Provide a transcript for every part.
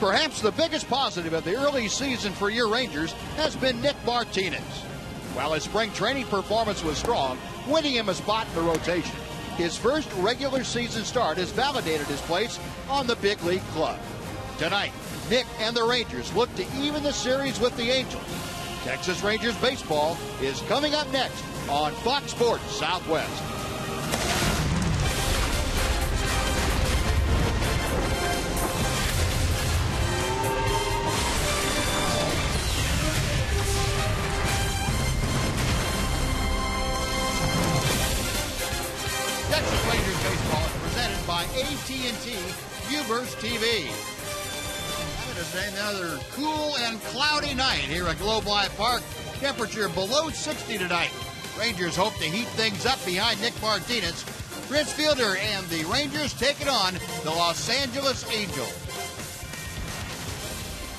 Perhaps the biggest positive of the early season for your Rangers has been Nick Martinez. While his spring training performance was strong, winning him a spot in the rotation, his first regular season start has validated his place on the big league club. Tonight, Nick and the Rangers look to even the series with the Angels. Texas Rangers baseball is coming up next on Fox Sports Southwest. Texas Rangers baseball is presented by AT Uber's TV. It is another cool and cloudy night here at Globe Life Park. Temperature below 60 tonight. Rangers hope to heat things up behind Nick Martinez. Prince Fielder and the Rangers take it on the Los Angeles Angels.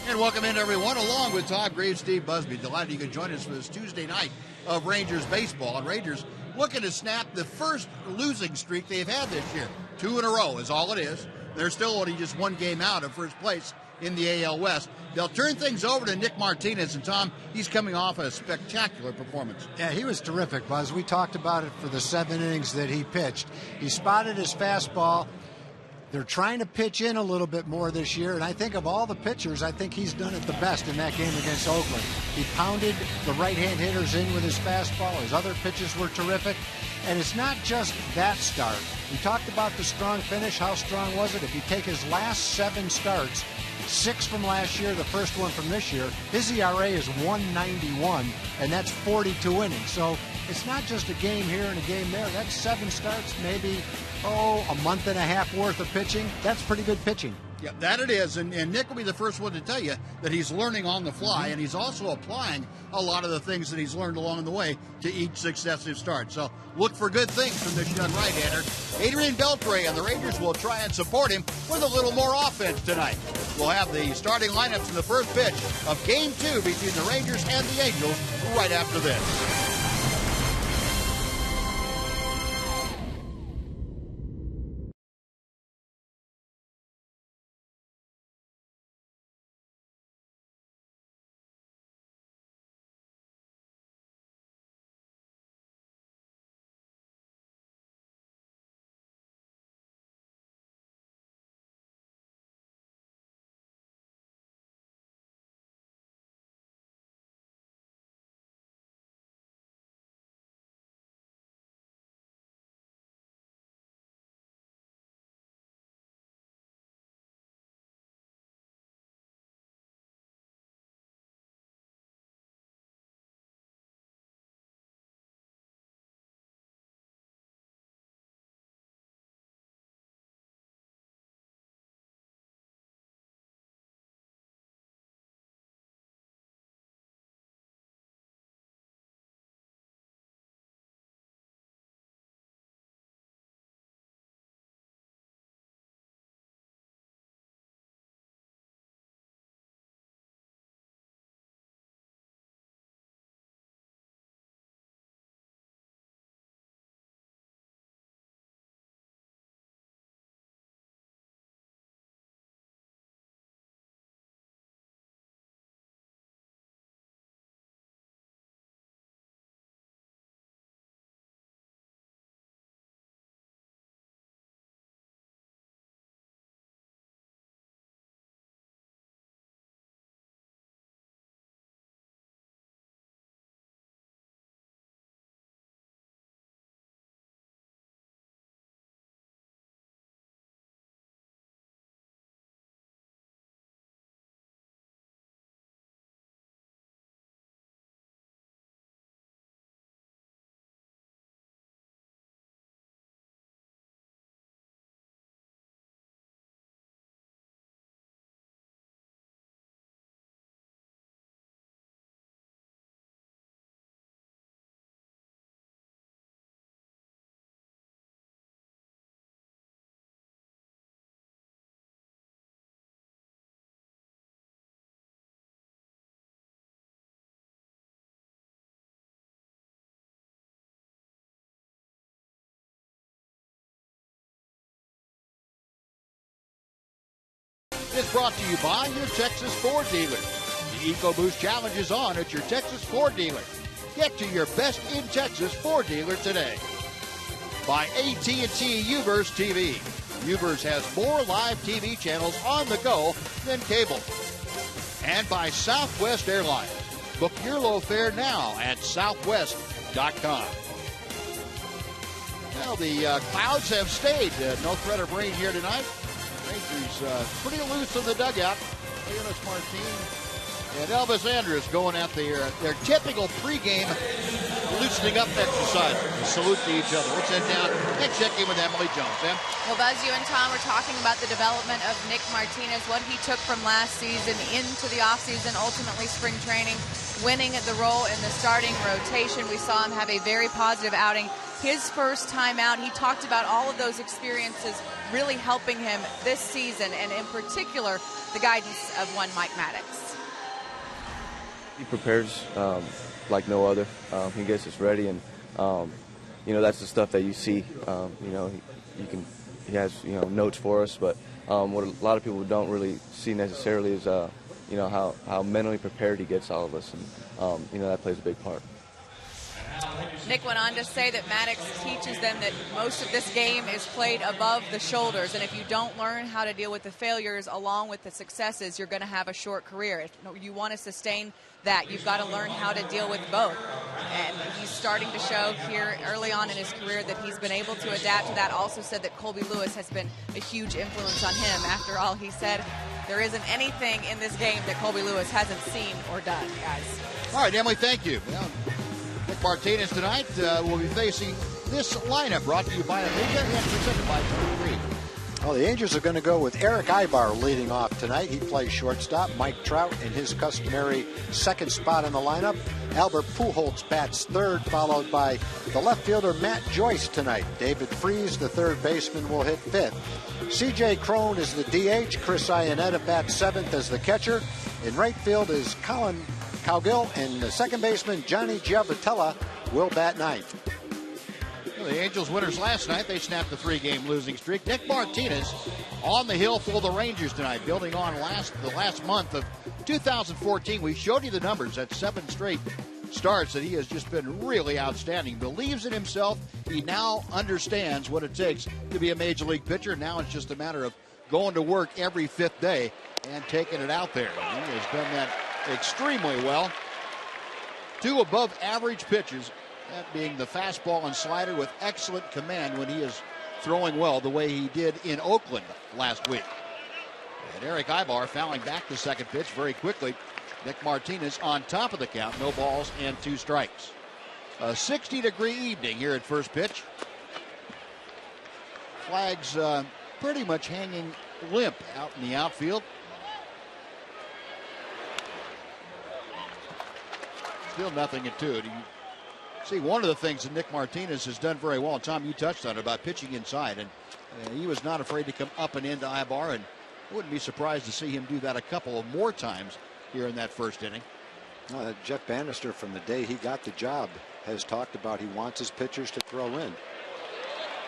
And welcome in, everyone, along with Todd Graves, Steve Busby. Delighted you could join us for this Tuesday night of Rangers baseball. And Rangers looking to snap the first losing streak they've had this year. 2 in a row is all it is. They're still only just 1 game out of first place in the AL West. They'll turn things over to Nick Martinez, and Tom, he's coming off a spectacular performance. Yeah, he was terrific, Buzz. We talked about it for the 7 innings that he pitched. He spotted his fastball. They're trying to pitch in a little bit more this year, and I think of all the pitchers, I think he's done it the best in that game against Oakland. He pounded the right-hand hitters in with his fastball. His other pitches were terrific, and it's not just that start. We talked about the strong finish. How strong was it? If you take his last 7 starts, 6 from last year, the first one from this year, his ERA is 191, and that's 42 innings. So it's not just a game here and a game there. That's 7 starts, maybe, a month and a half worth of pitching. That's pretty good pitching. Yeah, that it is. And Nick will be the first one to tell you that he's learning on the fly, and he's also applying a lot of the things that he's learned along the way to each successive start. So look for good things from this young right-hander. Adrian Beltre and the Rangers will try and support him with a little more offense tonight. We'll have the starting lineups in the first pitch of Game 2 between the Rangers and the Angels right after this. brought to you by your Texas Ford dealer. The EcoBoost Challenge is on at your Texas Ford dealer. Get to your best in Texas Ford dealer today. By AT&T UVerse TV. UVerse has more live TV channels on the go than cable. And by Southwest Airlines. Book your low fare now at southwest.com. Well, the clouds have stayed. No threat of rain here tonight. Rangers pretty loose in the dugout. Leonis Martinez and Elvis Andrus going at their typical pregame loosening up exercise. Salute to each other. Let's head down and check in with Emily Jones. Em? Well, Buzz, you and Tom were talking about the development of Nick Martinez, what he took from last season into the offseason, ultimately spring training, winning the role in the starting rotation. We saw him have a very positive outing. His first time out, he talked about all of those experiences really helping him this season, and in particular, the guidance of one Mike Maddox. He prepares like no other. He gets us ready, and that's the stuff that you see. He has notes for us, but what a lot of people don't really see necessarily is how mentally prepared he gets all of us, and that plays a big part. Nick went on to say that Maddox teaches them that most of this game is played above the shoulders, and if you don't learn how to deal with the failures along with the successes, you're going to have a short career. If you want to sustain that, you've got to learn how to deal with both. And he's starting to show here early on in his career that he's been able to adapt to that. Also said that Colby Lewis has been a huge influence on him. After all, he said there isn't anything in this game that Colby Lewis hasn't seen or done, guys. All right, Emily, thank you. Well, Nick Martinez tonight will be facing this lineup brought to you by Amiga and presented by 23. Well, the Angels are going to go with Eric Ibar leading off tonight. He plays shortstop. Mike Trout in his customary second spot in the lineup. Albert Pujols bats third, followed by the left fielder Matt Joyce tonight. David Freese, the third baseman, will hit fifth. C.J. Cron is the DH. Chris Iannetta bats seventh as the catcher. In right field is Colin Cowgill, and the second baseman Johnny Giavotella will bat ninth. The Angels winners last night. They snapped the three-game losing streak. Nick Martinez on the hill for the Rangers tonight, building on the last month of 2014. We showed you the numbers at 7 straight starts that he has just been really outstanding. Believes in himself. He now understands what it takes to be a major league pitcher. Now it's just a matter of going to work every fifth day and taking it out there. He has done that extremely well. 2 above average pitches. That being the fastball and slider with excellent command when he is throwing well the way he did in Oakland last week. And Eric Ibar fouling back the second pitch very quickly. Nick Martinez on top of the count. No balls and 2 strikes. A 60-degree evening here at first pitch. Flags pretty much hanging limp out in the outfield. Still nothing at 2. See, one of the things that Nick Martinez has done very well, and Tom, you touched on it, about pitching inside, and he was not afraid to come up and into Ibar, and I wouldn't be surprised to see him do that a couple of more times here in that first inning. Jeff Banister, from the day he got the job, has talked about he wants his pitchers to throw in.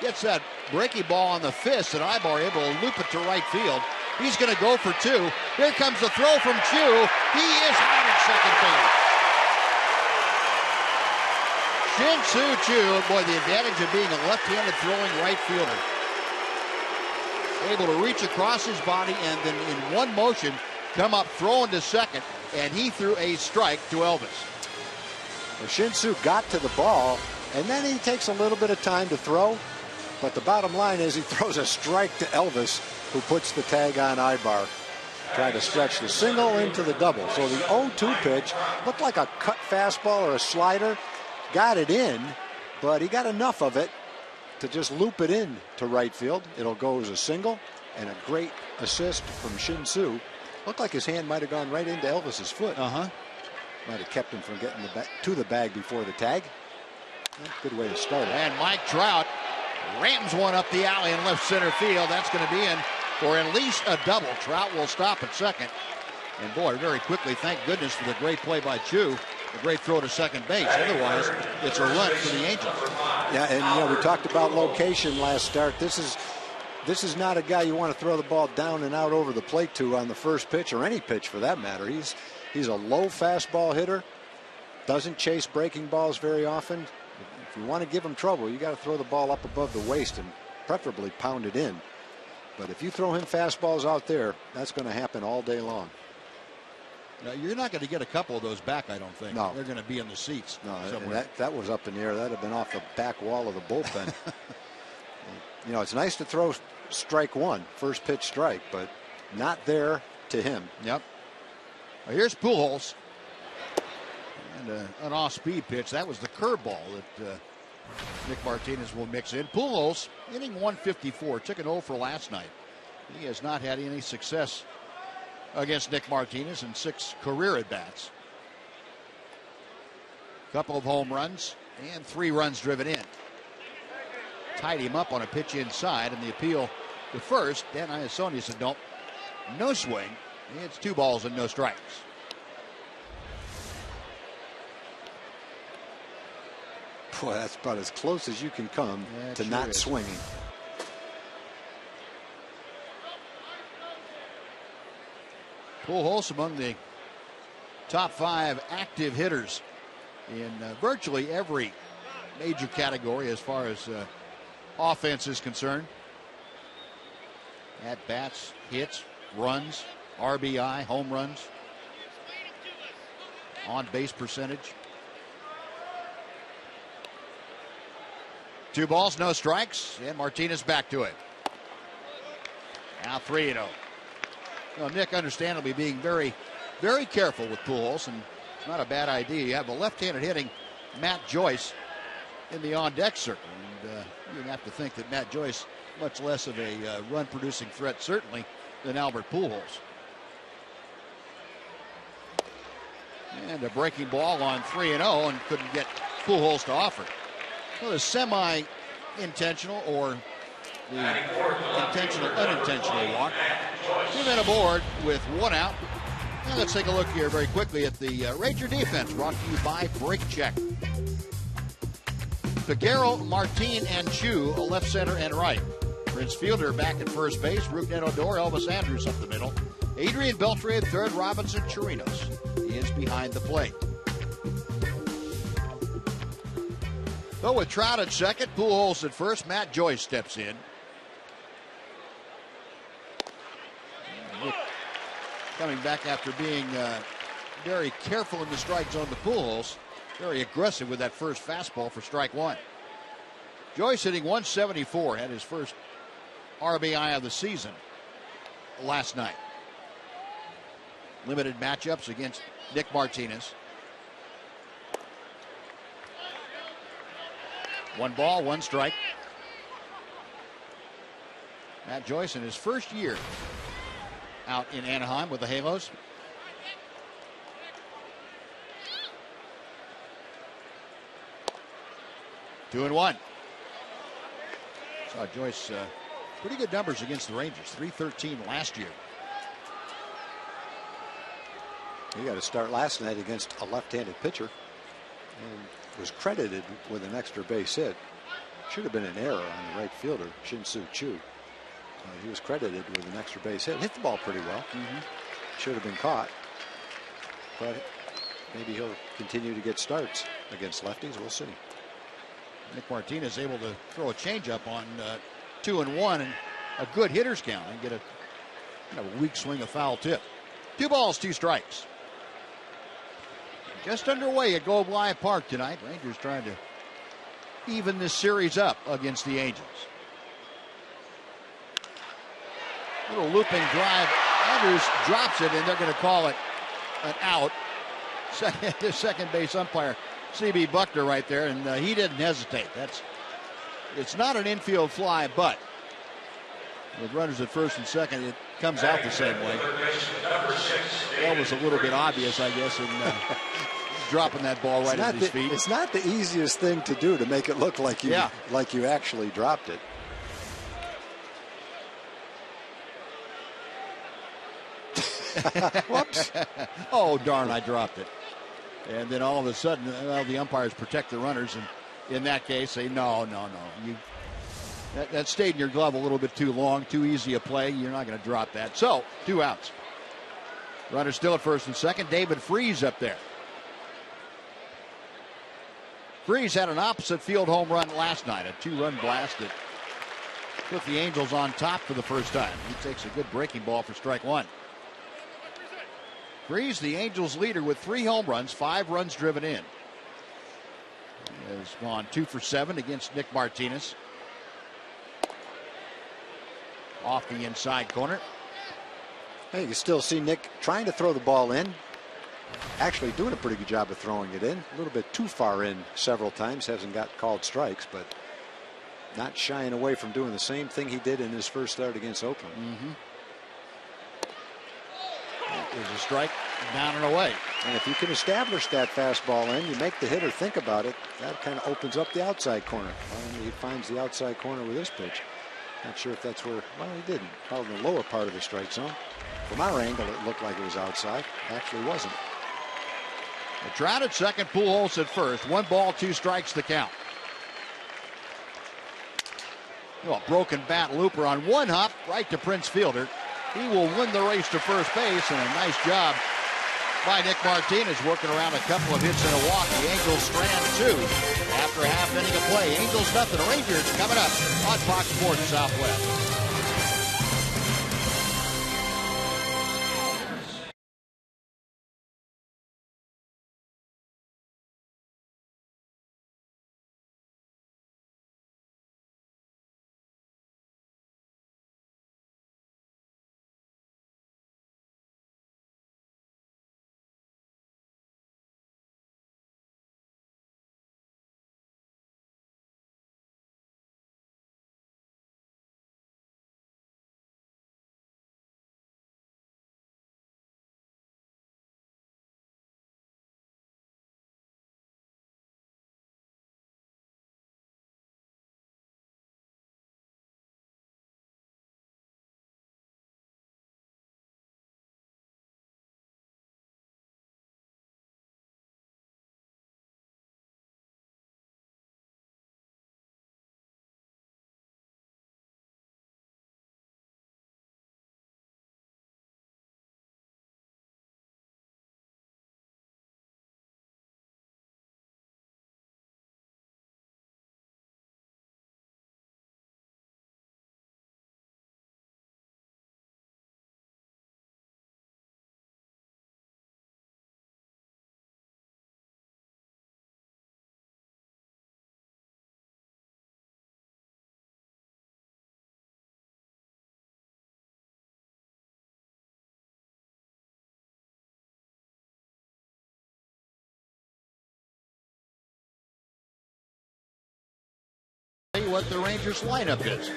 Gets that breaking ball on the fist, and Ibar able to loop it to right field. He's going to go for 2. Here comes the throw from Chu. He is hard at second base. Shin-Soo Choo, boy, the advantage of being a left-handed throwing right fielder. Able to reach across his body and then in one motion come up throwing to second, and he threw a strike to Elvis. Well, Shin-Soo got to the ball, and then he takes a little bit of time to throw, but the bottom line is he throws a strike to Elvis, who puts the tag on Ibar. Trying to stretch the single into the double. So the 0-2 pitch looked like a cut fastball or a slider. Got it in, but he got enough of it to just loop it in to right field. It'll go as a single, and a great assist from Shin-Soo. Looked like his hand might have gone right into Elvis's foot. Might have kept him from getting to the bag before the tag. Good way to start it. And Mike Trout rams one up the alley in left center field. That's going to be in for at least a double. Trout will stop at second. And boy, very quickly, thank goodness for the great play by Chu. A great throw to second base. Otherwise, it's a run for the Angels. Yeah, and we talked about location last start. This is this is not a guy you want to throw the ball down and out over the plate to on the first pitch, or any pitch for that matter. He's a low fastball hitter, doesn't chase breaking balls very often. If you want to give him trouble, you got to throw the ball up above the waist and preferably pound it in. But if you throw him fastballs out there, that's going to happen all day long. Now, you're not going to get a couple of those back, I don't think. No. They're going to be in the seats. No, somewhere. that was up in the air. That had been off the back wall of the bullpen. You know, it's nice to throw strike one, first pitch strike, but not there to him. Yep. Well, here's Pujols. And an off-speed pitch. That was the curveball that Nick Martinez will mix in. Pujols hitting 154. Took an 0 for last night. He has not had any success against Nick Martinez in 6 career at-bats. Couple of home runs and 3 runs driven in. Tied him up on a pitch inside, and the appeal to first. Dan Iassoni said, nope, no swing. It's 2 balls and no strikes. Boy, that's about as close as you can come to not swinging. Pujols among the top 5 active hitters in virtually every major category as far as offense is concerned. At bats, hits, runs, RBI, home runs, on base percentage. 2 balls, no strikes, and Martinez back to it. Now 3-0. Well, Nick understandably being very, very careful with Pujols, and it's not a bad idea. You have a left-handed hitting Matt Joyce in the on-deck circle, and you have to think that Matt Joyce much less of a run-producing threat, certainly, than Albert Pujols. And a breaking ball on 3-0, and couldn't get Pujols to offer. Well, the semi-intentional or the intentional, unintentional walk. 2 men aboard with 1 out. Now let's take a look here very quickly at the Ranger defense, brought to you by Brake Check. Figueroa, Martin, and Chu, left, center, and right. Prince Fielder back at first base. Rougned Odor, Elvis Andrus up the middle. Adrian Beltre, third. Robinson, Torinos is behind the plate. But with Trout at second, Pujols at first, Matt Joyce steps in. Coming back after being very careful in the strike zone to Pujols. Very aggressive with that first fastball for strike 1. Joyce hitting 174, had his first RBI of the season last night. Limited matchups against Nick Martinez. 1 ball, 1 strike. Matt Joyce in his first year out in Anaheim with the Halos. Two and 1. Saw Joyce pretty good numbers against the Rangers. .313 last year. He got a start last night against a left-handed pitcher and was credited with an extra base hit. Should have been an error on the right fielder, Shin-Soo Choo. He was credited with an extra base hit. Hit the ball pretty well. Should have been caught. But maybe he'll continue to get starts against lefties. We'll see. Nick Martinez able to throw a changeup on 2 and 1 and a good hitter's count and get a weak swing, a foul tip. 2 balls, 2 strikes. Just underway at Globe Life Park tonight. Rangers trying to even this series up against the Angels. Little looping drive. Andrews drops it, and they're going to call it an out. The second base umpire, C.B. Buckner, right there, and he didn't hesitate. It's not an infield fly, but with runners at first and second, it comes out the same way. That was a little bit obvious, I guess, in dropping that ball right at his feet. It's not the easiest thing to do to make it look like you actually dropped it. Whoops. Oh, darn, I dropped it. And then all of a sudden, the umpires protect the runners, and in that case, say, no. That stayed in your glove a little bit too long, too easy a play. You're not going to drop that. So, 2 outs. Runner still at first and second. David Freese up there. Freese had an opposite field home run last night, a 2-run blast that put the Angels on top for the first time. He takes a good breaking ball for strike 1. Freese, the Angels leader with 3 home runs, 5 runs driven in. He has gone 2 for 7 against Nick Martinez. Off the inside corner. Hey, you can still see Nick trying to throw the ball in. Actually doing a pretty good job of throwing it in. A little bit too far in several times. Hasn't got called strikes, but not shying away from doing the same thing he did in his first start against Oakland. There's a strike, down and away. And if you can establish that fastball in, you make the hitter think about it. That kind of opens up the outside corner. Finally, he finds the outside corner with this pitch. Not sure if that's where, well, he didn't. Probably the lower part of the strike zone. From our angle, it looked like it was outside. Actually wasn't. Trout at second, Pujols at first. 1 ball, 2 strikes the count. Well, broken bat looper on 1 hop right to Prince Fielder. He will win the race to first base, and a nice job by Nick Martinez working around a couple of hits in a walk. The Angels strand 2 after a half inning of play. Angels nothing. Rangers coming up on Fox Sports Southwest. What the Rangers lineup is.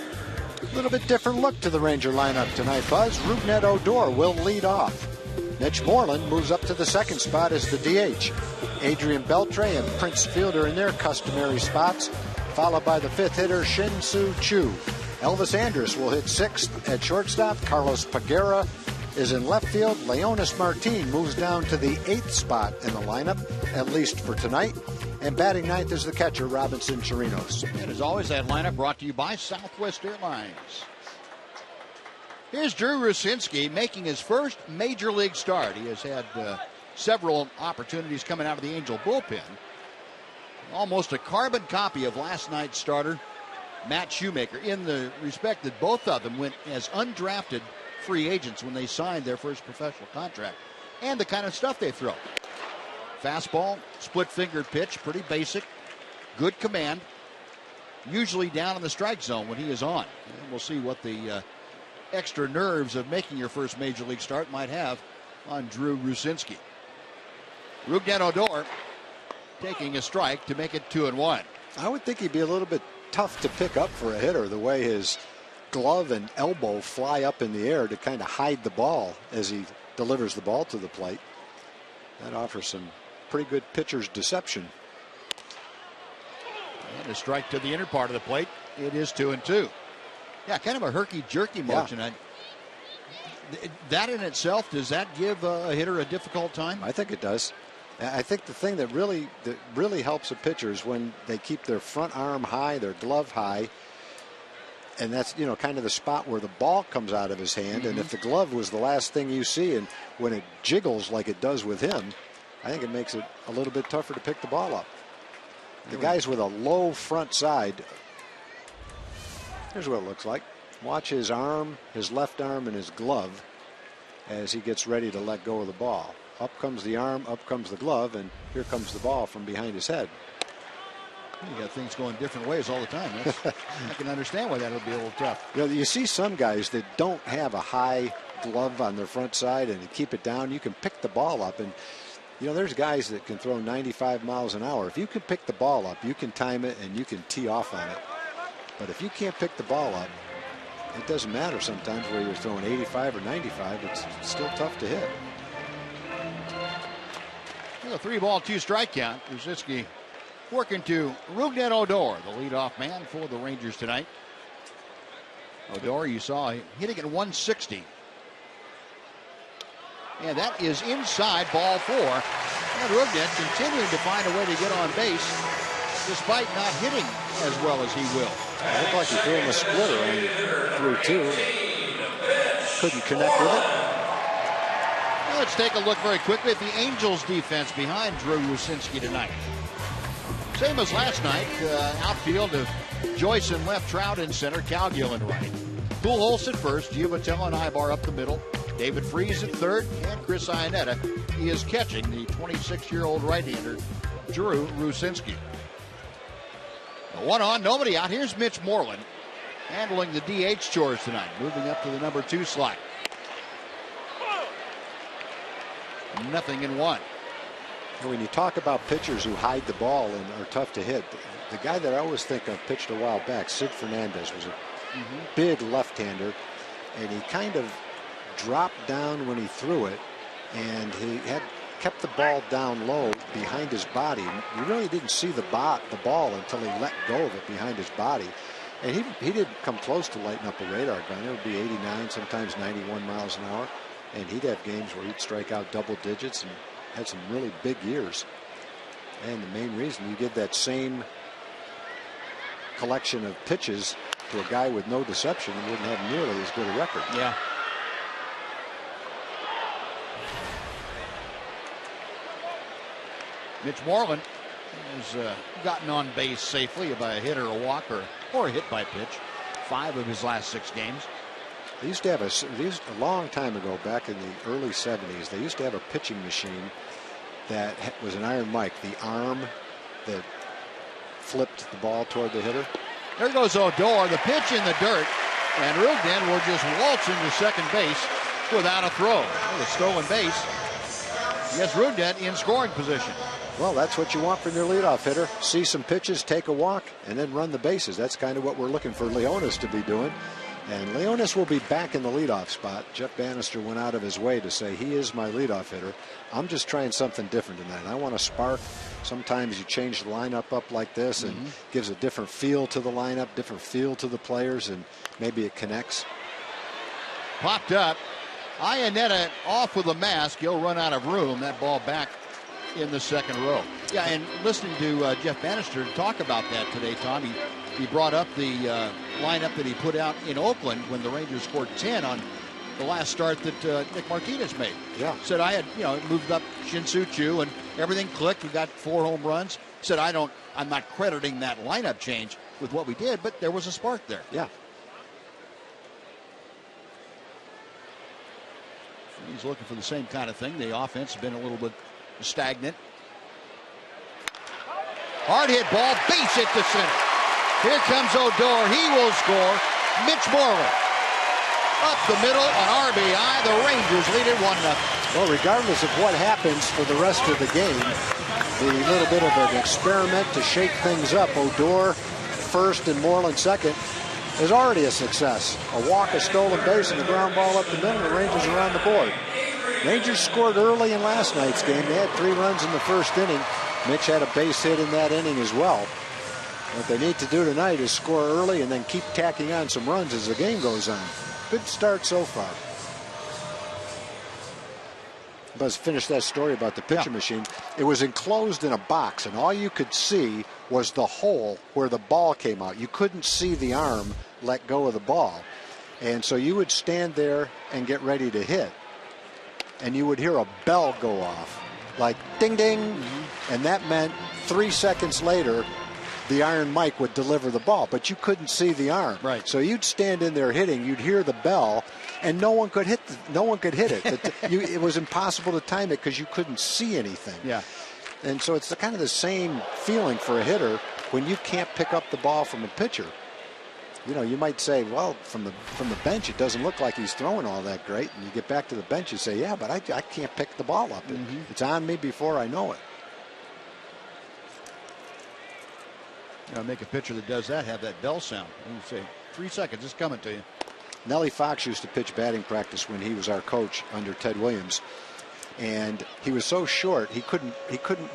A little bit different look to the Ranger lineup tonight, Buzz. Rougned Odor will lead off. Mitch Moreland moves up to the second spot as the DH. Adrian Beltre and Prince Fielder in their customary spots, followed by the 5th hitter Shin-Soo Choo. Elvis Andrus will hit 6th at shortstop. Carlos Peguera is in left field. Leonis Martin moves down to the 8th spot in the lineup, at least for tonight. And batting 9th is the catcher, Robinson Torinos. And as always, that lineup brought to you by Southwest Airlines. Here's Drew Rucinski making his first major league start. He has had several opportunities coming out of the Angel bullpen. Almost a carbon copy of last night's starter, Matt Shoemaker, in the respect that both of them went as undrafted free agents when they signed their first professional contract, and the kind of stuff they throw. Fastball, split-fingered pitch, pretty basic, good command, usually down in the strike zone when he is on. And we'll see what the extra nerves of making your first major league start might have on Drew Rucinski. Rougned Odor taking a strike to make it 2-1. I would think he'd be a little bit tough to pick up for a hitter, the way his glove and elbow fly up in the air to kind of hide the ball as he delivers the ball to the plate. That offers some pretty good pitcher's deception. And a strike to the inner part of the plate. It is 2-2. Yeah, kind of a herky-jerky motion. Yeah. That in itself, does that give a hitter a difficult time? I think it does. I think the thing that really helps a pitcher is when they keep their front arm high, their glove high, And that's, kind of the spot where the ball comes out of his hand. And if the glove was the last thing you see, and when it jiggles like it does with him, I think it makes it a little bit tougher to pick the ball up. The guys with a low front side, here's what it looks like. Watch his arm, his left arm, and his glove as he gets ready to let go of the ball. Up comes the arm, up comes the glove, and here comes the ball from behind his head. You got things going different ways all the time. I can understand why that'll be a little tough. You see some guys that don't have a high glove on their front side and keep it down. You can pick the ball up, and there's guys that can throw 95 miles an hour. If you can pick the ball up, you can time it and you can tee off on it. But if you can't pick the ball up, it doesn't matter sometimes where you're throwing 85 or 95. It's still tough to hit. A 3-ball, 2-strike count. Rucinski working to Rougned Odor, the leadoff man for the Rangers tonight. Odor, you saw hitting at 160. And that is inside, ball 4. And Rougned continuing to find a way to get on base despite not hitting as well as he will. It looked like he threw him a splitter and threw 2. Couldn't connect with it. Let's take a look very quickly at the Angels defense behind Drew Rucinski tonight. Same as last night, outfield of Joyce in left, Trout in center, Cowgill in right. Pujols at first, Giovatello and Ibar up the middle, David Freese at third, and Chris Iannetta. He is catching the 26-year-old right-hander, Drew Rucinski. 1 on, nobody out. Here's Mitch Moreland handling the DH chores tonight, moving up to the number 2 slot. 0-1. When you talk about pitchers who hide the ball and are tough to hit, the guy that I always think of pitched a while back, Sid Fernandez, was a big left-hander, and he kind of dropped down when he threw it, and he had kept the ball down low behind his body. You really didn't see the ball until he let go of it behind his body. And he didn't come close to lighting up a radar gun. It would be 89, sometimes 91 miles an hour. And he'd have games where he'd strike out double digits and had some really big years. And the main reason you give that same collection of pitches to a guy with no deception, he wouldn't have nearly as good a record. Yeah. Mitch Moreland has gotten on base safely by a hit or a walk or a hit by pitch. 5 of his last 6 games. They used to have a long time ago, back in the early 70s, they used to have a pitching machine that was an iron mic, the arm that flipped the ball toward the hitter. There goes Odor, the pitch in the dirt, and Rougned will just waltz into second base without a throw. A stolen base. Yes, Rougned in scoring position. Well, that's what you want from your leadoff hitter. See some pitches, take a walk, and then run the bases. That's kind of what we're looking for Leonis to be doing. And Leonis will be back in the leadoff spot. Jeff Banister went out of his way to say he is my leadoff hitter. I'm just trying something different tonight. I want to spark. Sometimes you change the lineup up like this and gives a different feel to the lineup, different feel to the players, and maybe it connects. Popped up. Iannetta off with a mask. He'll run out of room. That ball back in the second row. Yeah, and listening to Jeff Banister talk about that today, Tom, he brought up the lineup that he put out in Oakland when the Rangers scored 10 on the last start that Nick Martinez made. Yeah. Said I had, moved up Shin-Soo Choo and everything clicked. We got 4 home runs. Said I'm not crediting that lineup change with what we did, but there was a spark there. Yeah. He's looking for the same kind of thing. The offense has been a little bit stagnant. Hard hit ball, base hit to center. Here comes Odor. He will score. Mitch Moreland up the middle, an RBI. The Rangers lead it 1-0. Well, regardless of what happens for the rest of the game, the little bit of an experiment to shake things up, Odor first and Moreland second, is already a success. A walk, a stolen base, and a ground ball up the middle. The Rangers are on the board. Rangers scored early in last night's game. They had 3 runs in the first inning. Mitch had a base hit in that inning as well. What they need to do tonight is score early and then keep tacking on some runs as the game goes on. Good start so far. Let's finish that story about the pitcher machine. It was enclosed in a box, and all you could see was the hole where the ball came out. You couldn't see the arm let go of the ball. And so you would stand there and get ready to hit, and you would hear a bell go off, like ding, ding, and that meant 3 seconds later, the Iron Mike would deliver the ball, but you couldn't see the arm. Right. So you'd stand in there hitting, you'd hear the bell, and no one could hit it. It was impossible to time it because you couldn't see anything. Yeah. And so it's kind of the same feeling for a hitter when you can't pick up the ball from a pitcher. You know, you might say, well, from the bench, it doesn't look like he's throwing all that great. And you get back to the bench and say, yeah, but I can't pick the ball up. It's on me before I know it. Make a pitcher that does that have that bell sound. And you say, 3 seconds, it's coming to you. Nellie Fox used to pitch batting practice when he was our coach under Ted Williams. And he was so short, he couldn't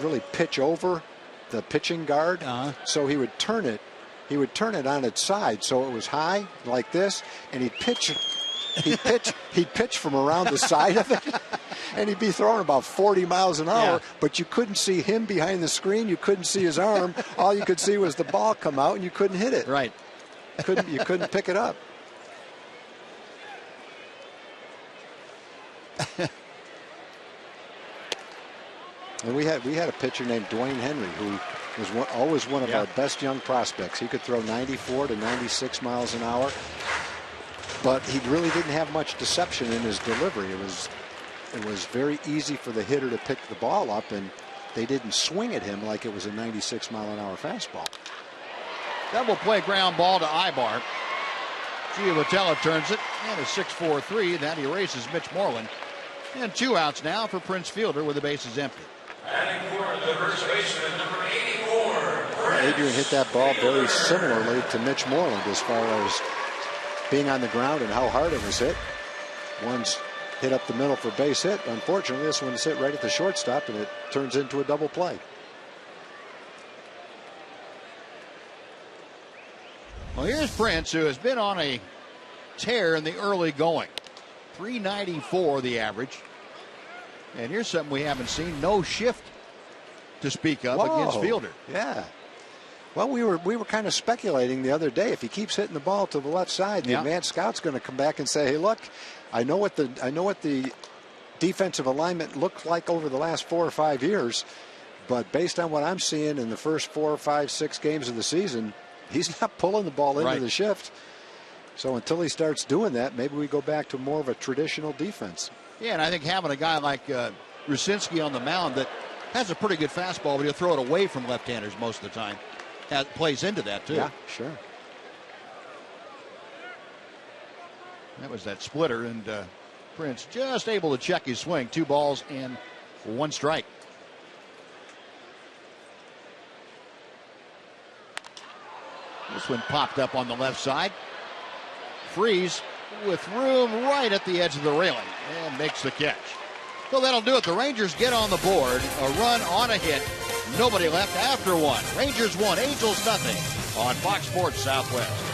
really pitch over the pitching guard. So he would turn it. He would turn it on its side so it was high like this, and he'd pitch from around the side of it, and he'd be throwing about 40 miles an hour, but you couldn't see him behind the screen. You couldn't see his arm. All you could see was the ball come out, and you couldn't hit it. Right. You couldn't pick it up. And we had a pitcher named Dwayne Henry who was always one of our best young prospects. He could throw 94 to 96 miles an hour, but he really didn't have much deception in his delivery. It was very easy for the hitter to pick the ball up, and they didn't swing at him like it was a 96 mile an hour fastball. Double play ground ball to Ibar. Giovatello turns it, and a 6-4-3. That erases Mitch Moreland. And 2 outs now for Prince Fielder with the bases empty. Batting for the first baseman, number 84. Adrian hit that ball very similarly to Mitch Moreland as far as being on the ground and how hard it was hit. One's hit up the middle for base hit. Unfortunately, this one's hit right at the shortstop, and it turns into a double play. Well, here's Prince, who has been on a tear in the early going. 394 the average. And here's something we haven't seen. No shift to speak of against Fielder. Yeah. Well, we were kind of speculating the other day. If he keeps hitting the ball to the left side, the advanced scout's going to come back and say, hey, look, I know what the defensive alignment looked like over the last 4 or 5 years, but based on what I'm seeing in the first 4 or 5, 6 games of the season, he's not pulling the ball into the shift. So until he starts doing that, maybe we go back to more of a traditional defense. Yeah, and I think having a guy like Rucinski on the mound that has a pretty good fastball, but he'll throw it away from left-handers most of the time. That plays into that, too. Yeah, sure. That was that splitter, and Prince just able to check his swing. 2 balls and 1 strike. This one popped up on the left side. Freeze with room right at the edge of the railing and makes the catch. So that'll do it. The Rangers get on the board. A run on a hit. Nobody left after 1. Rangers 1, Angels nothing on Fox Sports Southwest.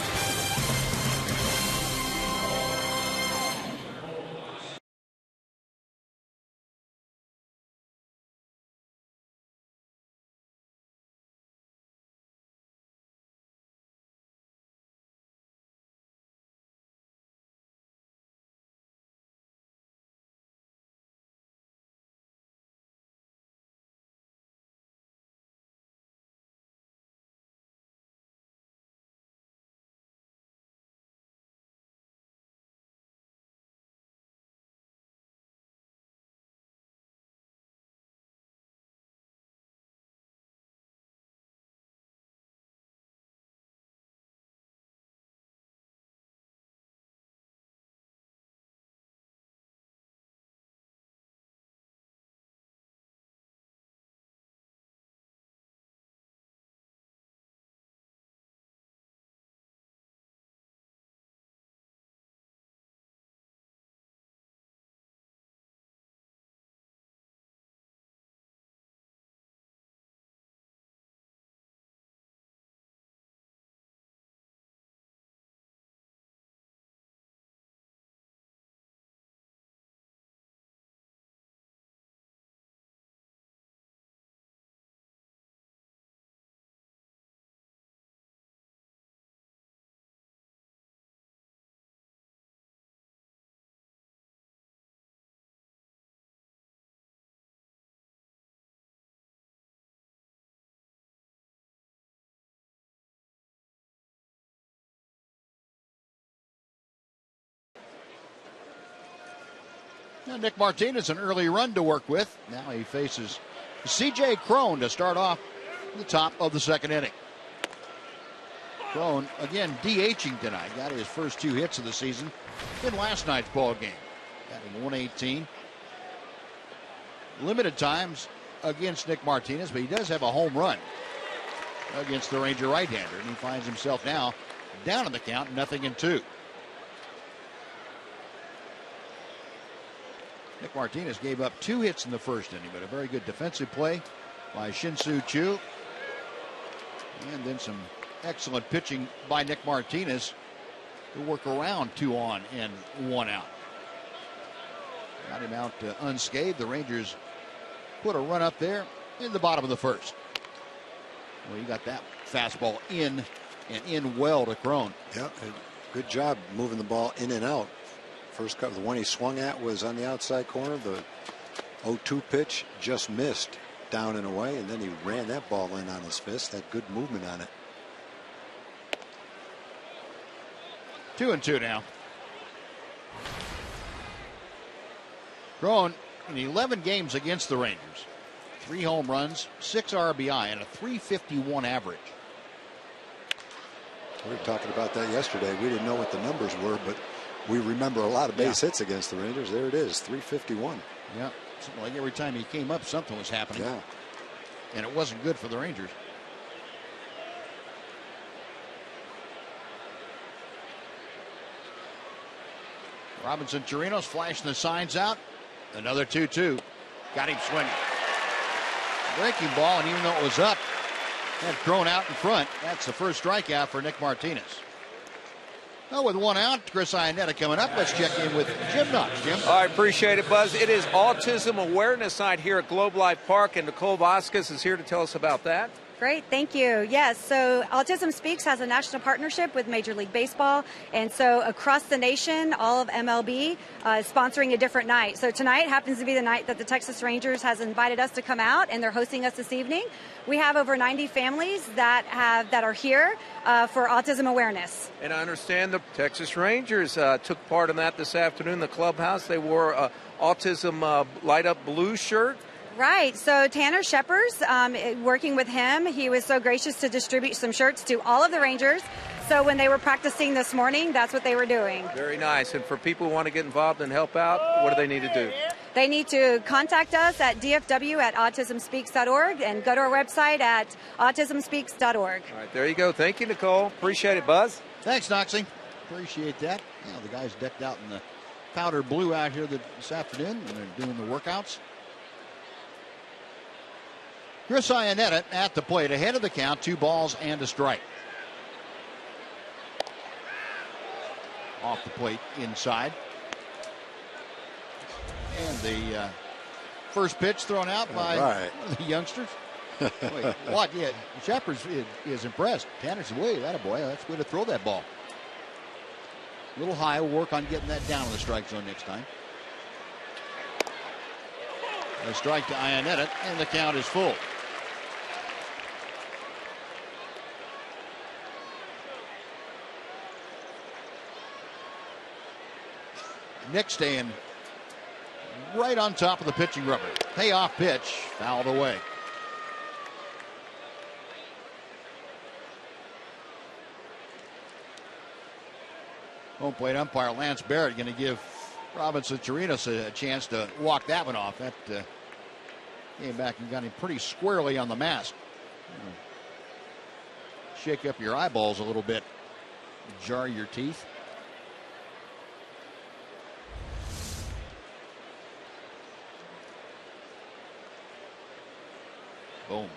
And Nick Martinez, an early run to work with. Now he faces C.J. Cron to start off the top of the second inning. Cron, again, DHing tonight. Got his first 2 hits of the season in last night's ball game. Batting 118. Limited times against Nick Martinez, but he does have a home run against the Ranger right-hander. And he finds himself now down in the count, 0-2. Nick Martinez gave up 2 hits in the first inning, but a very good defensive play by Shin-Soo Choo. And then some excellent pitching by Nick Martinez to work around 2 on and 1 out. Got him out unscathed. The Rangers put a run up there in the bottom of the first. Well, you got that fastball in and in well to Cron. Yep, good job moving the ball in and out. First cut, the one he swung at was on the outside corner. The 0-2 pitch just missed down and away, and then he ran that ball in on his fist. Had good movement on it. 2-2 now. Cron in 11 games against the Rangers. 3 home runs, 6 RBI, and a .351 average. We were talking about that yesterday. We didn't know what the numbers were, but we remember a lot of base hits against the Rangers. There it is, .351. Yeah, something like every time he came up, something was happening. Yeah. And it wasn't good for the Rangers. Robinson Torinos flashing the signs out. Another 2-2. Got him swinging. Breaking ball, and even though it was up, had thrown out in front. That's the first strikeout for Nick Martinez. Well, with 1 out, Chris Iannetta coming up. Let's check in with Jim Knox. Jim? I appreciate it, Buzz. It is Autism Awareness Night here at Globe Life Park, and Nicole Vasquez is here to tell us about that. Great, thank you. Yes, so Autism Speaks has a national partnership with Major League Baseball, and so across the nation, all of MLB is sponsoring a different night. So tonight happens to be the night that the Texas Rangers has invited us to come out, and they're hosting us this evening. We have over 90 families that are here for autism awareness. And I understand the Texas Rangers took part in that this afternoon in the clubhouse. They wore a Autism light up blue shirt. Right. So Tanner Shepers, working with him, he was so gracious to distribute some shirts to all of the Rangers. So when they were practicing this morning, that's what they were doing. Very nice. And for people who want to get involved and help out, what do they need to do? They need to contact us at dfw@autismspeaks.org and go to our website at autismspeaks.org. All right, there you go. Thank you, Nicole. Appreciate it, Buzz. Thanks, Noxie. Appreciate that. Yeah, the guys decked out in the powder blue out here this afternoon, and they're doing the workouts. Chris Iannetta at the plate, ahead of the count, 2 balls and a strike. Off the plate inside. And the first pitch thrown out by one of the youngsters. Wait, what? Yeah, Shepard is impressed. Tanner said, wait, that a boy. That's the way to throw that ball. A little high. We'll work on getting that down in the strike zone next time. A strike to Iannetta, and the count is full. Nick staying right on top of the pitching rubber. Payoff pitch, fouled away. Home plate umpire Lance Barrett going to give Robinson Torinos a chance to walk that one off. That came back and got him pretty squarely on the mask. Shake up your eyeballs a little bit, jar your teeth. Boom.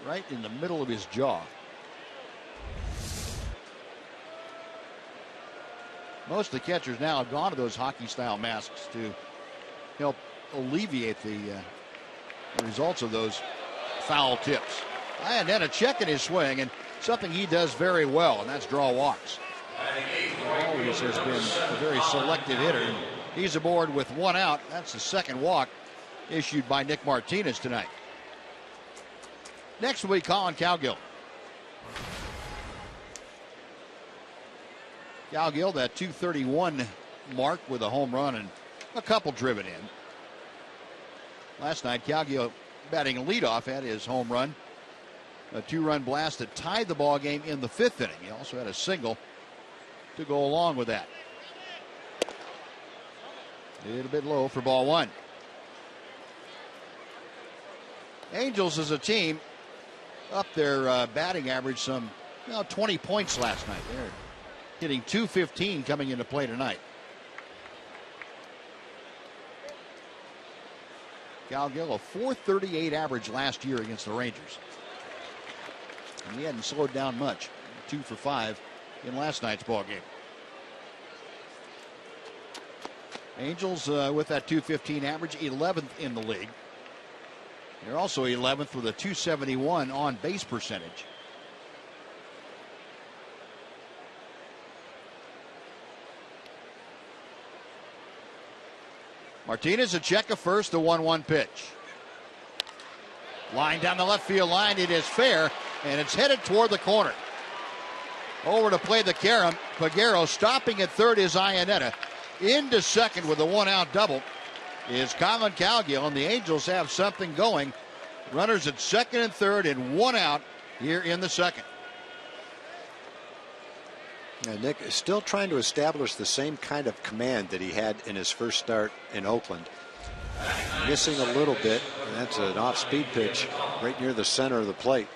Right in the middle of his jaw. Most of the catchers now have gone to those hockey-style masks to help alleviate the results of those foul tips. Iannetta checking his swing, and something he does very well, and that's draw walks. He always has been a very selective hitter. He's aboard with 1 out. That's the second walk issued by Nick Martinez tonight. Next will be Colin Cowgill. Cowgill, that .231 mark with a home run and a couple driven in. Last night, Calgill batting leadoff had his home run. A 2-run blast that tied the ball game in the 5th inning. He also had a single to go along with that. A little bit low for ball 1. Angels as a team up their batting average some 20 points last night. They're hitting .215 coming into play tonight. Calgill, a .438 average last year against the Rangers. And he hadn't slowed down much. 2 for 5 in last night's ball game. Angels with that .215 average, 11th in the league. They're also 11th with a .271 on base percentage. Martinez a check of first, the 1-1 pitch. Line down the left field line, it is fair, and it's headed toward the corner. Over to play the carom. Peguero stopping at third is Iannetta. Into second with a 1-out double is Colin Calgill, and the Angels have something going. Runners at second and third and 1 out here in the second. Nick is still trying to establish the same kind of command that he had in his first start in Oakland. Missing a little bit, and that's an off-speed pitch right near the center of the plate.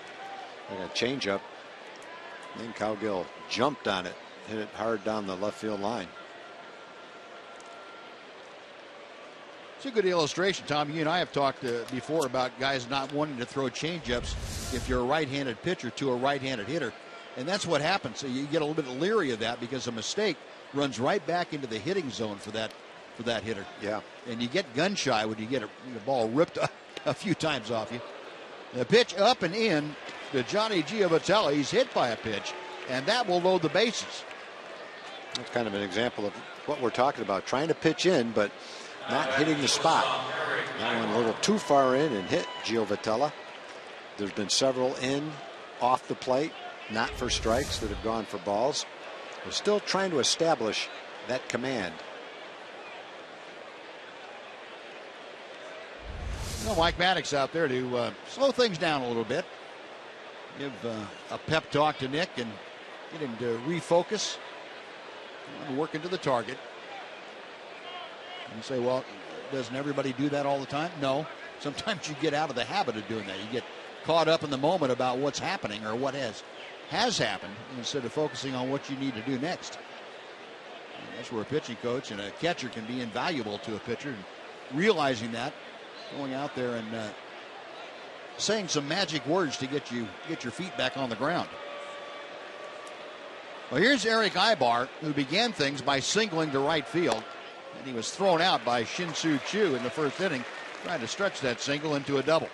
Like a changeup. Then Calgill jumped on it, hit it hard down the left field line. It's a good illustration, Tom. You and I have talked before about guys not wanting to throw changeups if you're a right-handed pitcher to a right-handed hitter. And that's what happens. So you get a little bit leery of that because a mistake runs right back into the hitting zone for that hitter. Yeah. And you get gun shy when you get a ball ripped a few times off you. The pitch up and in to Johnny Giovatella. He's hit by a pitch, and that will load the bases. That's kind of an example of what we're talking about. Trying to pitch in, but not hitting the spot. That one a little too far in and hit Giovatella. There's been several in, off the plate, not for strikes, that have gone for balls. We're still trying to establish that command. Mike Maddox out there to slow things down a little bit. Give a pep talk to Nick and get him to refocus and work into the target. And you say, well, doesn't everybody do that all the time? No. Sometimes you get out of the habit of doing that. You get caught up in the moment about what's happening or what has happened instead of focusing on what you need to do next. And that's where a pitching coach and a catcher can be invaluable to a pitcher. And realizing that, going out there and saying some magic words to get your feet back on the ground. Well, here's Eric Ibar, who began things by singling to right field. And he was thrown out by Shin-Soo Choo in the first inning, trying to stretch that single into a double.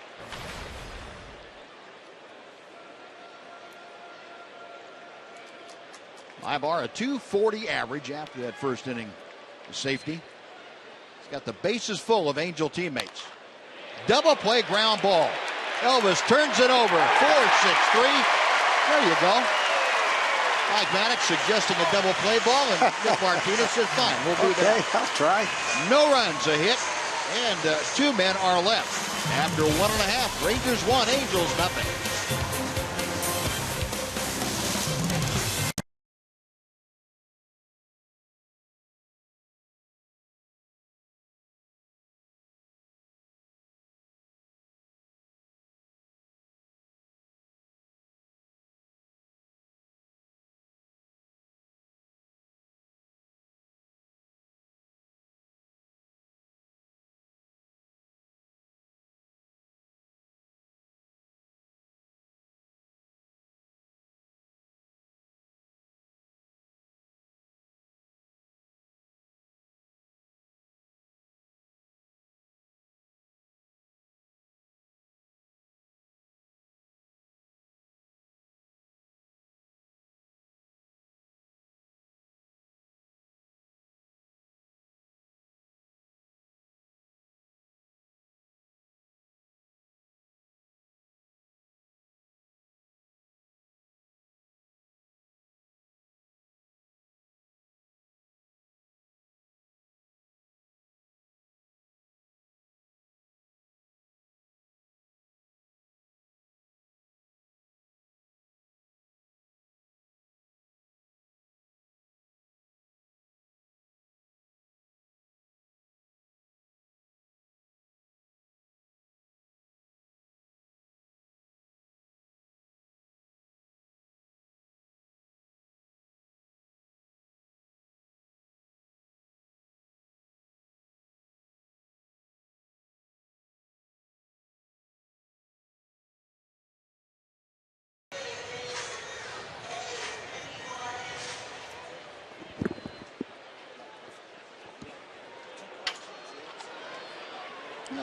Ibar, a .240 average after that first inning safety. He's got the bases full of Angel teammates. Double play ground ball. Elvis turns it over. 4-6-3. There you go. Mike Maddox suggesting a double play ball, and Nick Martinez says, fine, we'll do that. Okay, I'll try. No runs, a hit, and 2 men are left. After 1.5, Rangers 1, Angels nothing.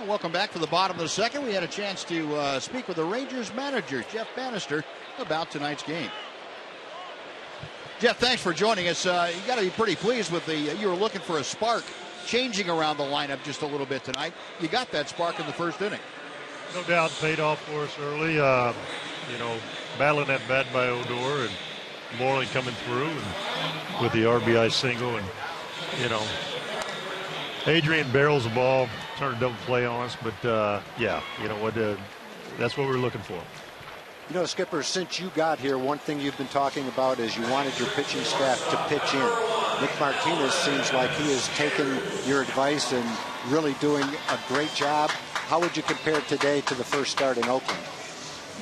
Welcome back to the bottom of the second. We had a chance to speak with the Rangers manager, Jeff Banister, about tonight's game. Jeff, thanks for joining us. You got to be pretty pleased with you were looking for a spark, changing around the lineup just a little bit tonight. You got that spark in the first inning. No doubt paid off for us early. Battling that bat by Odor and Morley coming through and with the RBI single. And, Adrian barrels the ball, turned a double play on us. But, that's what we're looking for. Skipper, since you got here, one thing you've been talking about is you wanted your pitching staff to pitch in. Nick Martinez seems like he has taken your advice and really doing a great job. How would you compare today to the first start in Oakland?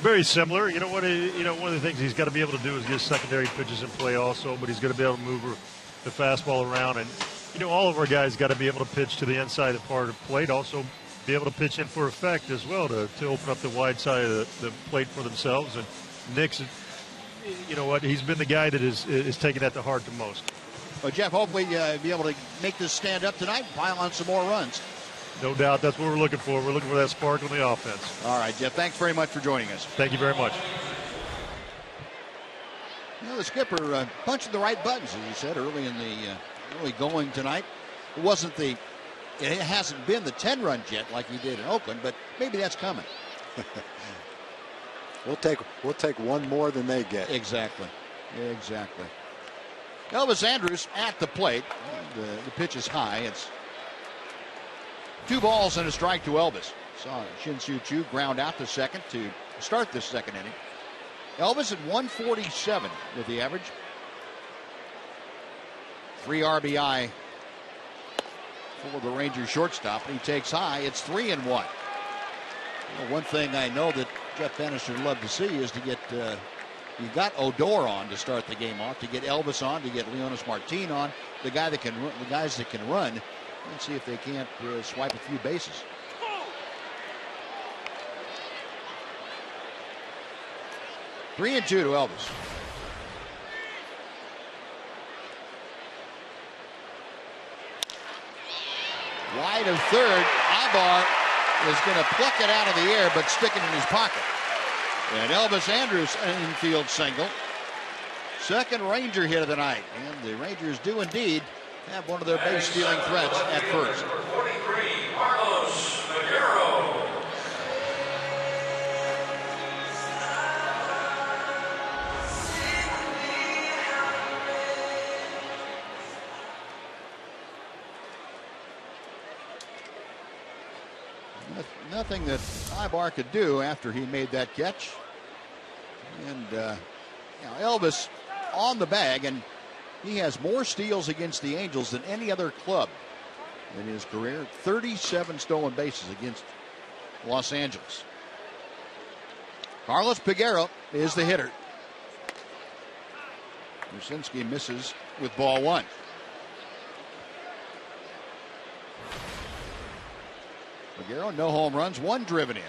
Very similar. One of the things he's got to be able to do is get secondary pitches in play also, but he's got to be able to move the fastball around. And, all of our guys got to be able to pitch to the inside of the part of the plate, also be able to pitch in for effect as well to open up the wide side of the plate for themselves. And Nick's, he's been the guy that is taking that to heart the most. Well, Jeff, hopefully be able to make this stand up tonight and pile on some more runs. No doubt. That's what we're looking for. We're looking for that spark on the offense. All right, Jeff, thanks very much for joining us. Thank you very much. The skipper punching the right buttons, as he said early in the early going tonight. It hasn't been the 10-run jet like he did in Oakland, but maybe that's coming. We'll take one more than they get. Exactly. Elvis Andrus at the plate. The pitch is high. It's 2 balls and a strike to Elvis. Saw Shin-Soo Choo ground out to second to start this second inning. Elvis at 147 with the average. 3 RBI for the Rangers shortstop, and he takes high. It's 3-1. One thing I know that Jeff Banister would love to see is to get you got Odor on to start the game off, to get Elvis on, to get Leonis Martin on, the guys that can run, and see if they can't swipe a few bases. Three and 2 to Elvis. Wide of third. Ibar is going to pluck it out of the air, but stick it in his pocket. And Elvis Andrus, an infield single. Second Ranger hit of the night. And the Rangers do indeed have one of their base stealing threats at first. Number 43, Carlos Madero. Nothing that Ibar could do after he made that catch. And Elvis on the bag, and he has more steals against the Angels than any other club in his career. 37 stolen bases against Los Angeles. Carlos Peguero is the hitter. Musinski misses with ball 1. Peguero, no home runs, 1 driven in.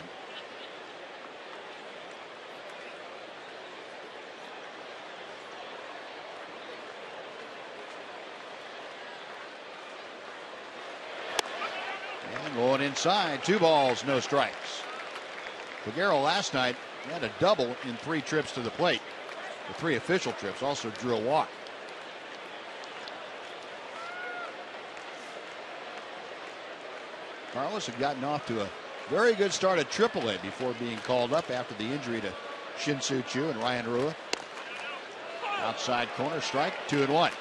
And going inside, 2 balls, no strikes. Peguero last night had a double in 3 trips to the plate. The 3 official trips, also drew a walk. Carlos had gotten off to a very good start at AAA before being called up after the injury to Shin-Soo Choo and Ryan Rua. Outside corner, strike, 2-1.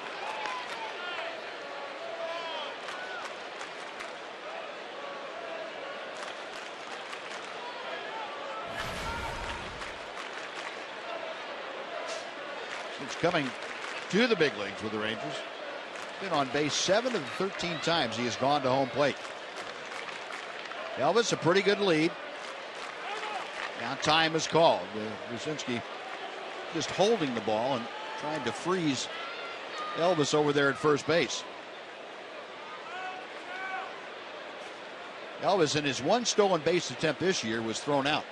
Since coming to the big leagues with the Rangers, been on base 7 of the 13 times he has gone to home plate. Elvis, a pretty good lead. Now time is called. Musinski just holding the ball and trying to freeze Elvis over there at first base. Elvis, in his 1 stolen base attempt this year, was thrown out.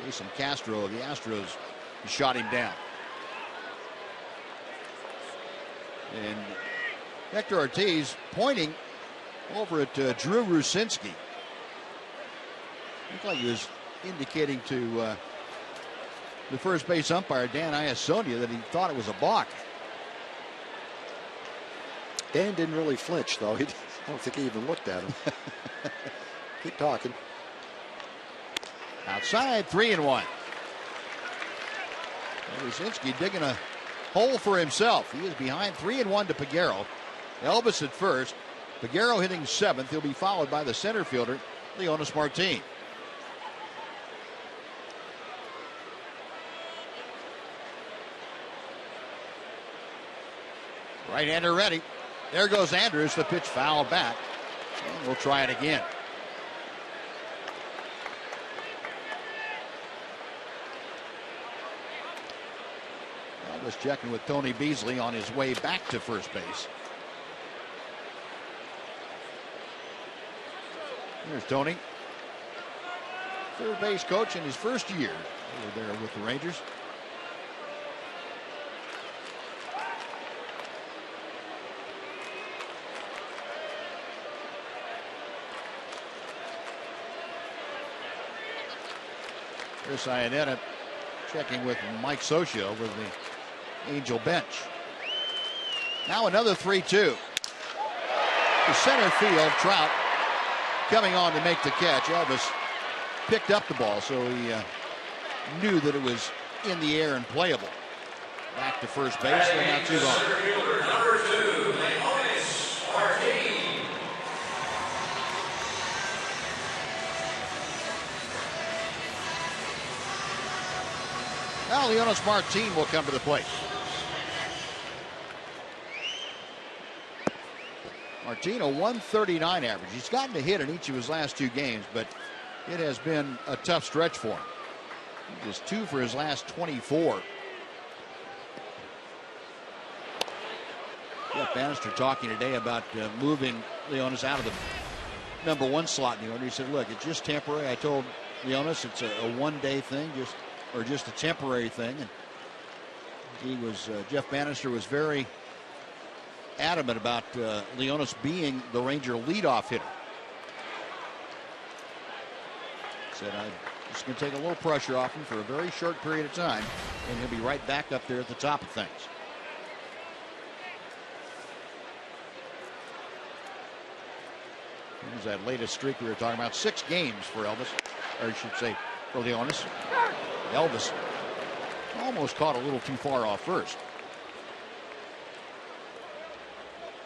Jason Castro of the Astros shot him down. And Hector Ortiz pointing over at Drew Rucinski. Looked like he was indicating to the first base umpire, Dan Iasonia, that he thought it was a balk. Dan didn't really flinch, though. I don't think he even looked at him. Keep talking. Outside, 3-1. Rucinski digging a hole for himself. He is behind 3-1 to Peguero. Elvis at first. Peguero hitting seventh. He'll be followed by the center fielder, Leonis Martin. Right-hander ready. There goes Andrews. The pitch foul back. And we'll try it again. Elvis checking with Tony Beasley on his way back to first base. Here's Tony. Third base coach in his first year over there with the Rangers. Chris Iannetta checking with Mike Socia with the Angel bench. Now another 3-2. To center field, Trout coming on to make the catch. Elvis picked up the ball, so he knew that it was in the air and playable. Back to first base, they're not too gone. Number 2, Leonis Martin. Now Leonis Martin will come to the plate. Martin, a 139 average. He's gotten a hit in each of his last 2 games, but it has been a tough stretch for him. Just 2 for his last 24. Jeff Banister talking today about moving Leonis out of the number 1 slot in the order. He said, look, it's just temporary. I told Leonis it's a one-day thing, just a temporary thing. And he was Jeff Banister was very adamant about Leonis being the Ranger leadoff hitter. Said, I'm just going to take a little pressure off him for a very short period of time, and he'll be right back up there at the top of things. Here's that latest streak we were talking about. 6 games for Elvis, or I should say for Leonis. Elvis almost caught a little too far off first.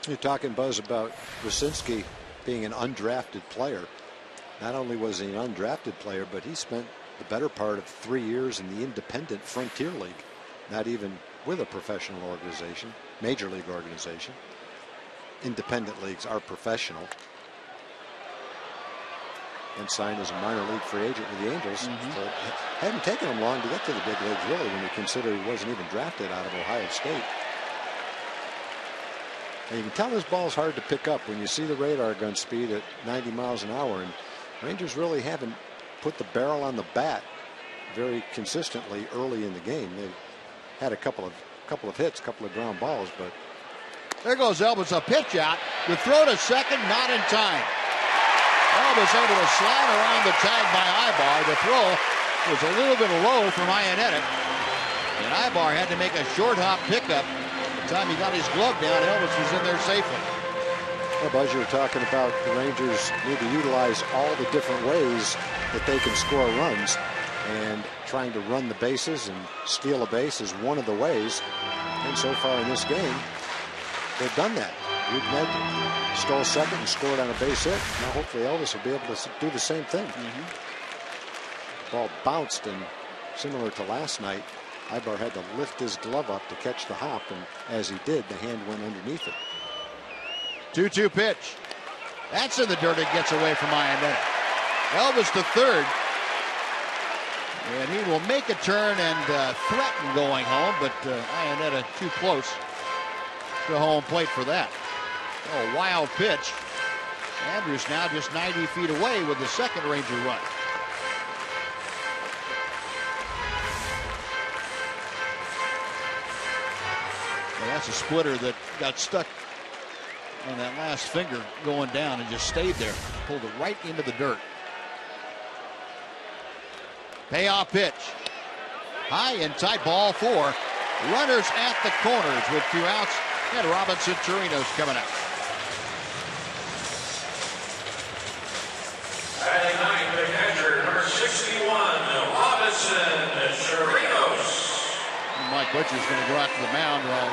You're talking, Buzz, about Rucinski being an undrafted player. Not only was he an undrafted player, but he spent the better part of 3 years in the independent Frontier League, not even with a professional organization, major league organization. Independent leagues are professional. And signed as a minor league free agent with the Angels. So it hadn't taken him long to get to the big leagues, really, when you consider he wasn't even drafted out of Ohio State. And you can tell this ball's hard to pick up when you see the radar gun speed at 90 miles an hour. And Rangers really haven't put the barrel on the bat very consistently early in the game. They had a couple of hits, a couple of ground balls, but there goes Elvis, a pitch out. The throw to second, not in time. Elvis able to slide around the tag by Ibar. The throw was a little bit low from Iannetta, and Ibar had to make a short hop pickup. By the time he got his glove down, Elvis was in there safely. Well, Buzz, you were talking about the Rangers need to utilize all the different ways that they can score runs, and trying to run the bases and steal a base is one of the ways. And so far in this game, they've done that. Rougned stole second and scored on a base hit. Now hopefully Elvis will be able to do the same thing. The ball bounced, and similar to last night, Ibar had to lift his glove up to catch the hop, and as he did, the hand went underneath it. 2-2 pitch. That's in the dirt. It gets away from Iannetta. Elvis to third. And he will make a turn and threaten going home, but Iannetta too close to home plate for that. Oh, wild pitch. Andrews now just 90 feet away with the second Ranger run. And that's a splitter that got stuck And that last finger going down and just stayed there. Pulled it right into the dirt. Payoff pitch. High and tight, ball 4. Runners at the corners with 2 outs. And Robinson Torinos coming up. Batting ninth, the catcher, number 61, Robinson Torinos. Mike Butcher's going to go out to the mound while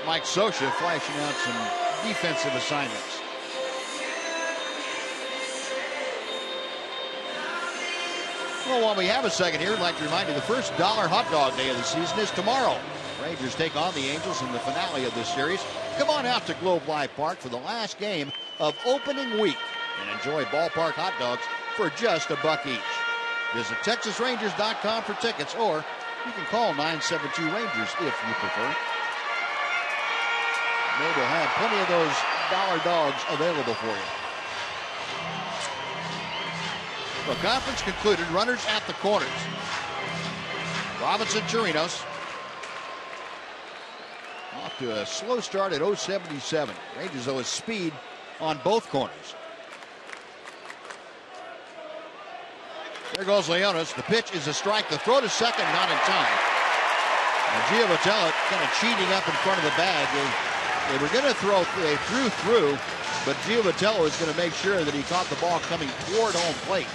Mike Scioscia flashing out some defensive assignments. Well, while we have a second here, I'd like to remind you the first dollar hot dog day of the season is tomorrow. Rangers take on the Angels in the finale of this series. Come on out to Globe Life Park for the last game of opening week and enjoy ballpark hot dogs for just $1 each. Visit TexasRangers.com for tickets, or you can call 972-RANGERS if you prefer. They will have plenty of those dollar dogs available for you. The conference concluded. Runners at the corners. Robinson Torinos off to a slow start at 0.77. Rangers, though, with speed on both corners. There goes Leonis. The pitch is a strike. The throw to second, not in time. And Giovatello kind of cheating up in front of the bag. They were going to throw, they threw, but Giovatello is going to make sure that he caught the ball coming toward home plate.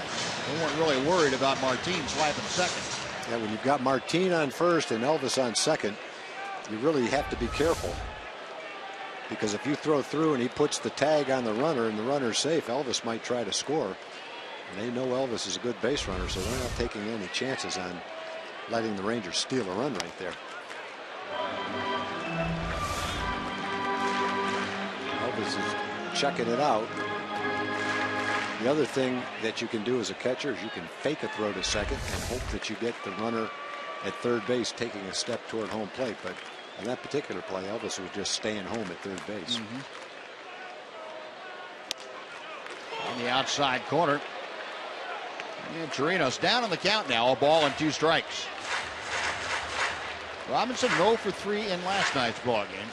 They weren't really worried about Martin swiping second. Yeah, when you've got Martin on first and Elvis on second, you really have to be careful. Because if you throw through and he puts the tag on the runner and the runner's safe, Elvis might try to score. And they know Elvis is a good base runner, so they're not taking any chances on letting the Rangers steal a run right there. Elvis is checking it out. The other thing that you can do as a catcher is you can fake a throw to second and hope that you get the runner at third base taking a step toward home plate. But on that particular play, Elvis was just staying home at third base. On the outside corner. And Torinos down on the count now. A ball and 2 strikes. Robinson 0 for 3 in last night's ball game.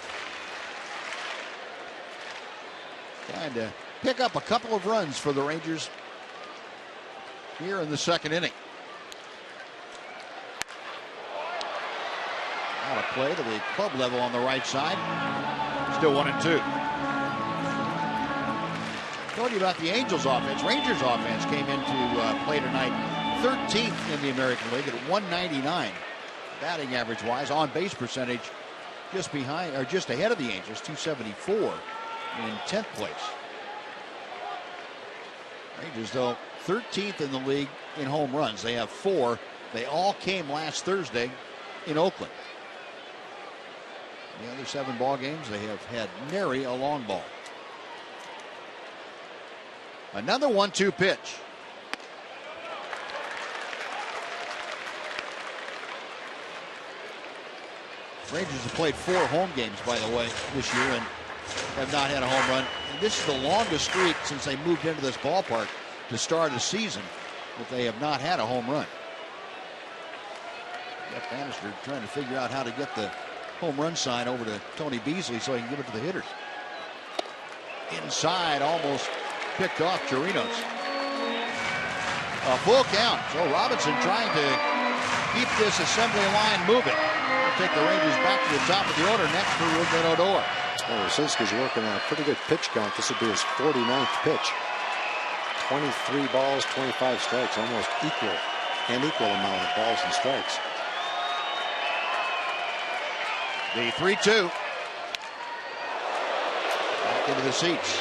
Trying to pick up a couple of runs for the Rangers here in the second inning. Out of play to the club level on the right side. Still 1-2. Told you about the Angels offense. Rangers offense came into play tonight 13th in the American League at 199 batting average wise. On base percentage just behind or just ahead of the Angels, 274 in 10th place. Rangers, though, 13th in the league in home runs. They have 4. They all came last Thursday in Oakland. The other 7 ball games, they have had nary a long ball. Another 1-2 pitch. Rangers have played 4 home games, by the way, this year, and have not had a home run. And this is the longest streak since they moved into this ballpark to start the season that they have not had a home run. Jeff Banister trying to figure out how to get the home run sign over to Tony Beasley so he can give it to the hitters. Inside, almost picked off Torinos. A full count. So Robinson trying to keep this assembly line moving. We'll take the Rangers back to the top of the order next for Ruben Odor. Rosinski's working on a pretty good pitch count. This will be his 49th pitch. 23 balls, 25 strikes, almost equal amount of balls and strikes. The 3-2. Back into the seats.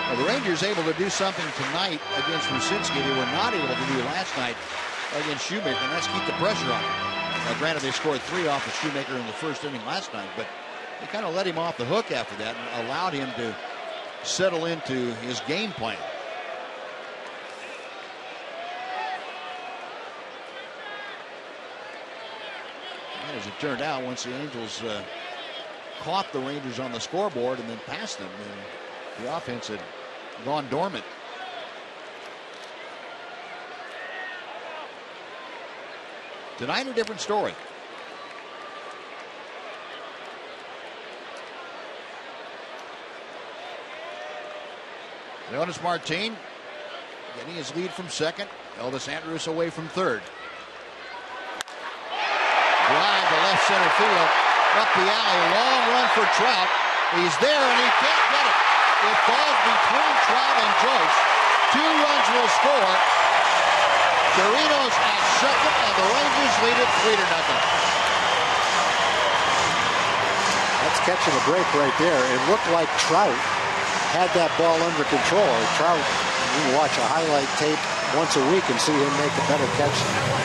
Well, the Rangers able to do something tonight against Rosinski they were not able to do last night against Shoemaker, and that's keep the pressure on him. Granted, they scored 3 off of Shoemaker in the first inning last night, but they kind of let him off the hook after that and allowed him to settle into his game plan. And as it turned out, once the Angels caught the Rangers on the scoreboard and then passed them, the offense had gone dormant. Tonight, a different story. Leonis Martin getting his lead from second. Elvis Andrus away from third. Drive to left center field. Up the alley. Long run for Trout. He's there and he can't get it. It falls between Trout and Joyce. 2 runs will score. Torinos at second and the Rangers lead it 3-0. That's catching a break right there. It looked like Trout had that ball under control. Trout, you can watch a highlight tape once a week and see him make a better catch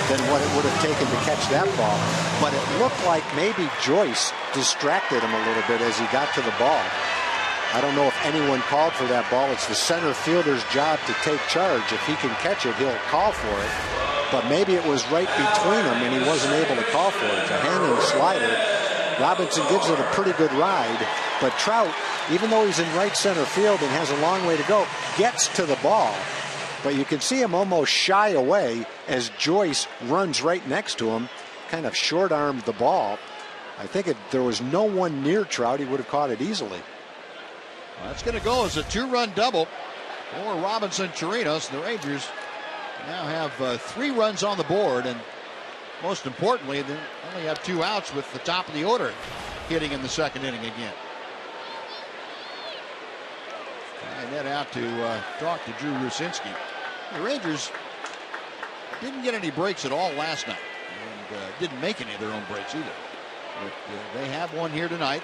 than what it would have taken to catch that ball. But it looked like maybe Joyce distracted him a little bit as he got to the ball. I don't know if anyone called for that ball. It's the center fielder's job to take charge. If he can catch it, he'll call for it. But maybe it was right between them and he wasn't able to call for it. It's a hanging slider. Robinson gives it a pretty good ride. But Trout, even though he's in right center field and has a long way to go, gets to the ball. But you can see him almost shy away as Joyce runs right next to him, kind of short-armed the ball. I think if there was no one near Trout, he would have caught it easily. Well, that's going to go as a 2-run double for Robinson Torinos. The Rangers now have 3 runs on the board, and most importantly, they only have 2 outs with the top of the order hitting in the second inning again. I head out to talk to Drew Rucinski. The Rangers didn't get any breaks at all last night, and didn't make any of their own breaks either. But they have one here tonight.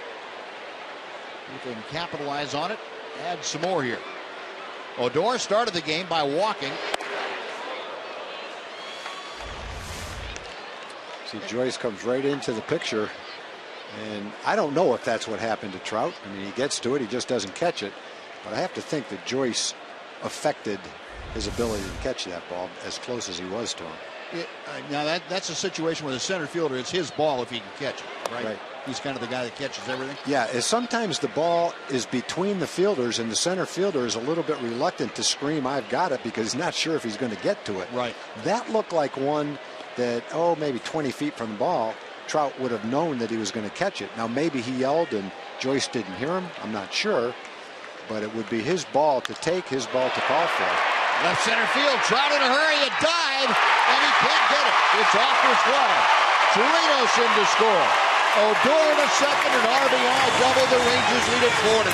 If they can capitalize on it, add some more here. Odor started the game by walking. See, Joyce comes right into the picture, and I don't know if that's what happened to Trout. I mean, he gets to it, he just doesn't catch it. But I have to think that Joyce affected his ability to catch that ball as close as he was to him. Now that's a situation where the center fielder, it's his ball if he can catch it, right? He's kind of the guy that catches everything. Yeah, sometimes the ball is between the fielders, and the center fielder is a little bit reluctant to scream, "I've got it," because he's not sure if he's going to get to it. Right. That looked like one that, maybe 20 feet from the ball, Trout would have known that he was going to catch it. Now, maybe he yelled and Joyce didn't hear him. I'm not sure. But it would be his ball to take, his ball to call for. Left center field, Trout in a hurry, a dive, and he can't get it. It's off his glove. Torinos in to score. Odor in a second, an RBI double. The Rangers lead it 4-0.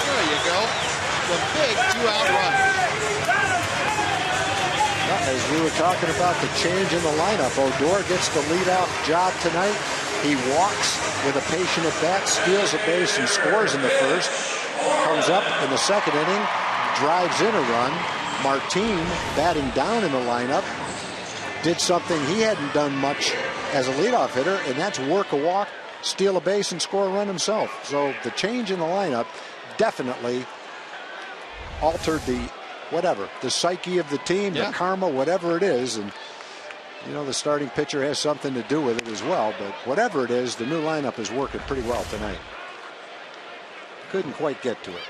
There you go. The big 2-out run. As we were talking about the change in the lineup, Odor gets the leadoff job tonight. He walks with a patient at bat, steals a base, and scores in the first. Comes up in the second inning, drives in a run. Martin, batting down in the lineup, did something he hadn't done much as a leadoff hitter, and that's work a walk, steal a base, and score a run himself. So the change in the lineup definitely altered the psyche of the team, the karma, whatever it is. And the starting pitcher has something to do with it as well. But whatever it is, the new lineup is working pretty well tonight. Couldn't quite get to it.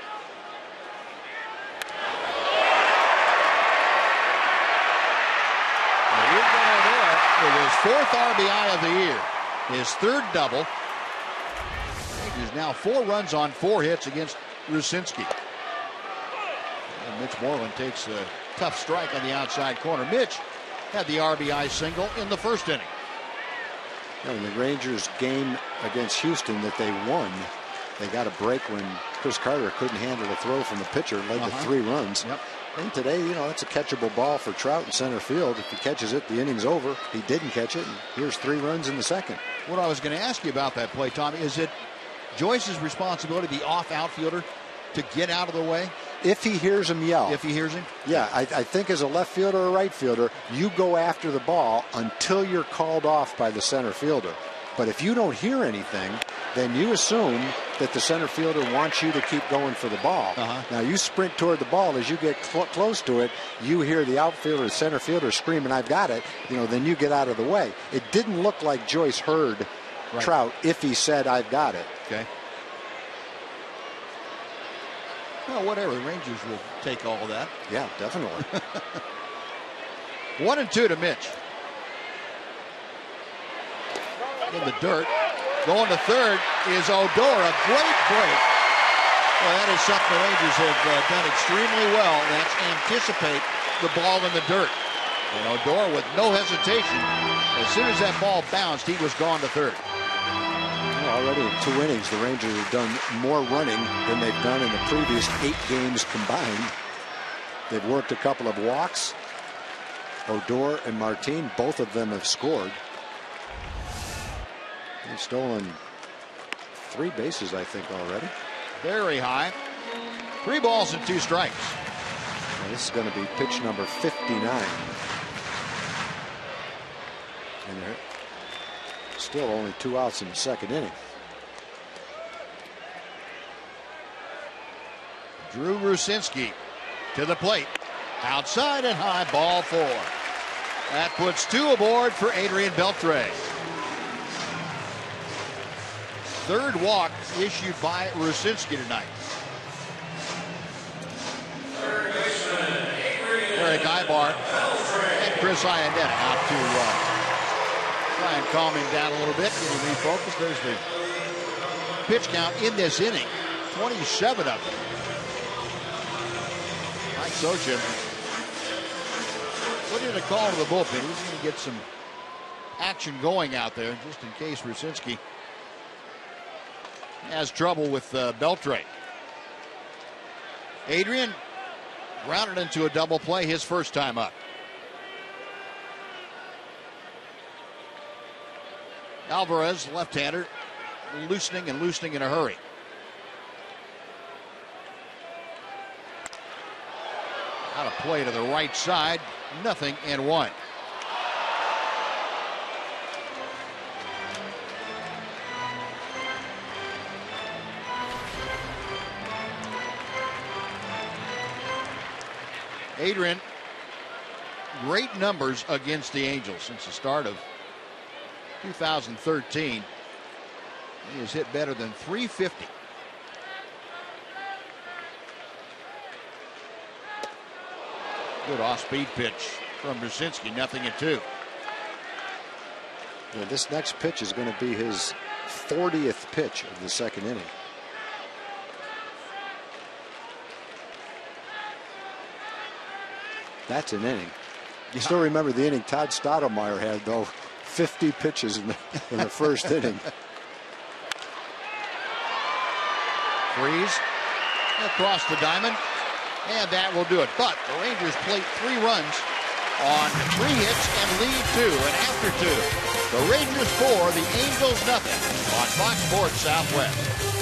With his 4th RBI of the year, his 3rd double. Rangers now 4 runs on 4 hits against Rucinski. And Mitch Moreland takes a tough strike on the outside corner. Mitch had the RBI single in the first inning. In the Rangers game against Houston that they won, they got a break when Chris Carter couldn't handle a throw from the pitcher, led to 3 runs. Yep. And today, it's a catchable ball for Trout in center field. If he catches it, the inning's over. He didn't catch it, and here's 3 runs in the second. What I was going to ask you about that play, Tommy, is it Joyce's responsibility, the off outfielder, to get out of the way? If he hears him yell. If he hears him? Yeah, I think as a left fielder or right fielder, you go after the ball until you're called off by the center fielder. But if you don't hear anything, then you assume that the center fielder wants you to keep going for the ball. Now you sprint toward the ball. As you get close to it, you hear the outfielder, the center fielder screaming, "I've got it." Then you get out of the way. It didn't look like Joyce heard Trout if he said, "I've got it." Okay. Well, whatever. The Rangers will take all of that. Yeah, definitely. 1-2 to Mitch. in the dirt. Going to third is Odor. A great break. Well, that is something the Rangers have done extremely well. That's anticipate the ball in the dirt. And Odor with no hesitation. As soon as that ball bounced, he was gone to third. Well, already in 2 innings, the Rangers have done more running than they've done in the previous 8 games combined. They've worked a couple of walks. Odor and Martin, both of them have scored. They've stolen 3 bases, I think, already. Very high. 3 balls and 2 strikes. And this is going to be pitch number 59. And there still only 2 outs in the 2nd inning. Drew Rucinski to the plate. Outside and high, ball 4. That puts 2 aboard for Adrian Beltre. 3rd walk issued by Rucinski tonight. Eric Ibar and Chris Iannetta out to try and calm him down a little bit, get him refocused. There's the pitch count in this inning. 27 of them. Mike Sochin put in a call to the bullpen. He's going to get some action going out there just in case Rucinski has trouble with Beltre. Adrian grounded into a double play his first time up. Alvarez, left-hander, loosening in a hurry. Out of play to the right side, 0-1. Adrian, great numbers against the Angels since the start of 2013. He has hit better than .350. Good off-speed pitch from Rucinski, 0-2. Yeah, this next pitch is going to be his 40th pitch of the 2nd inning. That's an inning. You still remember the inning Todd Stottlemyre had, though, 50 pitches in the 1st inning. Freeze across the diamond, and that will do it. But the Rangers plate 3 runs on 3 hits and lead 2. And after 2, the Rangers 4, the Angels 0 on Fox Sports Southwest.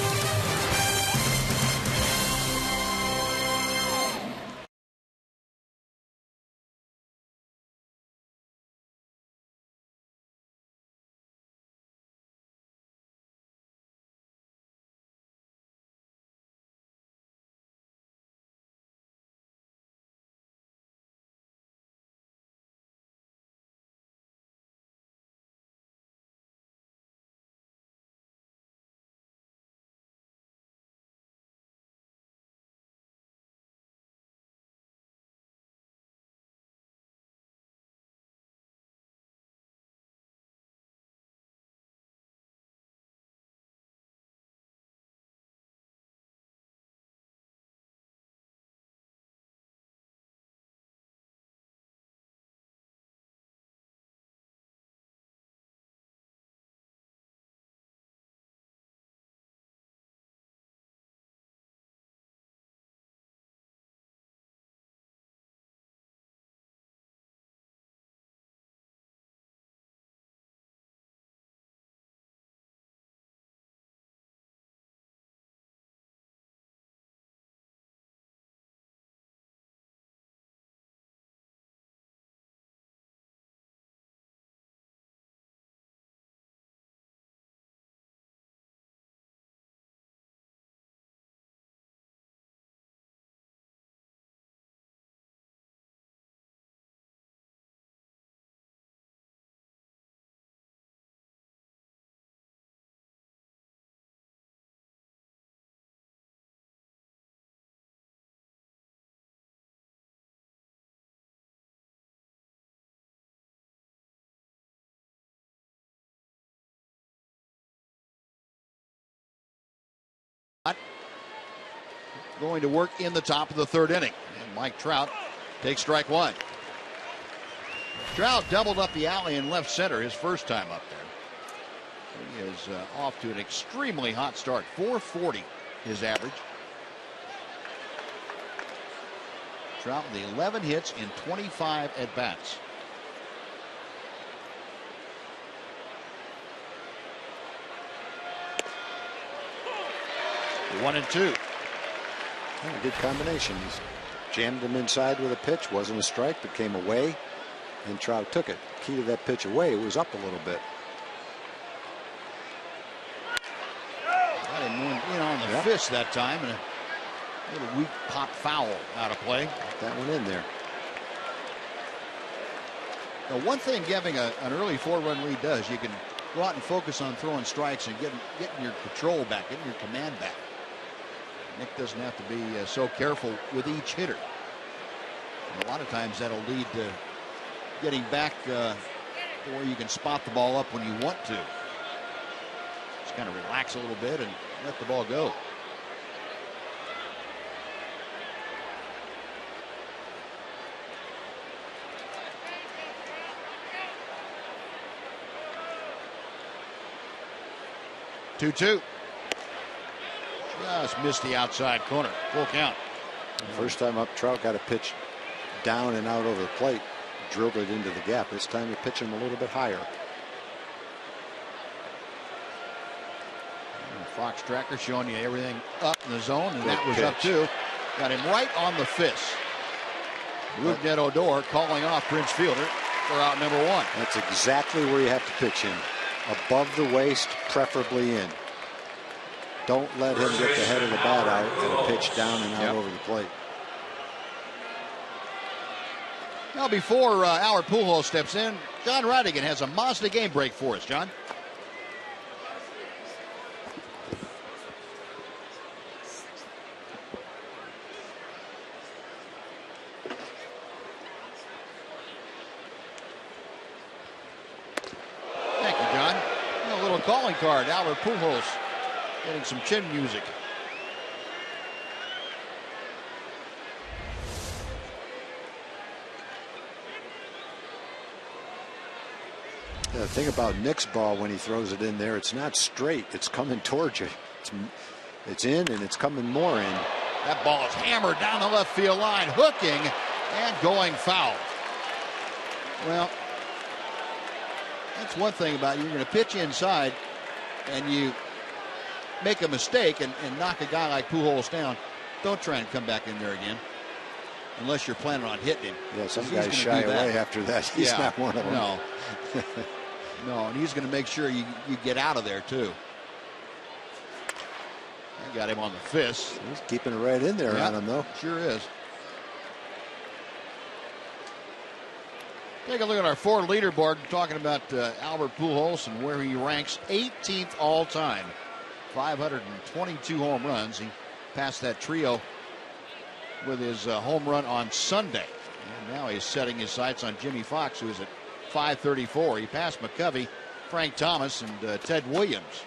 going to work in the top of the third inning. And Mike Trout takes strike one. Trout doubled up the alley in left center his first time up there. He is off to an extremely hot start. 440 his average. Trout with 11 hits in 25 at-bats. One and two. A good combination. He's jammed him inside with a pitch. Wasn't a strike, but came away, and Trout took it. Key to that pitch away, it was up a little bit. Got him in on the fist that time, and a little weak pop foul out of play. Got that one in there. Now, one thing giving an early 4-run lead does, you can go out and focus on throwing strikes and getting your control back, getting your command back. Nick doesn't have to be so careful with each hitter. And a lot of times that'll lead to getting back where you can spot the ball up when you want to. Just kind of relax a little bit and let the ball go. Two. Just missed the outside corner. Full count. First time up, Trout got a pitch down and out over the plate. Drilled it into the gap. This time you pitch him a little bit higher. And Fox tracker showing you everything up in the zone, and Good that was pitch. up too. Got him right on the fist. Rougned Odor calling off Prince Fielder for out number one. That's exactly where you have to pitch him. Above the waist, preferably in. Don't let him get the head of the bat out and a pitch down and out over the plate. Now, before Howard Pujols steps in, John Ridigan has a Mazda game break for us. John? Thank you, John. A little calling card. Howard Pujols getting some chin music. The thing about Nick's ball when he throws it in there, it's not straight. It's coming towards you. It's in and it's coming more in. That ball is hammered down the left field line, hooking and going foul. Well, that's one thing about you're going to pitch inside and you make a mistake and knock a guy like Pujols down. Don't try and come back in there again unless you're planning on hitting him. Yeah, some guys shy away after that. He's not one of them. No. No, and he's going to make sure you get out of there too. I got him on the fist. He's keeping it right in there on him, though. Sure is. Take a look at our Ford leaderboard, talking about Albert Pujols and where he ranks 18th all time. 522 home runs. He passed that trio with his home run on Sunday. And now he's setting his sights on Jimmy Fox, who is at 534. He passed McCovey, Frank Thomas, and Ted Williams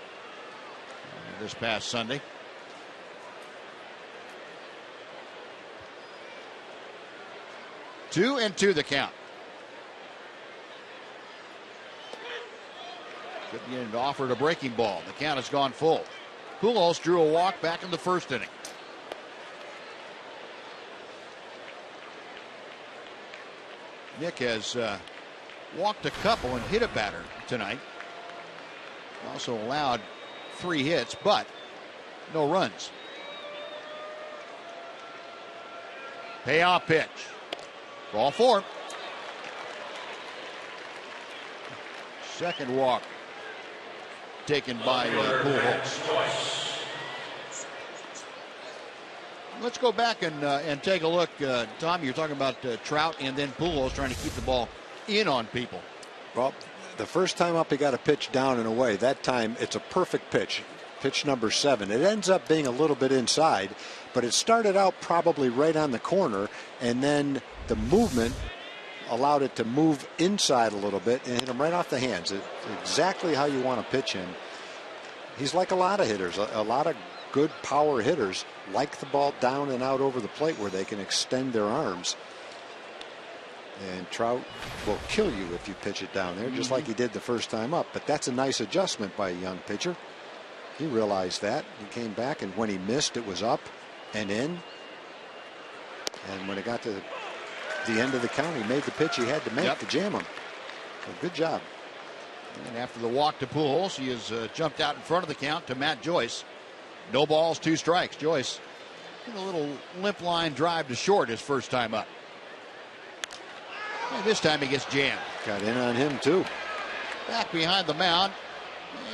this past Sunday. Two and two the count. Couldn't get him to offer a breaking ball. The count has gone full. Pujols drew a walk back in the first inning. Nick has walked a couple and hit a batter tonight. Also allowed 3 hits, but no runs. Payoff pitch. Ball 4. Second walk taken by Pujols. Let's go back and take a look. Tom, you're talking about Trout and then Pujols trying to keep the ball in on people. Well, the first time up he got a pitch down and away. That time it's a perfect pitch. Pitch number 7. It ends up being a little bit inside, but it started out probably right on the corner, and then the movement allowed it to move inside a little bit and hit him right off the hands. Exactly how you want to pitch him. He's like a lot of hitters. A lot of good power hitters like the ball down and out over the plate where they can extend their arms. And Trout will kill you if you pitch it down there, just like he did the first time up. But that's a nice adjustment by a young pitcher. He realized that. He came back, and when he missed, it was up and in. And when it got to the end of the count, he made the pitch he had to make to jam him. So good job. And after the walk to Pujols, he has jumped out in front of the count to Matt Joyce. No balls, 2 strikes. Joyce a little limp line drive to short his first time up. And this time he gets jammed. Got in on him too. Back behind the mound,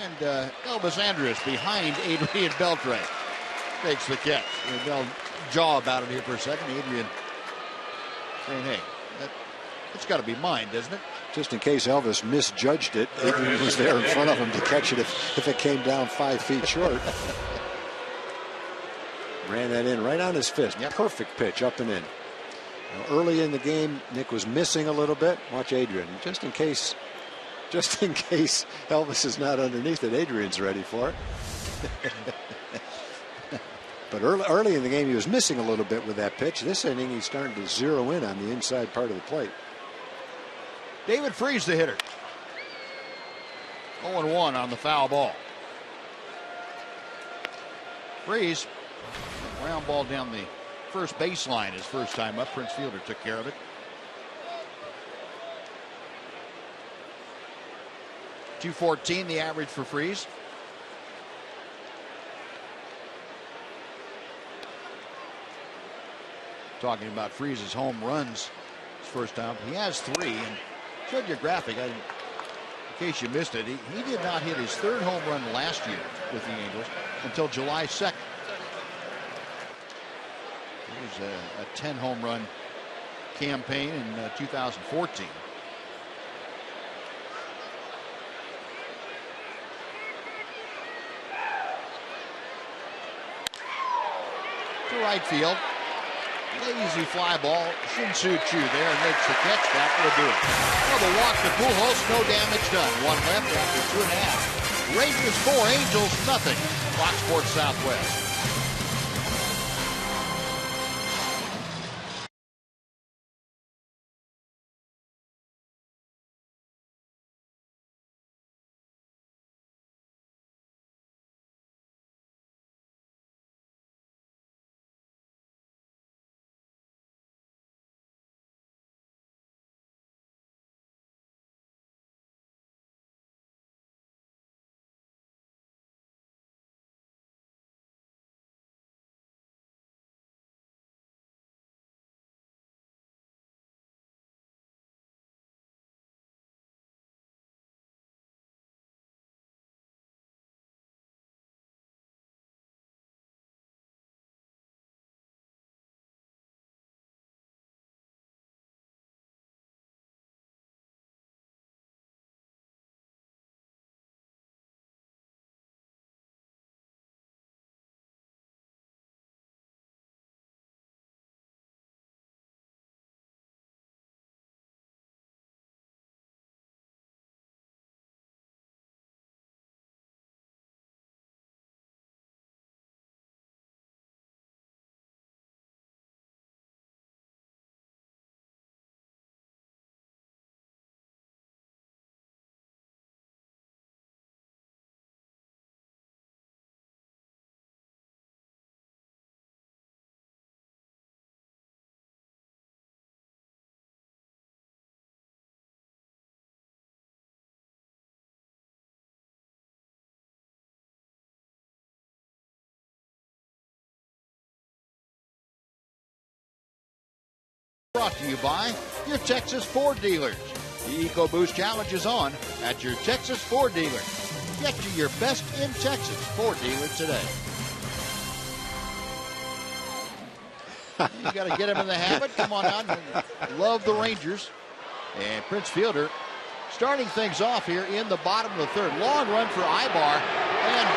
and Elvis Andrus behind Adrian Beltre takes the catch. They'll jaw about it here for a second. Adrian saying, "Hey, it's got to be mine, doesn't it?" Just in case Elvis misjudged it, Adrian was there in front of him to catch it if it came down 5 feet short. Ran that in right on his fist. Perfect pitch up and in. Now, early in the game, Nick was missing a little bit. Watch Adrian. Just in case Elvis is not underneath it, Adrian's ready for it. But early in the game, he was missing a little bit with that pitch. This inning, he's starting to zero in on the inside part of the plate. David Freese, the hitter. 0-1 on the foul ball. Freese, ground ball down the first baseline his first time up. Prince Fielder took care of it. .214 the average for Freese. Talking about Freese's home runs his first time. He has 3, and showed you a graphic. In case you missed it, he did not hit his 3rd home run last year with the Angels until July 2nd. It was a 10 home run campaign in 2014. To right field. Lazy fly ball. Shin-Soo Choo there and makes the catch. That will do it. Well, the walk to Pujols, no damage done. 1 left after 2.5. Rangers 4, Angels nothing. Fox Sports Southwest. Brought to you by your Texas Ford dealers. The EcoBoost Challenge is on at your Texas Ford dealer. Get to your best in Texas Ford dealer today. You got to get him in the habit. Come on out. Love the Rangers. And Prince Fielder starting things off here in the bottom of the 3rd. Long run for Ibar and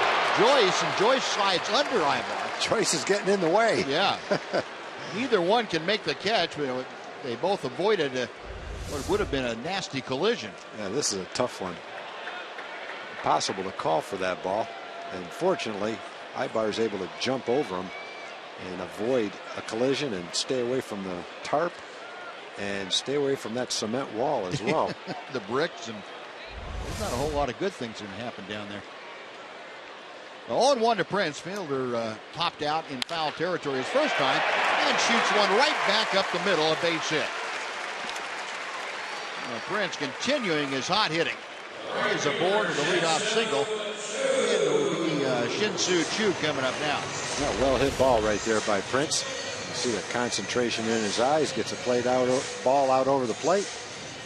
Joyce slides under Ibar. Joyce is getting in the way. Yeah. Neither one can make the catch, but they both avoided what would have been a nasty collision. Yeah, this is a tough one. Impossible to call for that ball. And fortunately, Ibar is able to jump over him and avoid a collision and stay away from the tarp and stay away from that cement wall as well. The bricks, and there's not a whole lot of good things that happen down there. 0-1 to Prince. Fielder popped out in foul territory his first time and shoots one right back up the middle, a base hit. Prince continuing his hot hitting. He is aboard with a leadoff single. And it will be Shin-Soo Choo coming up now. Yeah, well hit ball right there by Prince. You see the concentration in his eyes. Gets a ball out over the plate.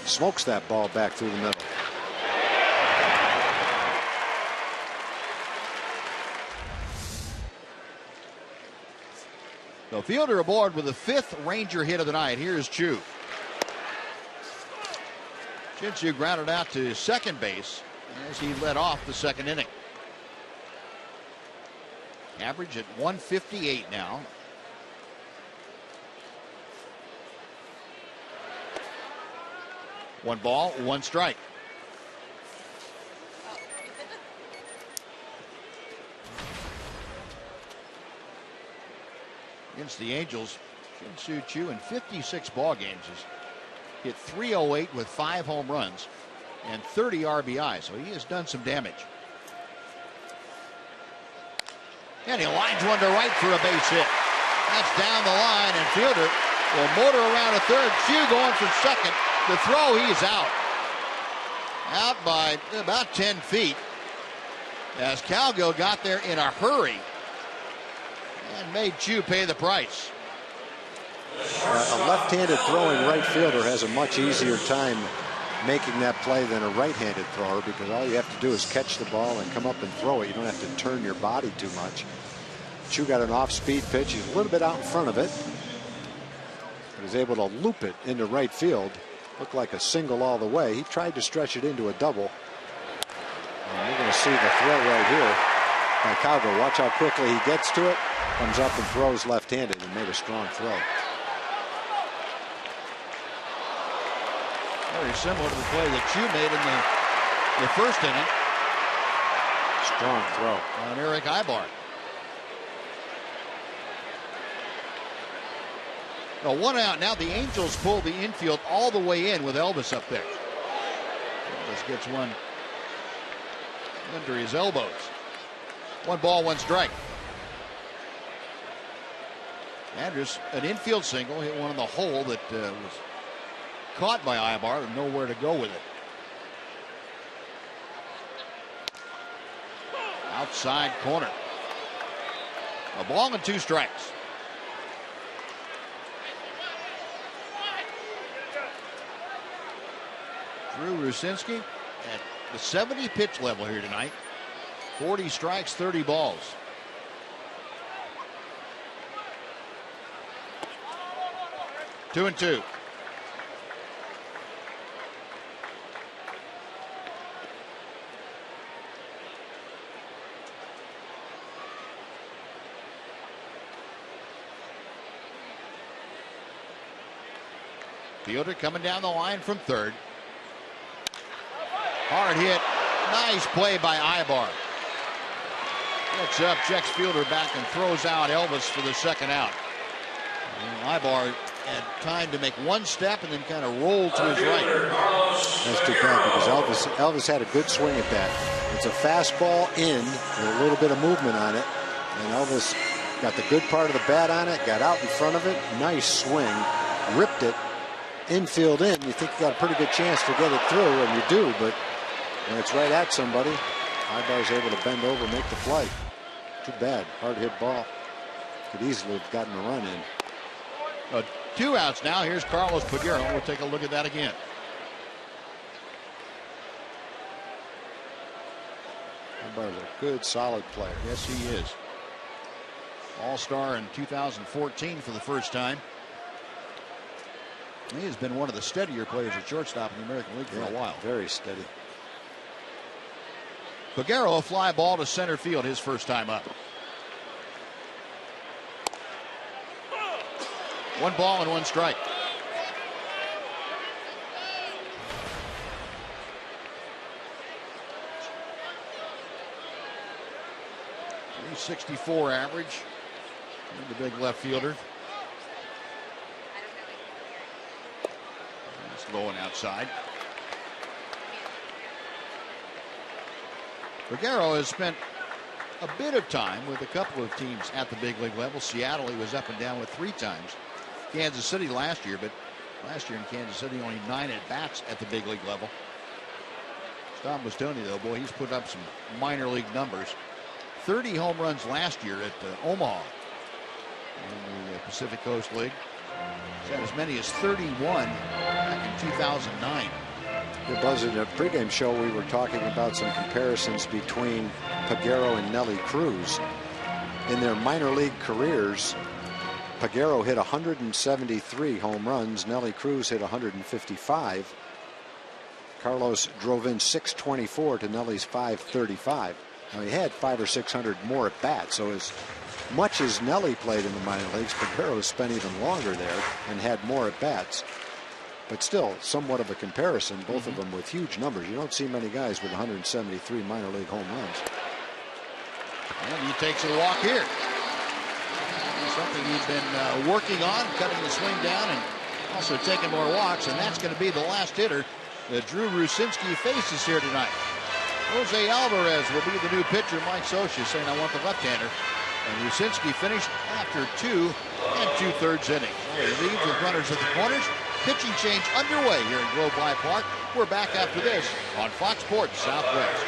Smokes that ball back through the middle. The Fielder aboard with the 5th Ranger hit of the night. Here's Choo. Shin-Soo grounded out to second base as he led off the second inning. Average at 158 now. One ball, one strike. Against the Angels, Shin-Soo Choo in 56 ball games has hit .308 with 5 home runs and 30 RBI, so he has done some damage. And he lines one to right for a base hit. That's down the line, and Fielder will motor around a third. Choo going for second. The throw, he's out. Out by about 10 feet as Calgill got there in a hurry and made Choo pay the price. A left-handed throwing right fielder has a much easier time making that play than a right-handed thrower, because all you have to do is catch the ball and come up and throw it. You don't have to turn your body too much. Choo got an off-speed pitch. He's a little bit out in front of it, but he's able to loop it into right field. Looked like a single all the way. He tried to stretch it into a double. And we're going to see the throw right here by Calgill. Watch how quickly he gets to it. Comes up and throws left-handed and made a strong throw. Very similar to the play that Choo made in the first inning. Strong throw on Eric Ibar. Now, one out. Now the Angels pull the infield all the way in with Elvis up there. Elvis gets one under his elbows. One ball, one strike. Andrus, an infield single, hit one in the hole that was caught by Ibar and nowhere to go with it. Outside corner. A ball and 2 strikes. Drew Rucinski at the 70 pitch level here tonight. 40 strikes, 30 balls. Two and two. Fielder coming down the line from third. Hard hit. Nice play by Ibar. Gets up, checks Fielder back, and throws out Elvis for the second out. And Ibar had time to make one step and then kind of roll to his right. That's too bad, because Elvis had a good swing at that. It's a fastball in with a little bit of movement on it. And Elvis got the good part of the bat on it, got out in front of it. Nice swing. Ripped it. Infield in. You think you got a pretty good chance to get it through, and you do, but when it's right at somebody, Ibar's able to bend over and make the play. Too bad. Hard hit ball. Could easily have gotten a run in. 2 outs now. Here's Carlos Peguero. We'll take a look at that again. Ibar's a good, solid player. Yes, he is. All-star in 2014 for the first time. He has been one of the steadier players at shortstop in the American League for a while. Very steady. Peguero, a fly ball to center field his first time up. 1 ball and 1 strike. .164 average. And the big left fielder. It's going outside. Peguero has spent a bit of time with a couple of teams at the big league level. Seattle, he was up and down with 3 times. Kansas City last year, but last year in Kansas City, only 9 at-bats at the big league level. Tom Bastoni, though, boy, he's put up some minor league numbers. 30 home runs last year at Omaha in the Pacific Coast League. He's had as many as 31 back in 2009. Yeah, Buzz, in a pregame show, we were talking about some comparisons between Peguero and Nelly Cruz. In their minor league careers, Peguero hit 173 home runs. Nelly Cruz hit 155. Carlos drove in 624 to Nelly's 535. Now, he had 500 or 600 more at bats, so as much as Nelly played in the minor leagues, Peguero spent even longer there and had more at bats. But still, somewhat of a comparison, both of them with huge numbers. You don't see many guys with 173 minor league home runs. And he takes a walk here. Something he's been working on, cutting the swing down and also taking more walks, and that's going to be the last hitter that Drew Rucinski faces here tonight. Jose Alvarez will be the new pitcher. Mike Scioscia saying, I want the left-hander. And Rucinski finished after 2 2/3 innings. He leads with runners at the corners. Pitching change underway here in Globe Life Park. We're back after this on Fox Sports Southwest.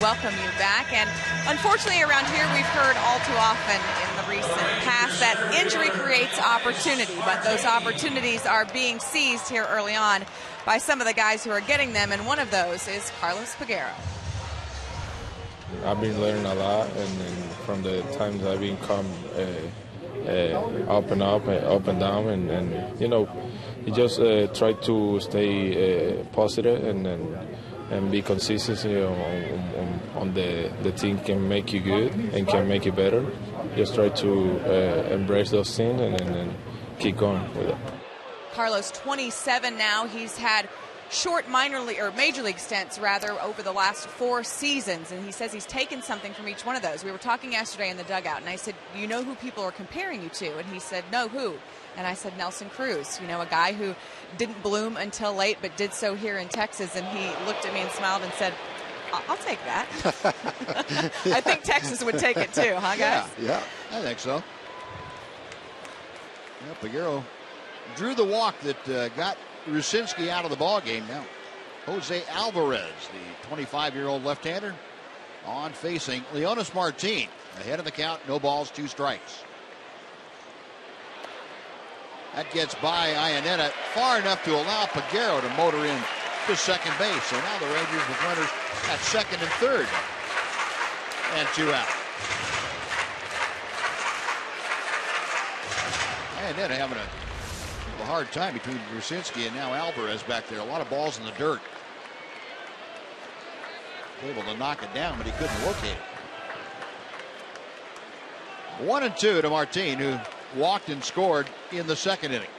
Welcome you back, and unfortunately around here we've heard all too often in the recent past that injury creates opportunity, but those opportunities are being seized here early on by some of the guys who are getting them, and one of those is Carlos Peguero. I've been learning a lot, and from the times I've become up and down, and you know, you just try to stay positive and be consistent, you know, on the thing can make you good and can make you better. Just try to embrace those things and keep going with it. Carlos, 27 now. He's had short major league stints rather over the last 4 seasons, and he says he's taken something from each one of those. We were talking yesterday in the dugout, and I said, you know who people are comparing you to? And he said, no, who? And I said, Nelson Cruz, you know, a guy who didn't bloom until late but did so here in Texas. And he looked at me and smiled and said, I'll take that. I think Texas would take it too, huh, guys? Yeah, I think so. Yeah, Peguero drew the walk that got Rucinski out of the ball game. Now, Jose Alvarez, the 25-year-old left-hander, on facing Leonys Martin. Ahead of the count, no balls, 2 strikes. That gets by Iannetta far enough to allow Peguero to motor in to second base. So now the Rangers with runners at second and third. And 2 out. Ionetta having a hard time between Rucinski and now Alvarez back there. A lot of balls in the dirt. Able to knock it down, but he couldn't locate it. 1-2 to Martin, who walked and scored in the second inning.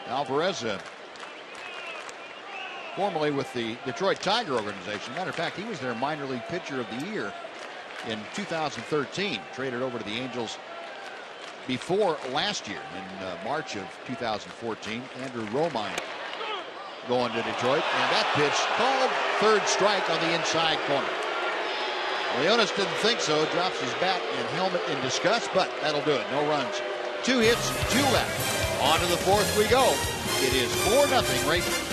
Alvarez, formerly with the Detroit Tiger organization. Matter of fact, he was their minor league pitcher of the year in 2013. Traded over to the Angels before last year in March of 2014. Andrew Romine going to Detroit, and that pitch called third strike on the inside corner. Leonis didn't think so, drops his bat and helmet in disgust, but that'll do it. No runs. 2 hits, 2 left. On to the fourth we go. It is 4-0 Rangers.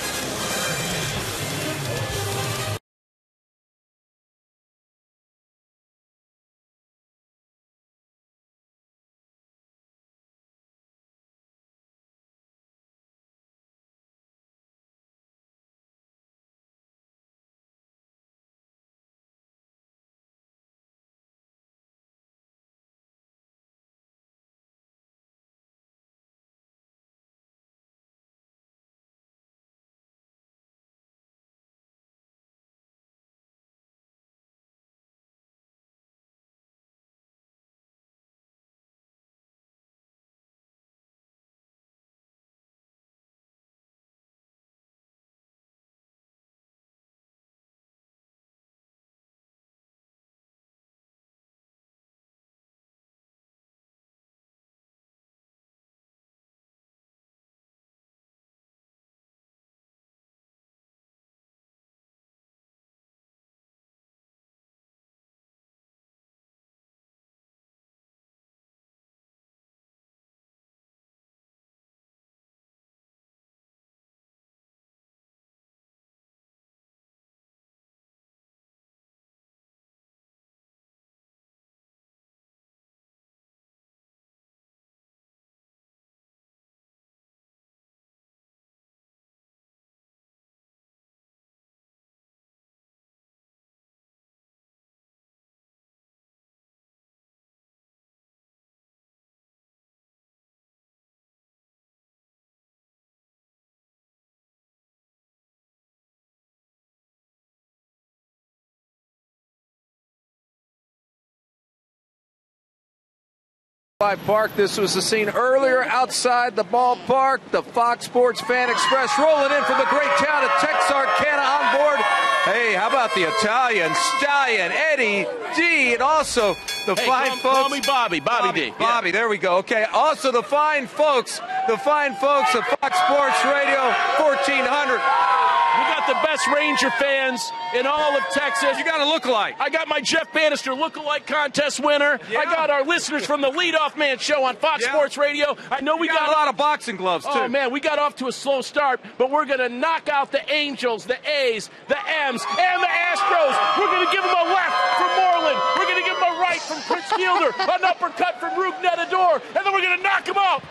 Park. This was the scene earlier outside the ballpark. The Fox Sports Fan Express rolling in from the great town of Texarkana on board. Hey, how about the Italian stallion, Eddie D, and also the fine folks. Call me Bobby D. Bobby, there we go. Okay, also the fine folks of Fox Sports Radio 1400. We got the best Ranger fans in all of Texas. You got a lookalike. I got my Jeff Banister lookalike contest winner. Yeah. I got our listeners from the Leadoff Man show on Fox Sports Radio. I know we got a lot of boxing gloves, too. Oh, man, we got off to a slow start, but we're going to knock out the Angels, the A's, the M's, and the Astros. We're going to give them a left from Moreland. We're going to give them a right from Prince Fielder, an uppercut from Rook Netador, and then we're going to knock them out.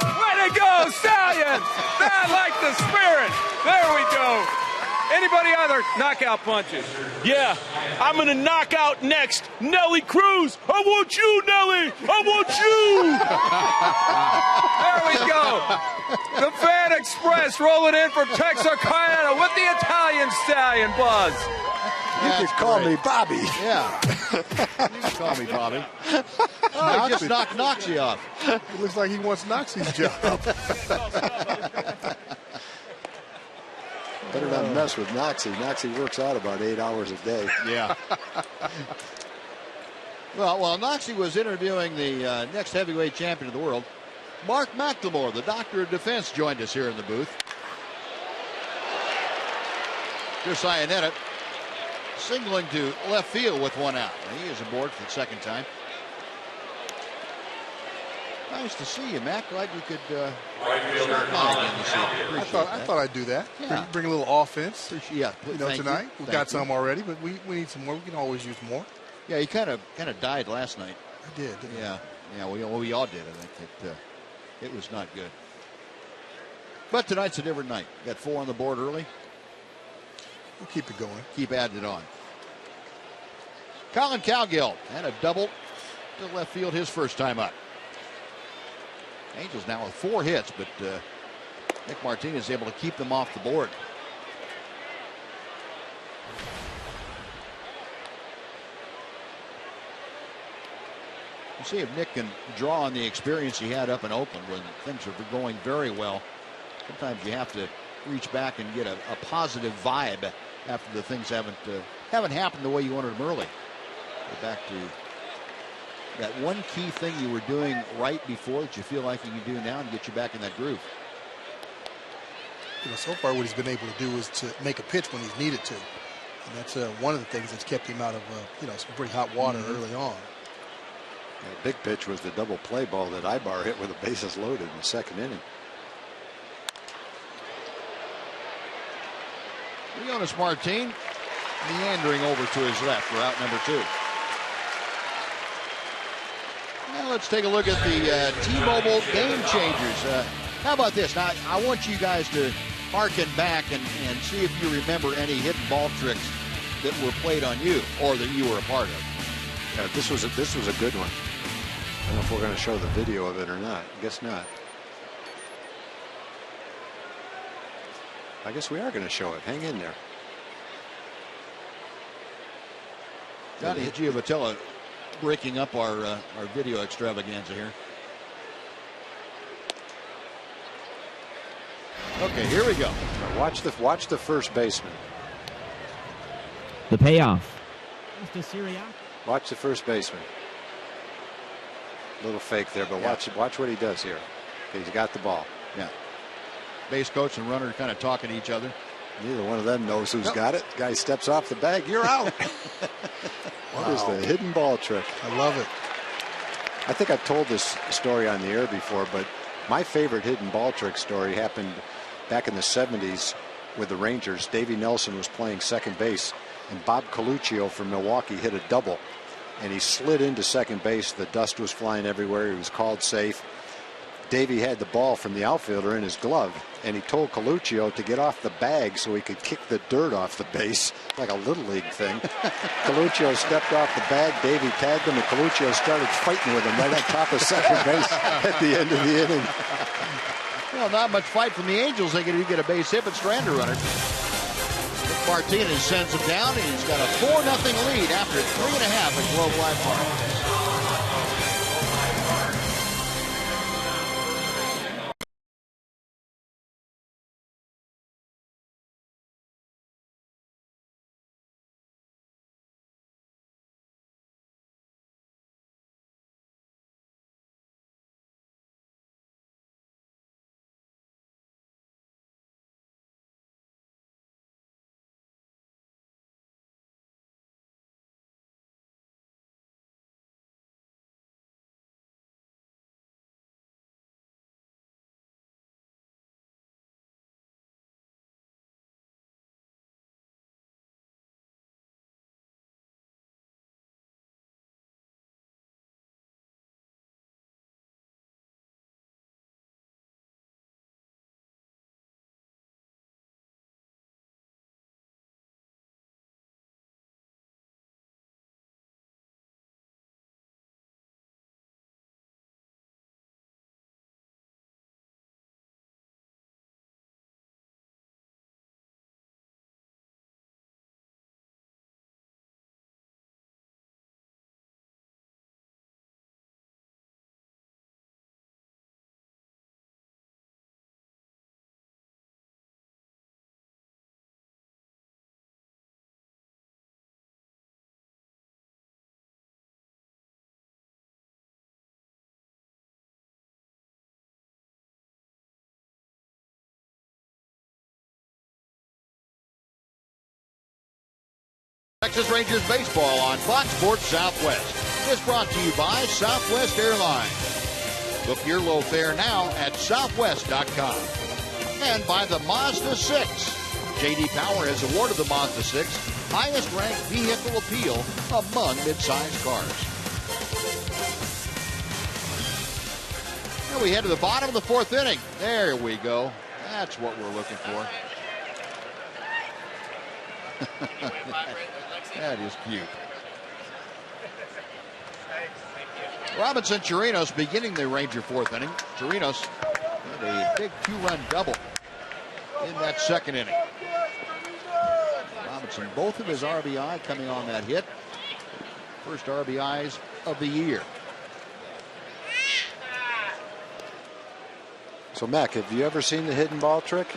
Way to go, Stallions! I like the spirit. There we go. Anybody other knockout punches? Yeah, I'm going to knock out next Nelly Cruz. I want you, Nelly. I want you. There we go. The Fan Express rolling in from Texarkana with the Italian stallion buzz. You can call me Bobby. Yeah. You can call me Bobby. Oh, he just knocked Noxie off. It looks like he wants Noxie's job. Better not mess with Noxie. Noxie works out about 8 hours a day. Yeah. Well, Noxie was interviewing the next heavyweight champion of the world. Mark McLemore, the doctor of defense, joined us here in the booth. Josiah Netta singling to left field with 1 out. He is aboard for the second time. Nice to see you, Mac. Glad you could start by again this evening. I thought I'd do that. Yeah. Bring a little offense. Yeah, tonight we got some already, but we need some more. We can always use more. Yeah, he kind of died last night. I did. Yeah, we all did. I think that it was not good. But tonight's a different night. Got 4 on the board early. We'll keep it going. Keep adding it on. Colin Cowgill had a double to left field his first time up. Angels now with 4 hits, but Nick Martinez is able to keep them off the board. We'll see if Nick can draw on the experience he had up in Oakland when things are going very well. Sometimes you have to reach back and get a positive vibe after the things haven't happened the way you wanted them early. Go back to that one key thing you were doing right before that you feel like you can do now and get you back in that groove. You know, so far what he's been able to do is to make a pitch when he's needed to. And that's one of the things that's kept him out of, some pretty hot water early on. The big pitch was the double play ball that Ibar hit with the bases loaded in the second inning. Leonis Martin meandering over to his left for out number 2. Now let's take a look at the T-Mobile game changers. How about this? Now I want you guys to harken back and see if you remember any hidden ball tricks that were played on you or that you were a part of. Yeah, this was a good one. I don't know if we're going to show the video of it or not. I guess not. I guess we are going to show it. Hang in there. Johnny Giovatello breaking up our video extravaganza here. Okay, here we go. Watch the first baseman. The payoff. Watch the first baseman. A little fake there, but watch what he does here. Okay, he's got the ball. Yeah. Base coach and runner kind of talking to each other. Neither one of them knows who's got it. Guy steps off the bag. You're out. What is the hidden ball trick? I love it. I think I've told this story on the air before, but my favorite hidden ball trick story happened back in the 70s with the Rangers. Davey Nelson was playing second base, and Bob Coluccio from Milwaukee hit a double, and he slid into second base. The dust was flying everywhere. He was called safe. Davey had the ball from the outfielder in his glove, and he told Coluccio to get off the bag so he could kick the dirt off the base, like a Little League thing. Coluccio stepped off the bag, Davey tagged him, and Coluccio started fighting with him right on top of second base at the end of the inning. Well, not much fight from the Angels. They get a base hit, but Strander runner. Martinez sends him down, and he's got a 4-0 lead after 3.5 at Globe Life Park. Texas Rangers baseball on Fox Sports Southwest is brought to you by Southwest Airlines. Book your low fare now at southwest.com. And by the Mazda 6. J.D. Power has awarded the Mazda 6 highest ranked vehicle appeal among mid-sized cars. Now we head to the bottom of the 4th inning. There we go. That's what we're looking for. That is cute. Robinson Torinos beginning the Ranger fourth inning. Torinos had a big 2-run double in that second inning. Robinson, both of his RBI coming on that hit. First RBIs of the year. So, Mac, have you ever seen the hidden ball trick?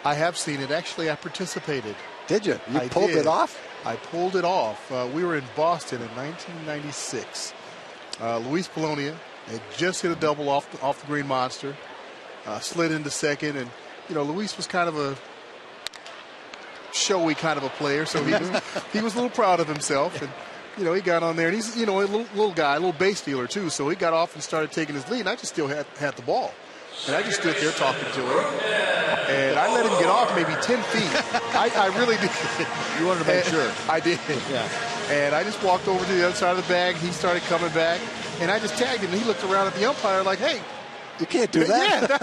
I have seen it. Actually, I participated. Did you? You pulled it off? I pulled it off. We were in Boston in 1996. Luis Polonia had just hit a double off the Green Monster, slid into second, and Luis was kind of a showy kind of a player, so he was a little proud of himself, and he got on there, and he's a little guy, a little base dealer too, so he got off and started taking his lead, and I just still had the ball, and I just stood there talking to him, and I let him get off maybe 10 feet. I really did. You wanted to make sure. I did. Yeah. And I just walked over to the other side of the bag. He started coming back, and I just tagged him. And he looked around at the umpire like, "Hey, you can't do that. Yeah,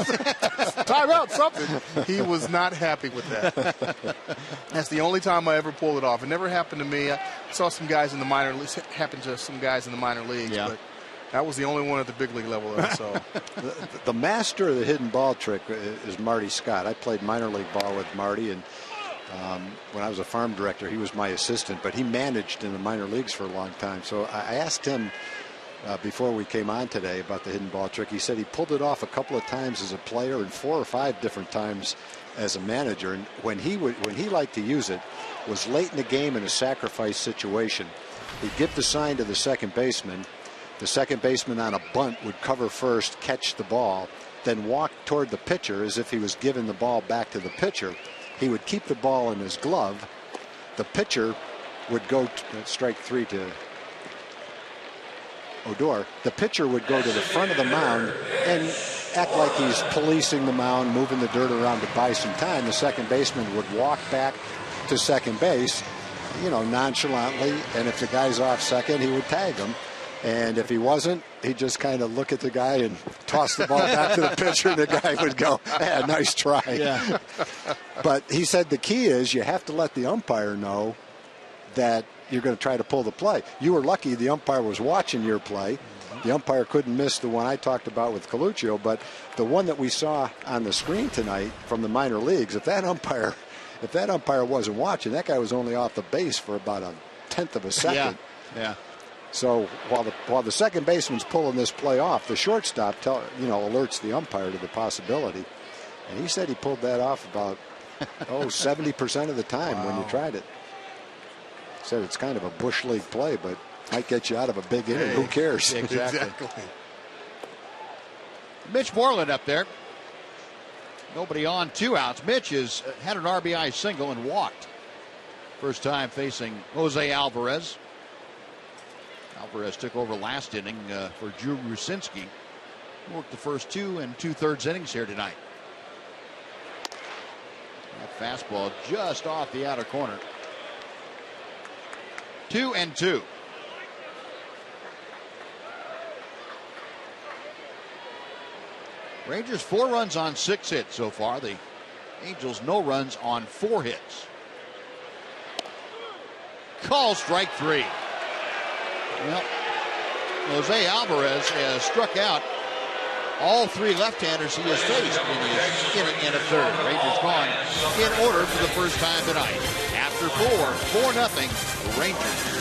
that's time out, something." He was not happy with that. That's the only time I ever pulled it off. It never happened to me. I saw some guys in the minor leagues. Happened to some guys in the minor leagues, but that was the only one at the big league level that I saw. The master of the hidden ball trick is Marty Scott. I played minor league ball with Marty, and when I was a farm director, he was my assistant, but he managed in the minor leagues for a long time. So I asked him before we came on today about the hidden ball trick. He said he pulled it off a couple of times as a player and 4 or 5 different times as a manager. And when he liked to use it was late in the game in a sacrifice situation. He'd give the sign to the second baseman. The second baseman on a bunt would cover first, catch the ball, then walk toward the pitcher as if he was giving the ball back to the pitcher. He would keep the ball in his glove. The pitcher would go strike 3 to Odor. The pitcher would go to the front of the mound and act like he's policing the mound, moving the dirt around to buy some time. The second baseman would walk back to second base, nonchalantly, and if the guy's off second, he would tag him. And if he wasn't, he'd just kind of look at the guy and toss the ball back to the pitcher, and the guy would go, nice try. Yeah. But he said the key is you have to let the umpire know that you're going to try to pull the play. You were lucky the umpire was watching your play. The umpire couldn't miss the one I talked about with Coluccio, but the one that we saw on the screen tonight from the minor leagues, if that umpire wasn't watching, that guy was only off the base for about 1/10 of a second. Yeah. So while the second baseman's pulling this play off, the shortstop alerts the umpire to the possibility. And he said he pulled that off about 70% of the time when you tried it. Said it's kind of a bush league play, but might get you out of a big inning. Who cares? Exactly. Mitch Moreland up there. Nobody on, 2 outs. Mitch has had an RBI single and walked. First time facing Jose Alvarez. Alvarez took over last inning for Drew Rucinski. Worked the first 2 and 2/3 innings here tonight. That fastball just off the outer corner. 2-2. Rangers 4 runs on 6 hits so far. The Angels no runs on 4 hits. Call strike 3. Well, Jose Alvarez has struck out all 3 left-handers he has faced in his inning and a third. Rangers gone in order for the first time tonight. After 4-0 Rangers.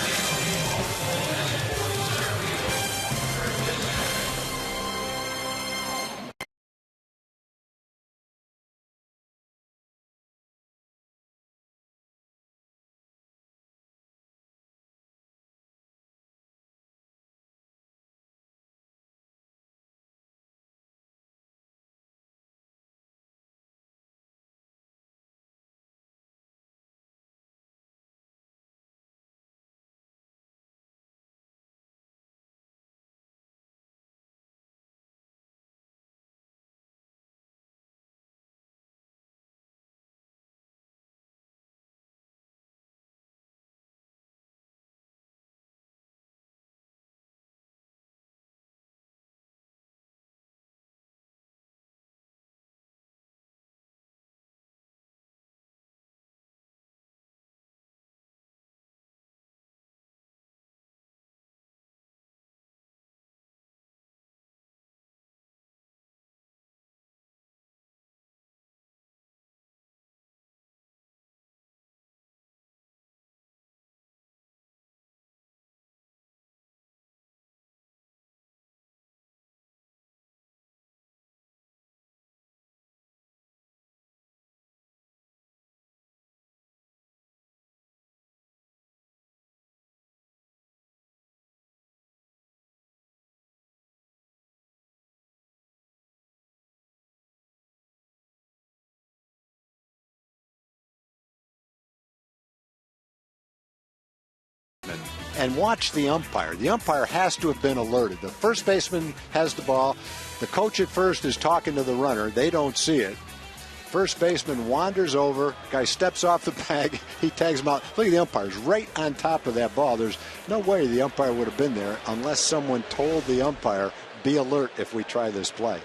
and watch the umpire. The umpire has to have been alerted. The first baseman has the ball. The coach at first is talking to the runner. They don't see it. First baseman wanders over. Guy steps off the bag. He tags him out. Look at the umpires right on top of that ball. There's no way the umpire would have been there unless someone told the umpire, be alert if we try this play.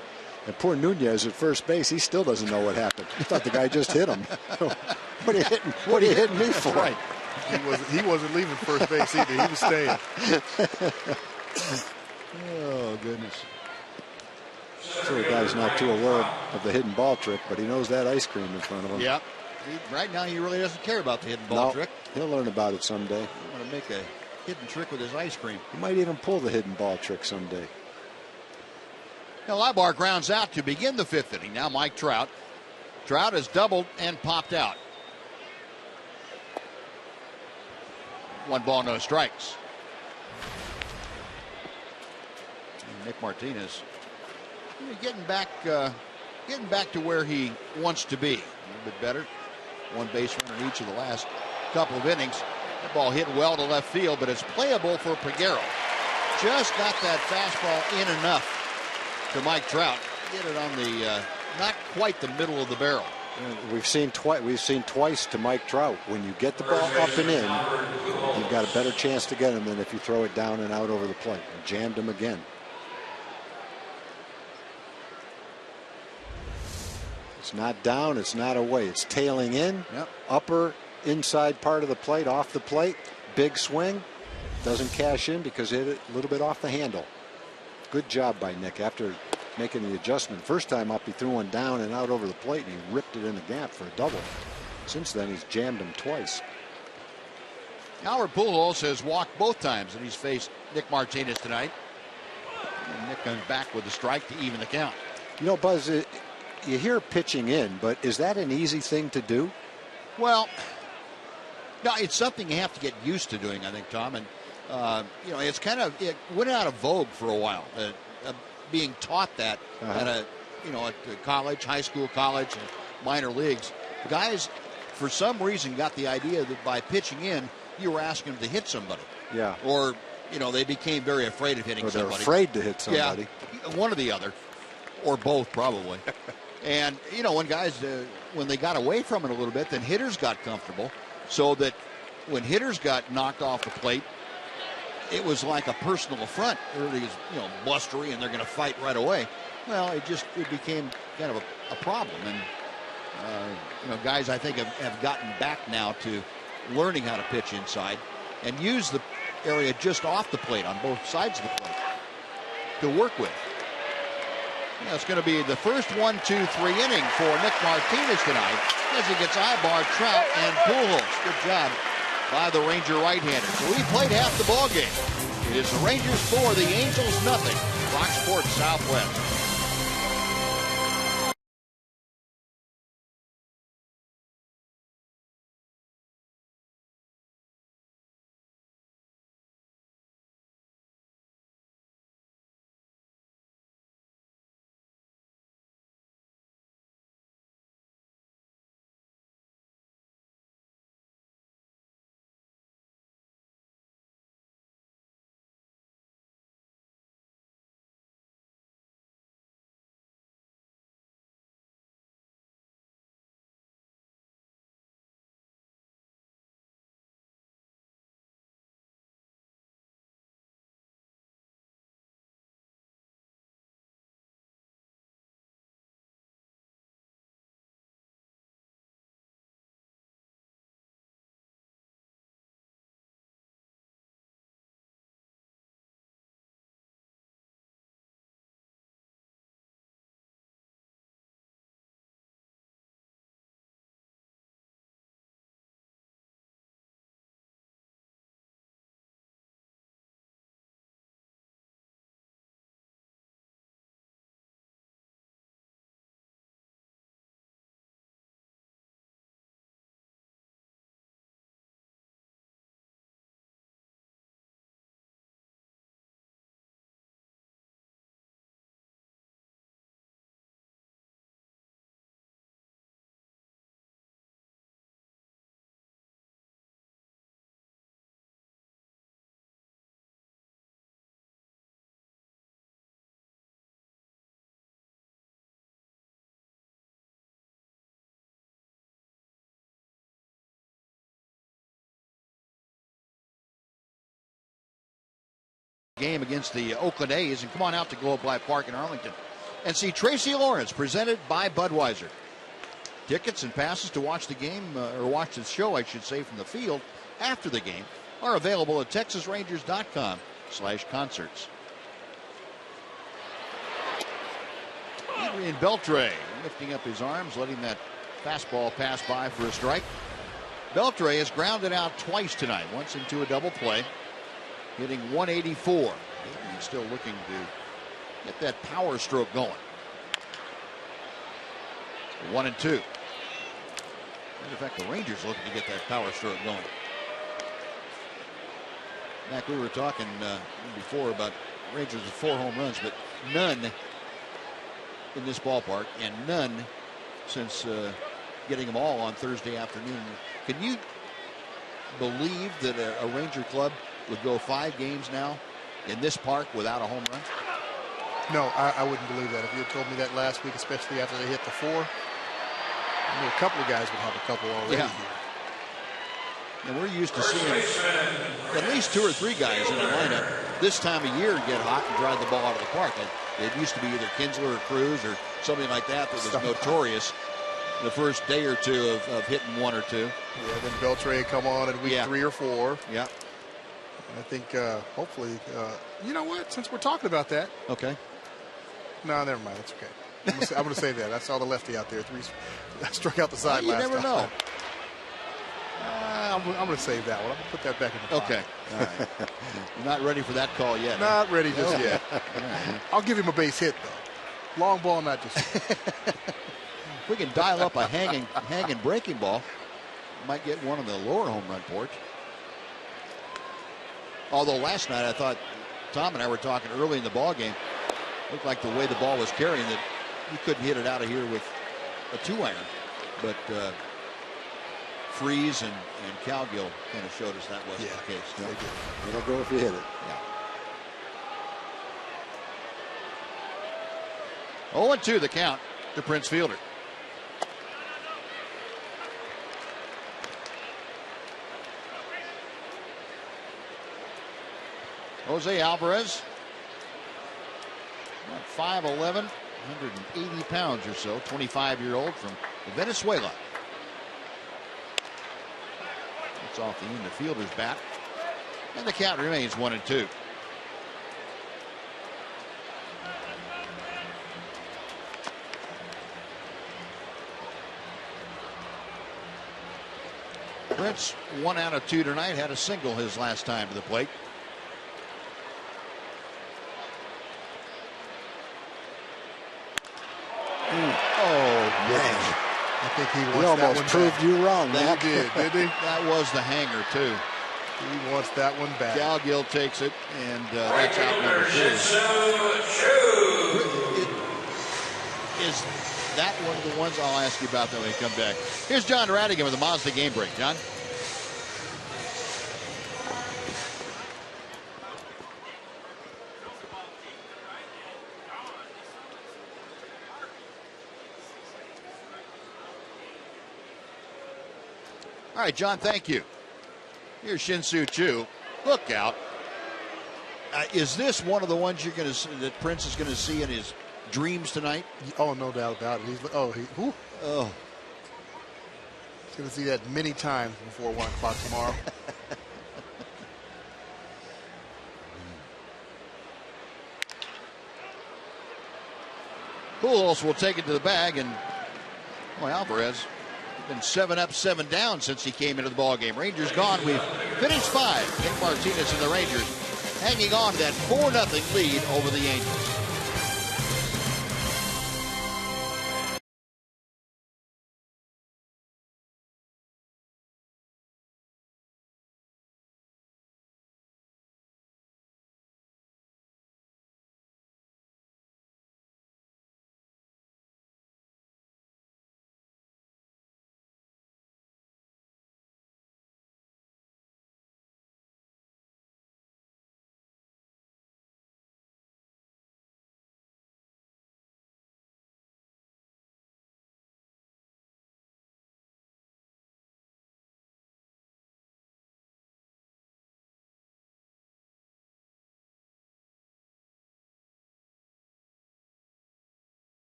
And poor Nunez at first base, he still doesn't know what happened. He thought the guy just hit him. What are you hitting me for? Right. He wasn't leaving first base either. He was staying. Oh, goodness. So the guy's not too aware of the hidden ball trick, but he knows that ice cream in front of him. Yeah. Right now, he really doesn't care about the hidden ball trick. He'll learn about it someday. He's going to make a hidden trick with his ice cream. He might even pull the hidden ball trick someday. Now, Libar grounds out to begin the 5th inning. Now Mike Trout. Trout has doubled and popped out. 1 ball, no strikes. And Nick Martinez getting back to where he wants to be. A little bit better. 1 base runner in each of the last couple of innings. That ball hit well to left field, but it's playable for Peguero. Just got that fastball in enough to Mike Trout. Get it on the not quite the middle of the barrel. We've seen twice to Mike Trout. When you get the ball up and in, you've got a better chance to get him than if you throw it down and out over the plate. And jammed him again. It's not down, it's not away. It's tailing in. Yep. Upper inside part of the plate, off the plate. Big swing. Doesn't cash in because it hit it a little bit off the handle. Good job by Nick after making the adjustment. First time up, he threw one down and out over the plate, and he ripped it in the gap for a double. Since then, he's jammed him twice. Albert Pujols has walked both times, and he's faced Nick Martinez tonight. And Nick comes back with a strike to even the count. You know, Buzz, you hear pitching in, but is that an easy thing to do? Well, no, it's something you have to get used to doing, I think, Tom. And it's it went out of vogue for a while. Being taught that at college, high school, college, and minor leagues. Guys, for some reason, got the idea that by pitching in, you were asking them to hit somebody. Yeah. Or, they became very afraid of hitting somebody. They're afraid to hit somebody. Yeah, one or the other, or both probably. And, when guys, when they got away from it a little bit, then hitters got comfortable, so that when hitters got knocked off the plate, it was like a personal affront. Everybody's, blustery, and they're going to fight right away. Well, it became kind of a problem. And, guys, I think, have gotten back now to learning how to pitch inside and use the area just off the plate on both sides of the plate to work with. Yeah, it's going to be the first 1-2-3 inning for Nick Martinez tonight as he gets Ibar, Trout, and Pujols. Good job by the Ranger right-hander. So we played half the ball game. It is the Rangers 4, the Angels nothing. Fox Sports Southwest. game against the Oakland A's. And come on out to Globe Life Park in Arlington and see Tracy Lawrence, presented by Budweiser. Tickets and passes to watch the game, or watch the show, I should say, from the field after the game are available at TexasRangers.com/concerts. Adrian Beltre lifting up his arms, letting that fastball pass by for a strike. Beltre has grounded out twice tonight, once into a double play, hitting 184. He's still looking to get that power stroke going. 1-2. In fact, the Rangers looking to get that power stroke going. Mac, we were talking before about Rangers with 4 home runs, but none in this ballpark, and none since getting them all on Thursday afternoon. Can you believe that a Ranger club would go 5 games now in this park without a home run? No, I wouldn't believe that. If you had told me that last week, especially after they hit the 4, I knew a couple of guys would have a couple already here. And we're used to seeing at least 2 or 3 guys in the lineup this time of year get hot and drive the ball out of the park. It used to be either Kinsler or Cruz or something like that was notorious the first day or two of hitting 1 or 2. Yeah, then Beltre come on in week 3 or 4. Yeah. And I think hopefully, you know what? Since we're talking about that. Okay. No, never mind. That's okay. I'm going to say that. I saw the lefty out there. 3 struck out the side last time. You never know. I'm going to save that one. I'm going to put that back in the pocket. Okay. All right. You're not ready for that call yet. Not ready just yet. Right. I'll give him a base hit, though. Long ball, not just yet. If we can dial up a hanging breaking ball, might get one on the lower home run porch. Although last night I thought Tom and I were talking early in the ball game, looked like the way the ball was carrying that you couldn't hit it out of here with a 2-iron. But Freeze and Calgill kind of showed us that wasn't the case. No. It'll go if you hit it. Yeah. 0-2 the count to Prince Fielder. Jose Alvarez, 5'11", 180 pounds or so, 25-year-old from Venezuela. It's off the end of Fielder's bat, and the count remains 1-2. Prince 1 out of 2 tonight, had a single his last time to the plate. Oh, man. I think he almost proved you wrong, Matt. He did, didn't he? That was the hanger, too. He wants that one back. Calgill takes it, and that's out number 2. Is that one of the ones I'll ask you about that when we come back? Here's John Radigan with the Mazda Game Break. John? All right, John, thank you. Here's Shin-Soo Choo. Look out. Is this one of the ones you're going to that Prince is going to see in his dreams tonight? Oh, no doubt about it. He's going to see that many times before 1 o'clock tomorrow. Pujols will take it to the bag, and Alvarez been 7 up, 7 down since he came into the ball game. Rangers gone. We've finished 5. Nick Martinez and the Rangers hanging on that 4-0 lead over the Angels.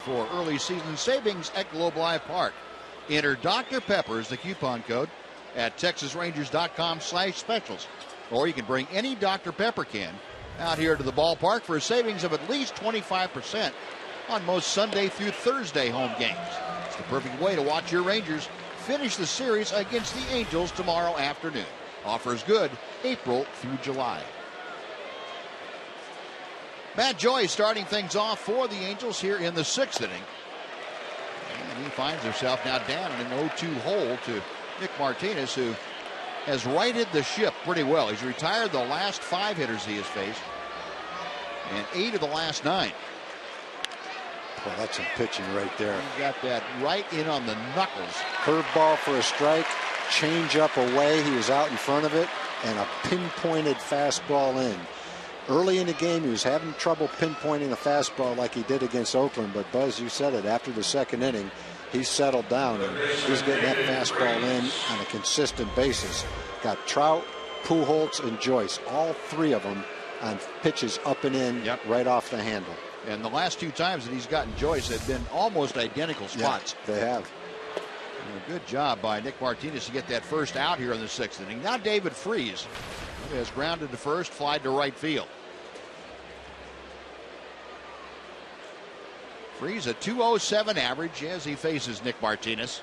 For early season savings at Globe Life Park. Enter Dr. Pepper as the coupon code at TexasRangers.com/specials. Or you can bring any Dr. Pepper can out here to the ballpark for a savings of at least 25% on most Sunday through Thursday home games. It's the perfect way to watch your Rangers finish the series against the Angels tomorrow afternoon. Offers good April through July. Matt Joyce starting things off for the Angels here in the 6th inning. And he finds himself now down in an 0-2 hole to Nick Martinez, who has righted the ship pretty well. He's retired the last 5 hitters he has faced and 8 of the last 9. Well, that's some pitching right there. He got that right in on the knuckles. Curveball for a strike, change up away. He was out in front of it, and a pinpointed fastball in. Early in the game, he was having trouble pinpointing a fastball like he did against Oakland. But, Buzz, you said it, after the 2nd inning, he's settled down, and he's getting that fastball in on a consistent basis. Got Trout, Pujols, and Joyce, all 3 of them on pitches up and in, right off the handle. And the last 2 times that he's gotten Joyce have been almost identical spots. Yeah, they have. And a good job by Nick Martinez to get that first out here in the 6th inning. Now David Freese has grounded to first, flied to right field. Freese a 207 average as he faces Nick Martinez.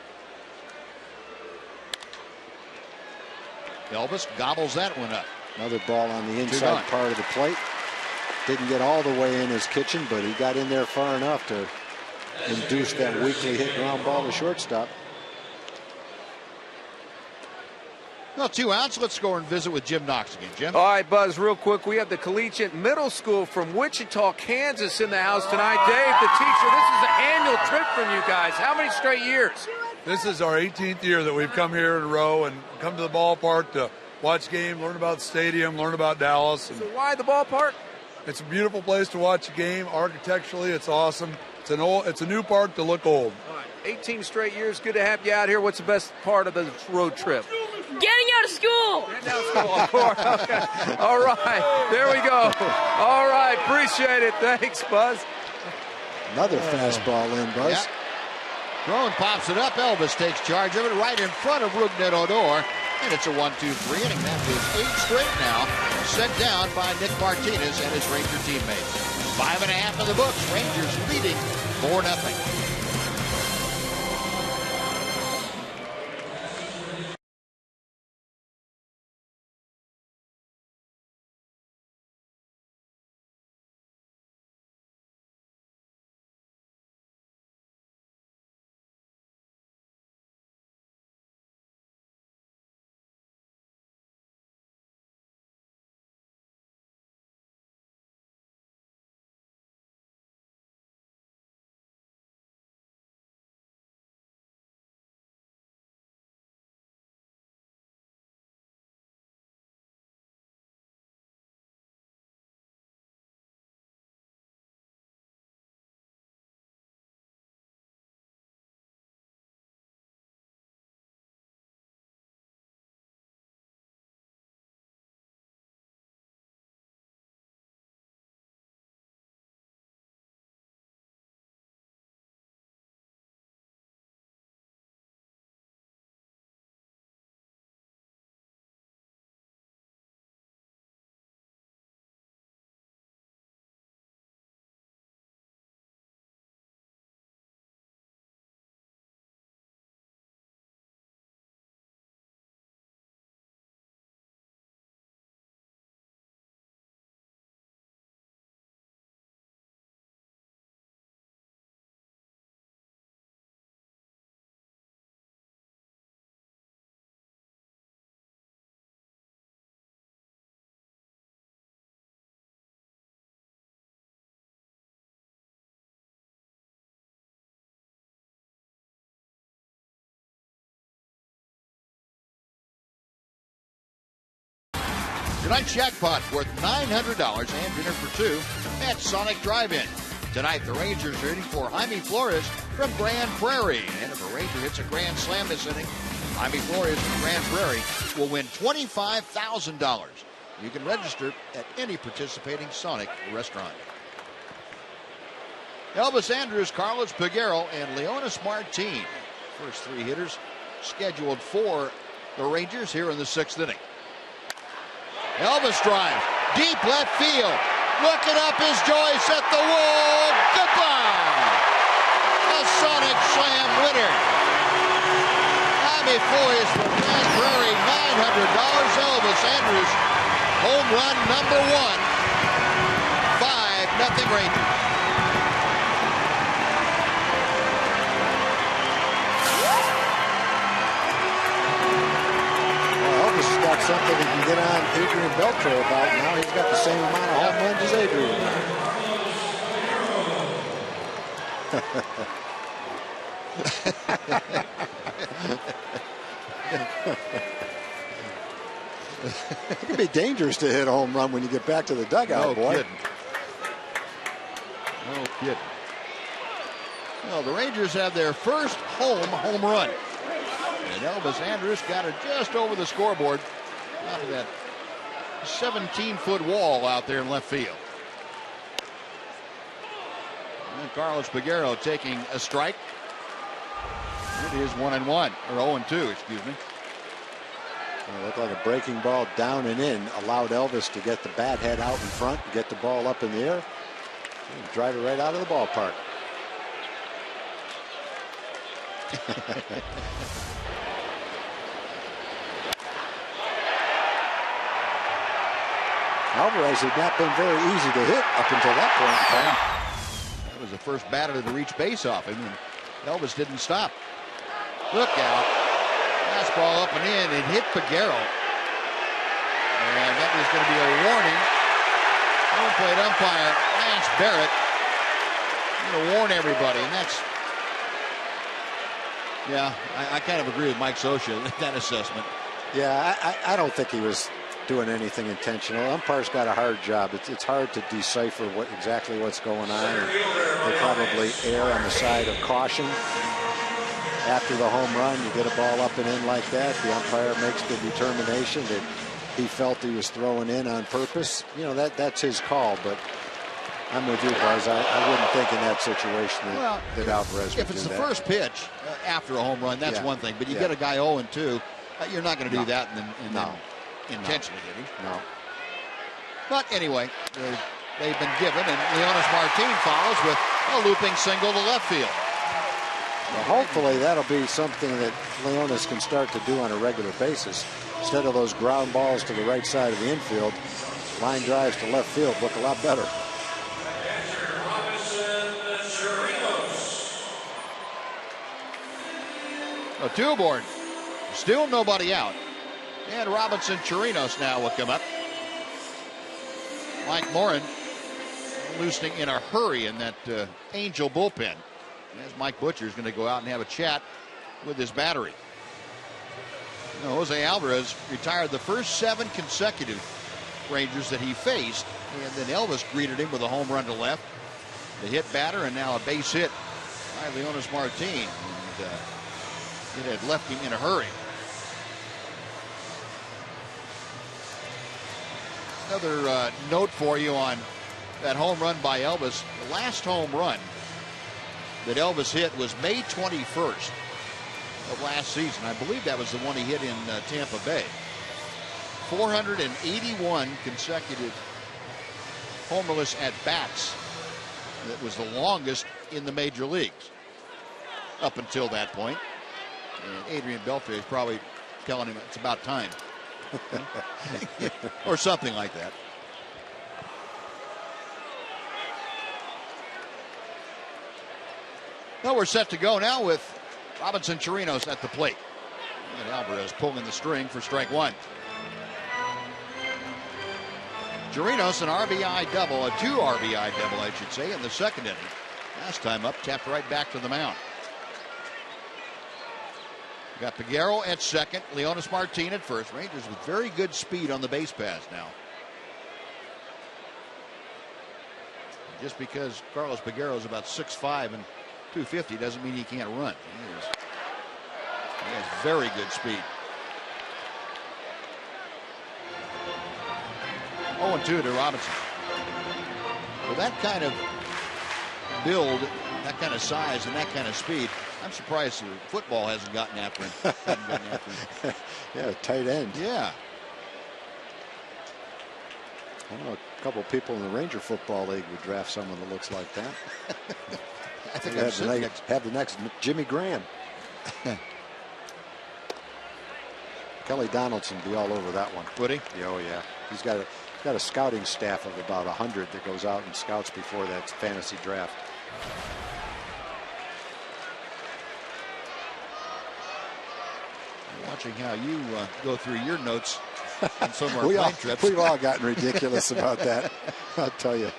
Elvis gobbles that one up. Another ball on the inside part of the plate. Didn't get all the way in his kitchen, but he got in there far enough to induce that weakly hit ground ball to shortstop. Well, 2 outs. Let's go and visit with Jim Knox again. Jim? All right, Buzz, real quick. We have the Collegiate Middle School from Wichita, Kansas in the house tonight. Dave, the teacher, this is an annual trip from you guys. How many straight years? This is our 18th year that we've come here in a row and come to the ballpark to watch game, learn about the stadium, learn about Dallas. So why the ballpark? It's a beautiful place to watch a game. Architecturally, it's awesome. It's a new park to look old. All right, 18 straight years. Good to have you out here. What's the best part of the road trip? Getting out of school. Getting out of school. Okay. All right. There we go. All right. Appreciate it. Thanks, Buzz. Another fastball in, Buzz. Yep. Crone pops it up. Elvis takes charge of it right in front of Rougned Odor. And it's a 1-2-3 inning. That is 8 straight now. Set down by Nick Martinez and his Ranger teammates. 5.5 in the books. Rangers leading 4-0. Tonight's jackpot worth $900 and dinner for 2 at Sonic Drive-In. Tonight, the Rangers are hitting for Jaime Flores from Grand Prairie. And if a Ranger hits a grand slam this inning, Jaime Flores from Grand Prairie will win $25,000. You can register at any participating Sonic restaurant. Elvis Andrus, Carlos Peguero, and Leonis Martin. First 3 hitters scheduled for the Rangers here in the 6th inning. Elvis drive, deep left field. Looking up is Joyce at the wall. Goodbye! A sonic slam winner. Tommy Foyce from Grand Prairie, $900. Elvis Andrus, home run number 1. 5-0 Rangers. Elvis has got something he can get on Adrian Beltre about now. He's got the same amount of home runs as Adrian. It can be dangerous to hit a home run when you get back to the dugout, boy. Kidding. No kidding. Well, the Rangers have their first home run. And Elvis Andrus got it just over the scoreboard out of that 17-foot wall out there in left field. And Carlos Peguero taking a strike. It is 1-1, or 0-2, excuse me. It looked like a breaking ball down and in. Allowed Elvis to get the bat head out in front, get the ball up in the air, and drive it right out of the ballpark. Alvarez had not been very easy to hit up until that point in time. That was the first batter to reach base off him, and Elvis didn't stop. Look out. Fastball up and in. It hit Peguero. And that was going to be a warning. Home plate umpire Lance Barrett going to warn everybody, and that's, yeah, I kind of agree with Mike Scioscia with that assessment. Yeah, I don't think he was doing anything intentional. Umpire's got a hard job. It's hard to decipher exactly what's going on. And they probably err on the side of caution. After the home run, you get a ball up and in like that. The umpire makes the determination that he felt he was throwing in on purpose. You know, that's his call, but I'm with you, Buzz. I wouldn't think in that situation that Alvarez would do that. If it's the first pitch after a home run, that's one thing. But you get a guy 0-2, you're not going to do that and then intentionally hit him. No. But anyway, they've been given, and Leonis Martin follows with a looping single to left field. Well, hopefully that'll be something that Leonis can start to do on a regular basis. Instead of those ground balls to the right side of the infield, line drives to left field look a lot better. A 2 aboard. Still nobody out. And Robinson Torinos now will come up. Mike Morin loosening in a hurry in that Angel bullpen. As Mike Butcher is going to go out and have a chat with his battery. Jose Alvarez retired the first 7 consecutive Rangers that he faced, and then Elvis greeted him with a home run to left, the hit batter, and now a base hit by Leonis Martin. And it had left him in a hurry. Another note for you on that home run by Elvis. The last home run that Elvis hit was May 21st of last season. I believe that was the one he hit in Tampa Bay. 481 consecutive homerless at-bats. That was the longest in the major leagues up until that point. And Adrian Beltre is probably telling him it's about time. Or something like that. Well, we're set to go now with Robinson Torinos at the plate. And Alvarez pulling the string for strike 1. Torinos an RBI double, a 2 RBI double, I should say, in the 2nd inning. Last time up, tapped right back to the mound. Got Peguero at 2nd, Leonis Martin at 1st. Rangers with very good speed on the base paths now. Just because Carlos Peguero is about 6'5" and 250 doesn't mean he can't run. He has very good speed. 0-2 to Robinson. With that kind of build, that kind of size, and that kind of speed, I'm surprised the football hasn't gotten after him. Yeah, tight end. Yeah. I know a couple people in the Ranger Football League would draft someone that looks like that. I think have the next Jimmy Graham. Kelly Donaldson be all over that one. Would he? Yeah, oh yeah. He's got a scouting staff of about 100 that goes out and scouts before that fantasy draft. I'm watching how you go through your notes on some of our plane trips. We've all gotten ridiculous about that. I'll tell you.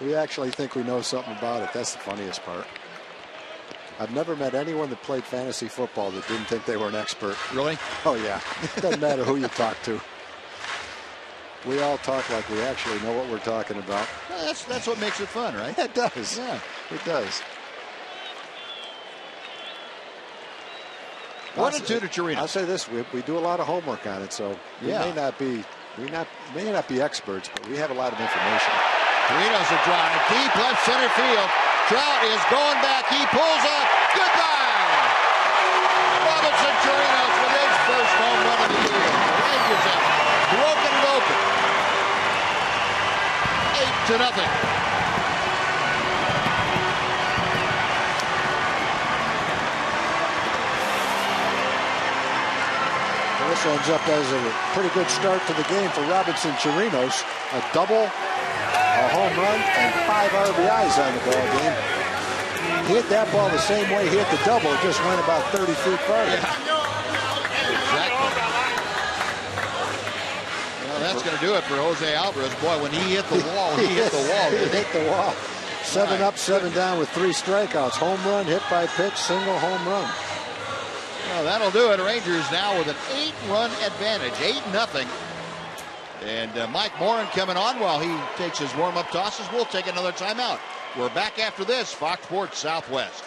We actually think we know something about it. That's the funniest part. I've never met anyone that played fantasy football that didn't think they were an expert. Really? Oh, yeah. It doesn't matter who you talk to. We all talk like we actually know what we're talking about. Well, that's what makes it fun, right? It does. Yeah. It does. 1-2 to Torinos. I'll say this: we do a lot of homework on it, so we may not be experts, but we have a lot of information. Torinos a drive deep left center field. Trout is going back. He pulls up. Goodbye. Robinson Torinos with his first home run of the year. The Rangers have broken it open. 8-0. This ends up as a pretty good start to the game for Robinson Torinos. A double, a home run, and 5 RBIs on the ball game. He hit that ball the same way he hit the double. It just went about 30 feet farther. Exactly. Well, that's going to do it for Jose Alvarez. Boy, when he hit the wall, he hit the wall. He hit the wall. 7 up, 7 down with 3 strikeouts. Home run, hit by pitch, single home run. Well, that'll do it. Rangers now with an 8-run advantage, 8-0. And Mike Morin coming on while he takes his warm-up tosses. We'll take another timeout. We're back after this, Fox Sports Southwest.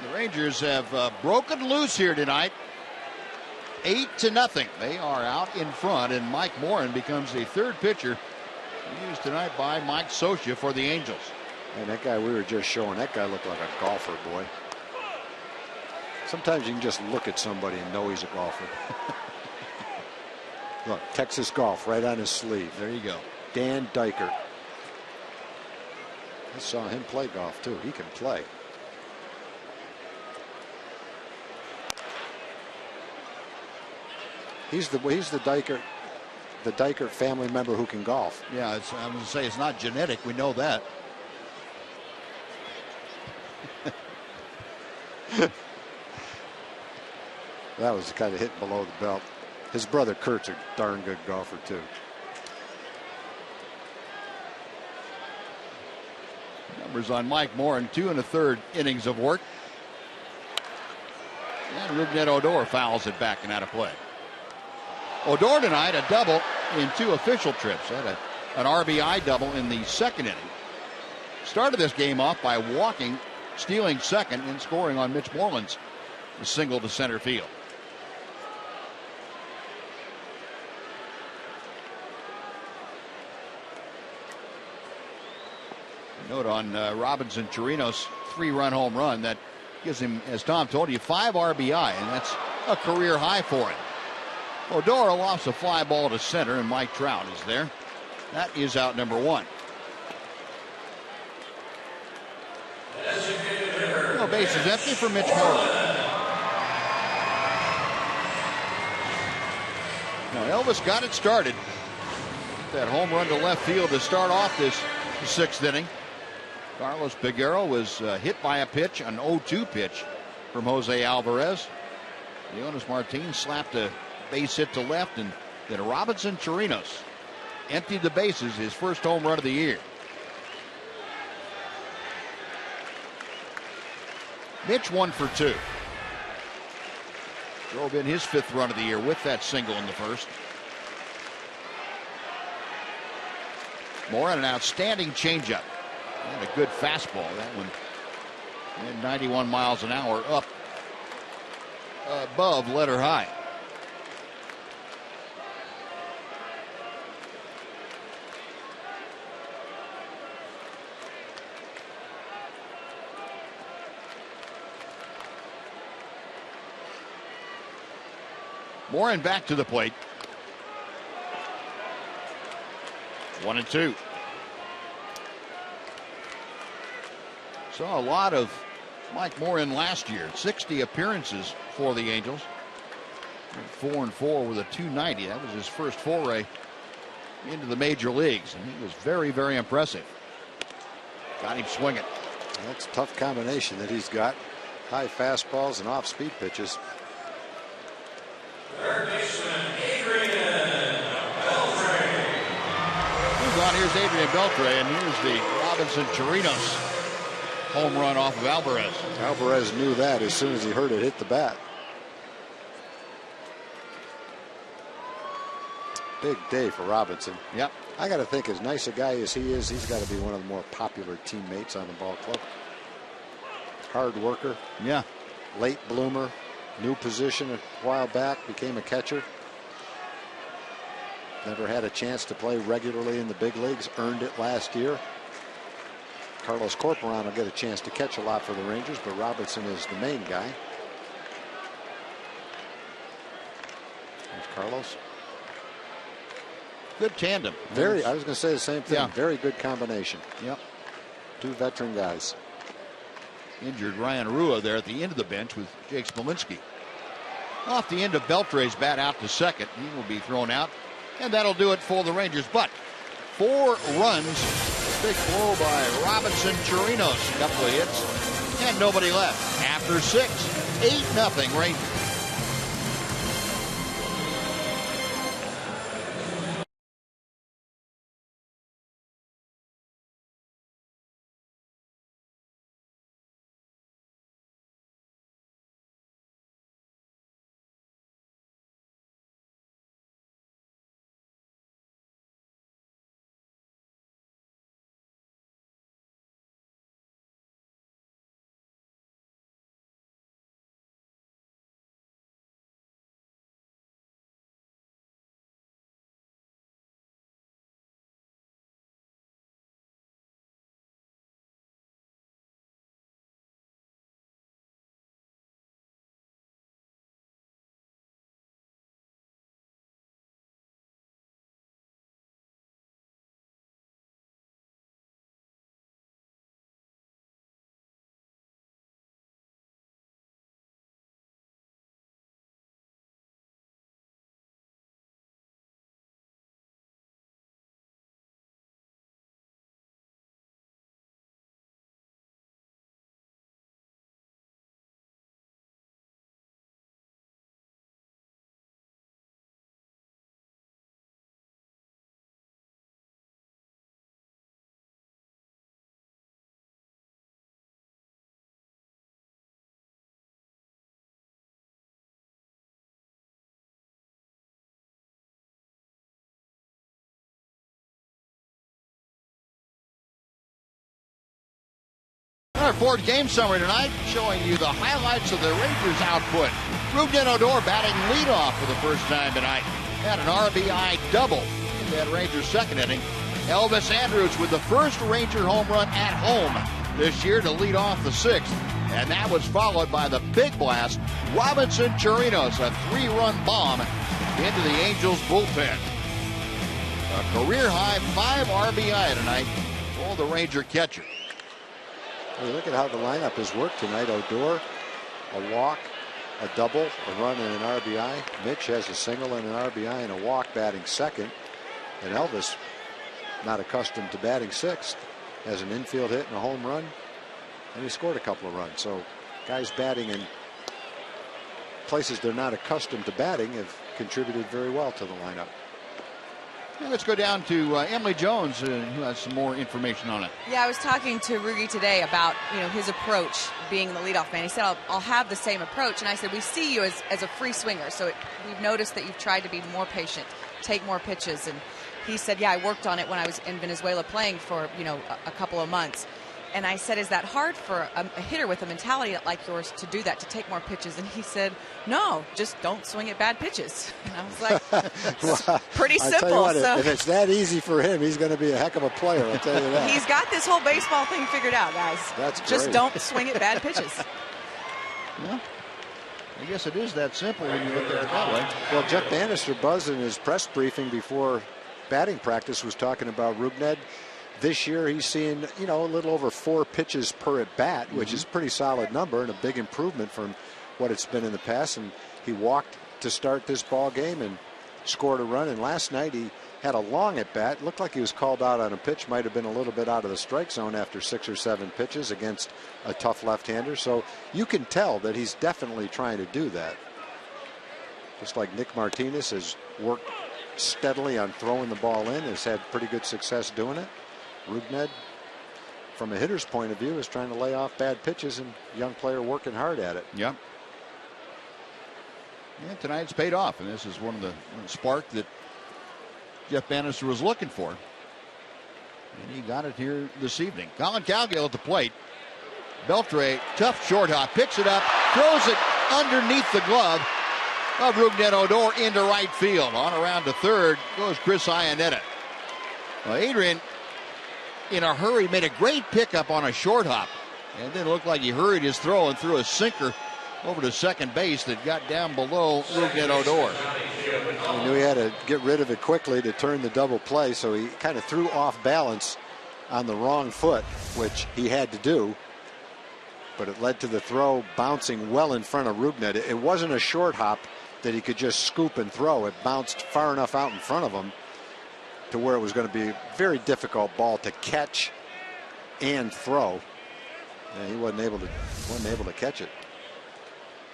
The Rangers have broken loose here tonight. 8-0. They are out in front, and Mike Morin becomes the third pitcher used tonight by Mike Scioscia for the Angels. And that guy we were just showing, that guy looked like a golfer, boy. Sometimes you can just look at somebody and know he's a golfer. Look, Texas Golf right on his sleeve. There you go. Dan Dykert. I saw him play golf too. He can play. He's the Dykert family member who can golf. Yeah, I'm going to say it's not genetic. We know that. That was kind of hitting below the belt. His brother Kurt's a darn good golfer too. Numbers on Mike Morin, 2 1/3 innings of work. And Rougned Odor fouls it back and out of play. Odor tonight, a double in 2 official trips. Had an RBI double in the second inning. Started this game off by walking, stealing second, and scoring on Mitch Moreland's single to center field. Note on Robinson Torinos' 3-run home run that gives him, as Tom told you, 5 RBI, and that's a career high for him. Odor lofts a fly ball to center, and Mike Trout is there. That is out number 1. No bases empty for Mitch Moreland. Now Elvis got it started. That home run to left field to start off this 6th inning. Carlos Peguero was hit by a pitch, an 0-2 pitch from Jose Alvarez. Leonis Martinez slapped a base hit to left, and then Robinson Torinos emptied the bases, his first home run of the year. Mitch 1 for 2. Drove in his 5th run of the year with that single in the first. Moore had an outstanding changeup and a good fastball. That one at 91 miles an hour up above letter high. Morin back to the plate. 1-2. Saw a lot of Mike Morin last year. 60 appearances for the Angels. 4-4 with a .290. That was his first foray into the major leagues, and he was very, very impressive. Got him swinging. That's a tough combination that he's got. High fastballs and off-speed pitches. Third baseman, Adrian Beltre. Moves on. Here's Adrian Beltre, and here's the Robinson Torinos home run off of Alvarez. Alvarez knew that as soon as he heard it hit the bat. Big day for Robinson. Yep. I got to think, as nice a guy as he is, he's got to be one of the more popular teammates on the ball club. Hard worker. Yeah. Late bloomer. New position a while back. Became a catcher. Never had a chance to play regularly in the big leagues. Earned it last year. Carlos Corporan will get a chance to catch a lot for the Rangers, but Robinson is the main guy. There's Carlos. Good tandem. I was going to say the same thing. Yeah. Very good combination. Yep. 2 veteran guys. Injured Ryan Rua there at the end of the bench with Jake Smolinski. Off the end of Beltre's bat out to second. He will be thrown out, and that'll do it for the Rangers. But 4 runs. Big blow by Robinson Torinos. A couple of hits, and nobody left. After 6, 8-0 Rangers. Our fourth game summary tonight, showing you the highlights of the Rangers' output. Rougned Odor batting leadoff for the first time tonight. Had an RBI double in that Rangers second inning. Elvis Andrus with the first Ranger home run at home this year to lead off the sixth. And that was followed by the big blast, Robinson Torinos, a 3-run bomb into the Angels bullpen. A career-high 5 RBI tonight for the Ranger catcher. Well, look at how the lineup has worked tonight. Odor, a walk, a double, a run, and an RBI. Mitch has a single and an RBI and a walk batting second. And Elvis, not accustomed to batting sixth, has an infield hit and a home run. And he scored a couple of runs. So guys batting in places they're not accustomed to batting have contributed very well to the lineup. And let's go down to Emily Jones, who has some more information on it. Yeah, I was talking to Rugi today about his approach being the leadoff man. He said, I'll have the same approach. And I said, we see you as a free swinger. So we've noticed that you've tried to be more patient, take more pitches. And he said, yeah, I worked on it when I was in Venezuela playing for, a couple of months. And I said, is that hard for a hitter with a mentality like yours to do that, to take more pitches? And he said, no, just don't swing at bad pitches. And I was like, well, pretty simple. Tell you what, if it's that easy for him, he's going to be a heck of a player, I'll tell you that. He's got this whole baseball thing figured out, guys. That's great. Just don't swing at bad pitches. Well, I guess it is that simple when you look at it that way. Well, Jeff Banister, Buzz, in his press briefing before batting practice, was talking about Rougned. This year he's seeing, a little over 4 pitches per at bat, which is a pretty solid number and a big improvement from what it's been in the past. And he walked to start this ball game and scored a run. And last night he had a long at bat. Looked like he was called out on a pitch, might have been a little bit out of the strike zone after 6 or 7 pitches against a tough left-hander. So you can tell that he's definitely trying to do that. Just like Nick Martinez has worked steadily on throwing the ball in, has had pretty good success doing it. Rougned, from a hitter's point of view, is trying to lay off bad pitches, and young player working hard at it. Yep. Yeah, tonight's paid off, and this is one of the spark that Jeff Banister was looking for. And he got it here this evening. Colin Cowgill at the plate. Beltre, tough short hop, picks it up, throws it underneath the glove of Rougned Odor into right field. On around to third goes Chris Iannetta. Well, Adrian, in a hurry, made a great pickup on a short hop, and then it looked like he hurried his throw and threw a sinker over to second base that got down below Rougned Odor. He knew he had to get rid of it quickly to turn the double play, so he kind of threw off balance on the wrong foot, which he had to do, but it led to the throw bouncing well in front of Rougned. It wasn't a short hop that he could just scoop and throw. It bounced far enough out in front of him to where it was going to be a very difficult ball to catch and throw. And he wasn't able to catch it.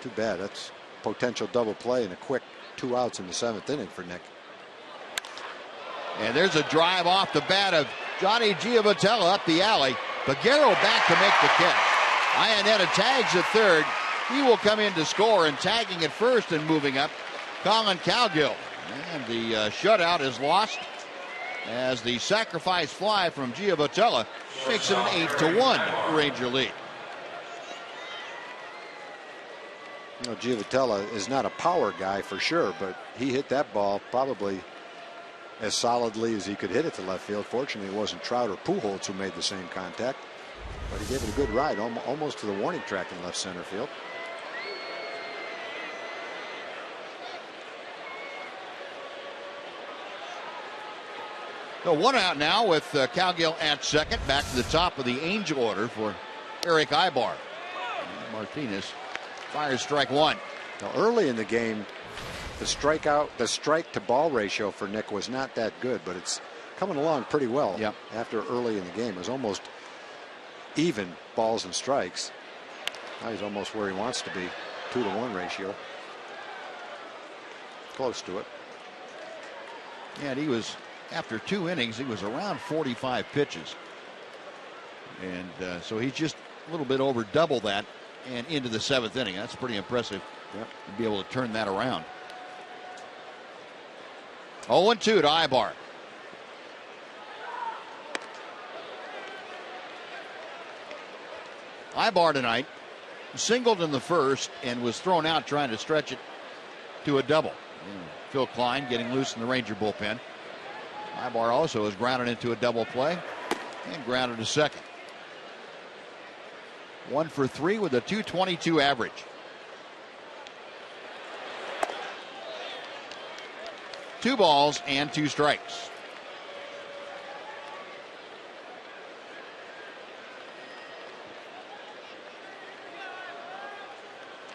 Too bad. That's potential double play and a quick 2 outs in the 7th inning for Nick. And there's a drive off the bat of Johnny Giavotella up the alley. Baguero back to make the catch. Iannetta tags at third. He will come in to score, and tagging at first and moving up, Colin Cowgill. And the shutout is lost as the sacrifice fly from Giavotella makes it an 8-1 Ranger lead. Giavotella is not a power guy for sure, but he hit that ball probably as solidly as he could hit it to left field. Fortunately, it wasn't Trout or Pujols who made the same contact, but he gave it a good ride, almost to the warning track in left center field. So 1 out now with Cowgill at second. Back to the top of the Angel order for Eric Ibar. Martinez fires strike 1. Now early in the game, the strike to ball ratio for Nick was not that good, but it's coming along pretty well. Yep. After early in the game, it was almost even balls and strikes. Now he's almost where he wants to be, 2-to-1 ratio. Close to it. Yeah, and he was, after 2 innings, he was around 45 pitches. And so he's just a little bit over double that and into the 7th inning. That's pretty impressive. Yep. To be able to turn that around. 0-2 to Ibar. Ibar tonight singled in the first and was thrown out trying to stretch it to a double. Phil Klein getting loose in the Ranger bullpen. Ibar also is grounded into a double play and grounded to second. 1 for 3 with a .222 average. Two balls and 2 strikes.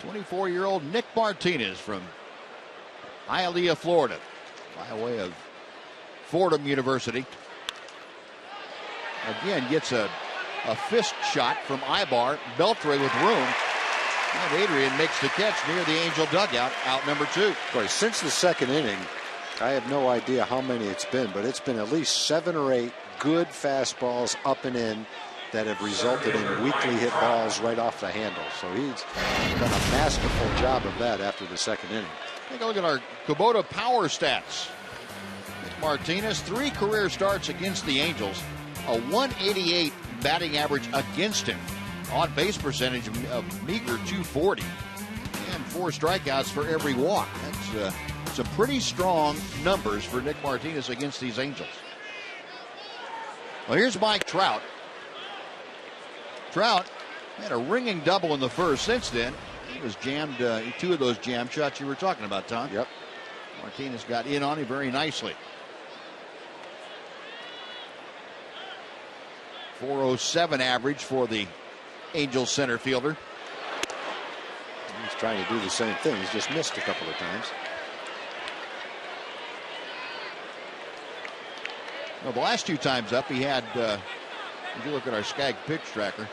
'24-year-old Nick Martinez from Hialeah, Florida, by way of Fordham University. Again, gets a fist shot from Ibar. Beltre with room. And Adrian makes the catch near the Angel dugout, out number 2. Boy, since the second inning, I have no idea how many it's been, but it's been at least 7 or 8 good fastballs up and in that have resulted in weakly hit balls right off the handle. So he's done a masterful job of that after the second inning. Take a look at our Kubota power stats. Nick Martinez, 3 career starts against the Angels, a 188 batting average against him, on base percentage of meager .240, and 4 strikeouts for every walk. That's some pretty strong numbers for Nick Martinez against these Angels. Well, here's Mike Trout. Trout had a ringing double in the first. Since then, he was jammed, 2 of those jam shots you were talking about, Tom. Yep. Martinez got in on him very nicely. .407 average for the Angels center fielder. He's trying to do the same thing. He's just missed a couple of times. Well, the last 2 times up, he had, if you look at our Skag pitch tracker,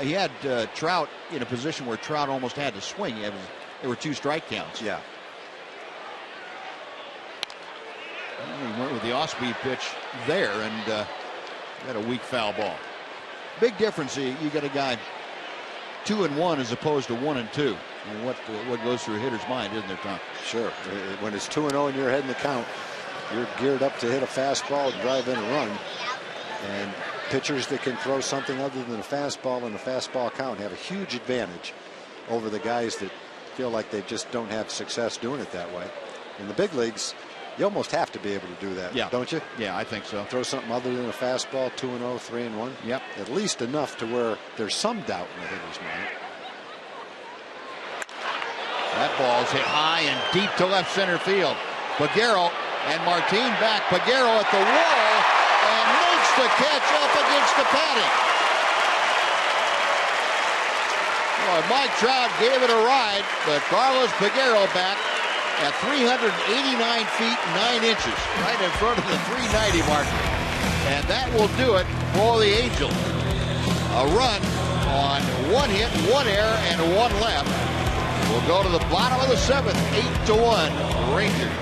he had Trout in a position where Trout almost had to swing. There were 2 strike counts. Yeah. And he went with the off-speed pitch there and got a weak foul ball. Big difference. You got a guy 2-1 as opposed to 1-2. And what goes through a hitter's mind, isn't there, Tom? Sure. When it's 2-0 and you're heading the count, you're geared up to hit a fastball and drive in a run. And pitchers that can throw something other than a fastball in a fastball count have a huge advantage over the guys that feel like they just don't have success doing it that way. In the big leagues, you almost have to be able to do that, don't you? Yeah, I think so. Throw something other than a fastball, 2-0, 3-1. Yep. At least enough to where there's some doubt in the hitter's mind. That ball's hit high and deep to left center field. Peguero and Martin back. Peguero at the wall and makes the catch up against the padding. Well, Mike Trout gave it a ride, but Carlos Peguero back at 389 feet 9 inches, right in front of the 390 mark. And that will do it for the Angels. A run on 1 hit, 1 error, and 1 left. We'll go to the bottom of the 7th, 8-1 Rangers.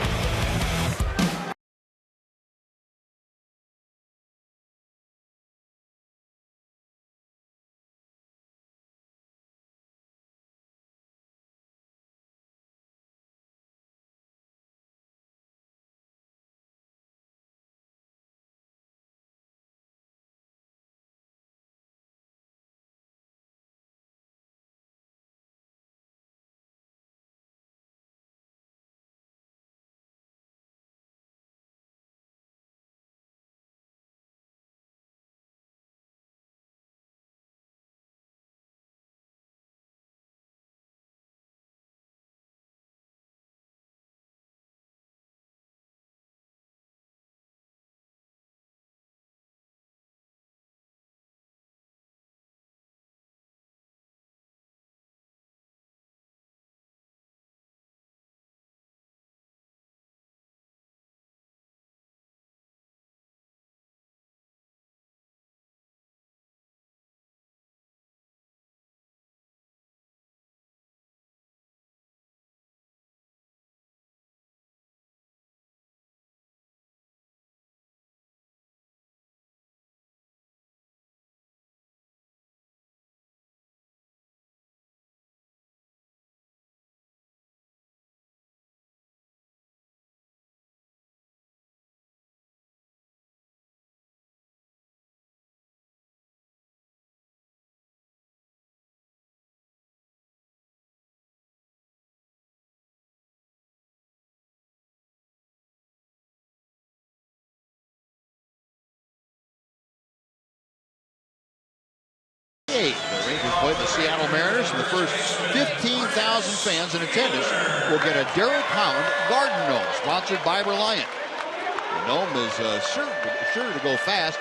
Seattle Mariners and the first 15,000 fans in attendance will get a Derek Holland Garden Gnome, sponsored by Reliant. The gnome is sure to go fast.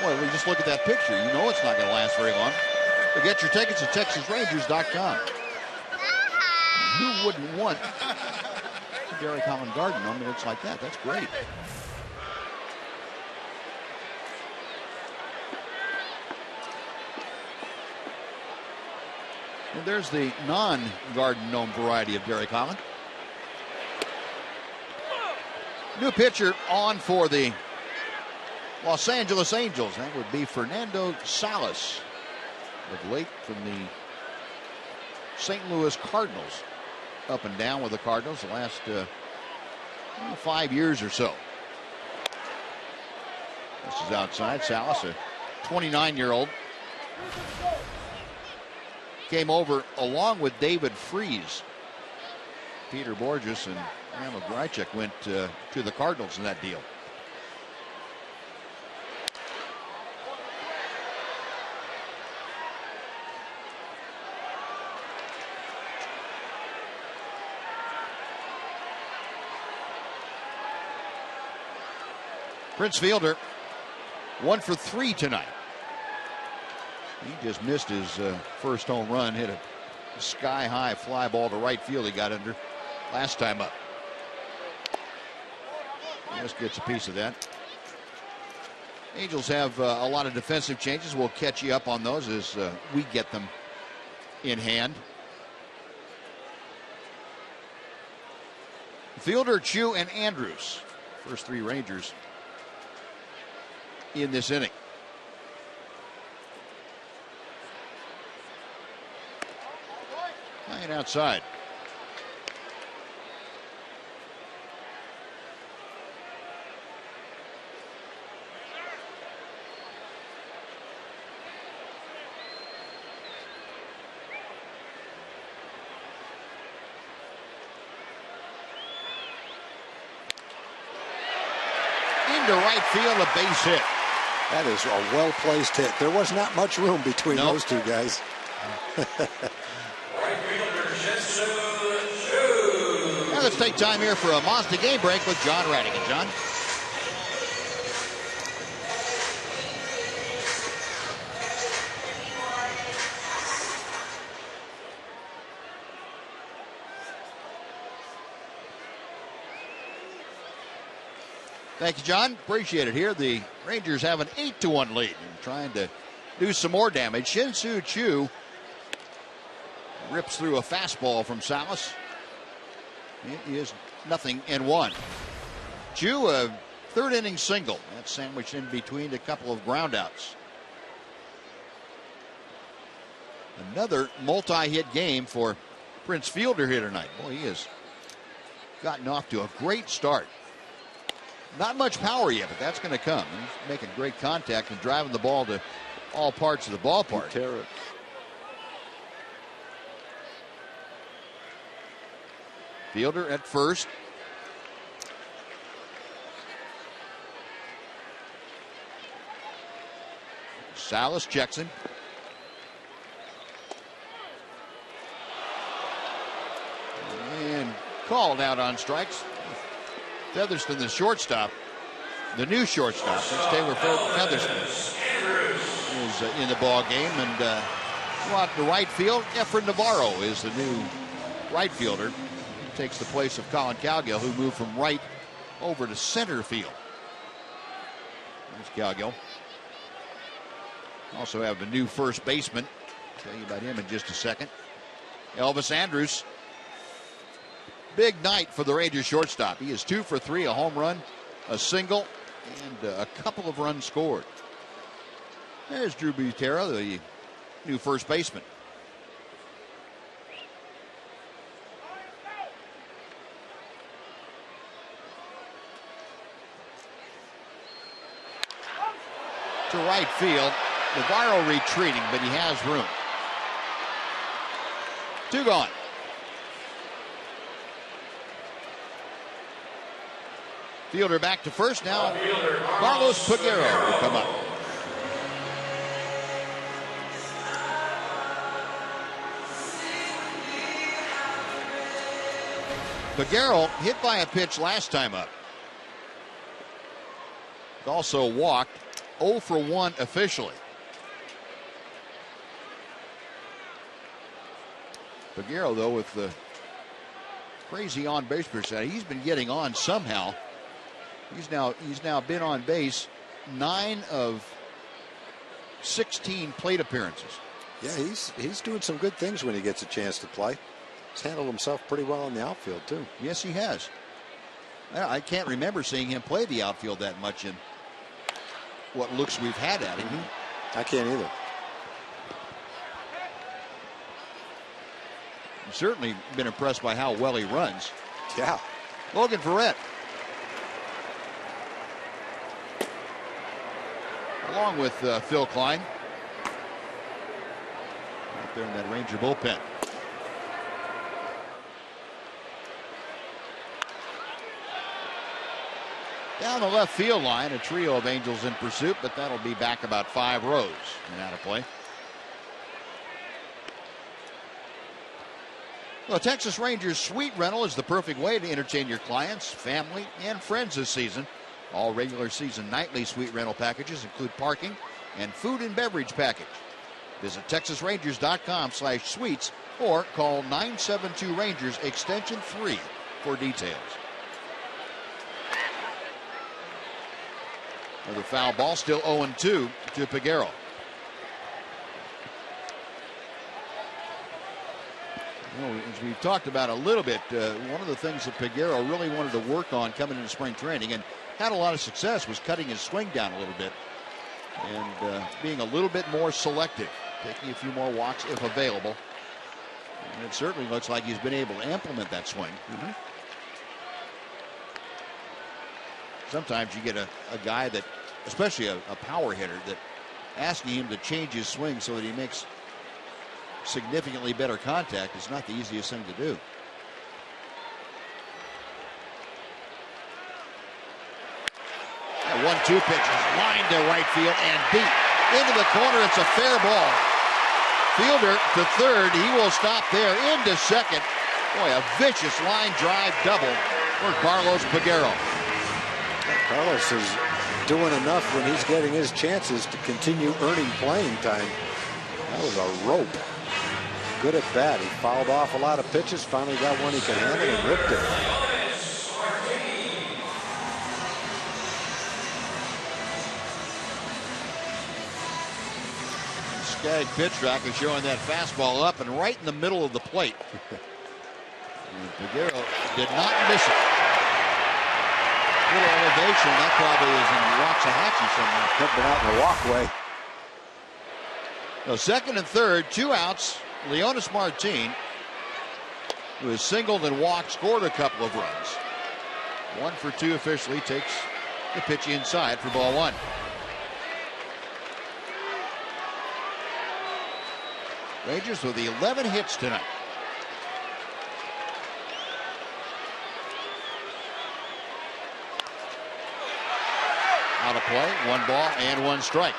Well, we just look at that picture. You know it's not going to last very long. But get your tickets at TexasRangers.com. Who wouldn't want a Derek Holland Garden Gnome that looks like that? That's great. And there's the non-Garden Gnome variety of Derek Holland. New pitcher on for the Los Angeles Angels. That would be Fernando Salas, of late from the St. Louis Cardinals. Up and down with the Cardinals the last 5 years or so. This is outside. Salas, a 29-year-old. Came over along with David Freese. Peter Borges and Randall Grichuk went to the Cardinals in that deal. Prince Fielder, 1 for 3 tonight. He just missed his first home run, hit a sky-high fly ball to right field he got under last time up. He just gets a piece of that. Angels have a lot of defensive changes. We'll catch you up on those as we get them in hand. Fielder, Chu, and Andrews. First 3 Rangers in this inning. And outside. Into right field, a base hit. That is a well-placed hit. There was not much room between those two guys. Now let's take time here for a Mazda game break with John Radigan. John? Thank you, John. Appreciate it here. The Rangers have an 8-1 lead and trying to do some more damage. Shin-Soo Choo rips through a fastball from Salas. It is 0-1. Choo, a third inning single. That's sandwiched in between a couple of groundouts. Another multi-hit game for Prince Fielder here tonight. Boy, he has gotten off to a great start. Not much power yet, but that's going to come. He's making great contact and driving the ball to all parts of the ballpark. Fielder at first. Salas checks him. And called out on strikes. Featherston, the shortstop, the new shortstop, since Taylor Featherston is in the ball game. And out to right field, Efren Navarro is the new right fielder. He takes the place of Colin Cowgill, who moved from right over to center field. There's Cowgill. Also have the new first baseman. I'll tell you about him in just a second. Elvis Andrus. Big night for the Rangers shortstop. He is 2 for 3, a home run, a single, and a couple of runs scored. There's Drew Butera, the new first baseman. To right field. Navarro retreating, but he has room. 2 gone. Fielder back to first now. Carlos Peguero will come up. Peguero hit by a pitch last time up. Also walked. 0 for 1 officially. Peguero, though, with the crazy on-base percentage, he's been getting on somehow. He's now been on base 9 of 16 plate appearances. Yeah, he's doing some good things when he gets a chance to play. He's handled himself pretty well in the outfield, too. Yes, he has. I can't remember seeing him play the outfield that much in what looks we've had at him. I can't either. I've certainly been impressed by how well he runs. Yeah. Logan Verrett. Along with Phil Klein. Out there in that Ranger bullpen. Down the left field line, a trio of Angels in pursuit, but that'll be back about 5 rows and out of play. The Texas Rangers Suite Rental is the perfect way to entertain your clients, family, and friends this season. All regular season nightly suite rental packages include parking and food and beverage package. Visit TexasRangers.com/suites or call 972-RANGERS extension 3 for details. Another foul ball, still 0-2 to Peguero. As we've talked about a little bit, one of the things that Peguero really wanted to work on coming into spring training and had a lot of success was cutting his swing down a little bit and being a little bit more selective, taking a few more walks if available. And it certainly looks like he's been able to implement that swing. Sometimes you get a guy that, especially a power hitter, that asking him to change his swing so that he makes significantly better contact is not the easiest thing to do. A 1-2 pitch is lined to right field and deep into the corner. It's a fair ball. Fielder to third. He will stop there. Into second. Boy, a vicious line drive double for Carlos Peguero. Carlos is doing enough when he's getting his chances to continue earning playing time. That was a rope. Good at bat. He fouled off a lot of pitches. Finally got one he could handle and ripped it. Skag pitch tracker showing that fastball up and right in the middle of the plate. Peguero did not miss it. Little elevation, that probably is in Waxahachie somewhere. Could have been out in the walkway. No, second and third, 2 outs. Leonis Martin, who has singled and walked, scored a couple of runs. 1 for 2 officially, takes the pitch inside for ball 1. Rangers with 11 hits tonight. Out of play, 1 ball and 1 strike.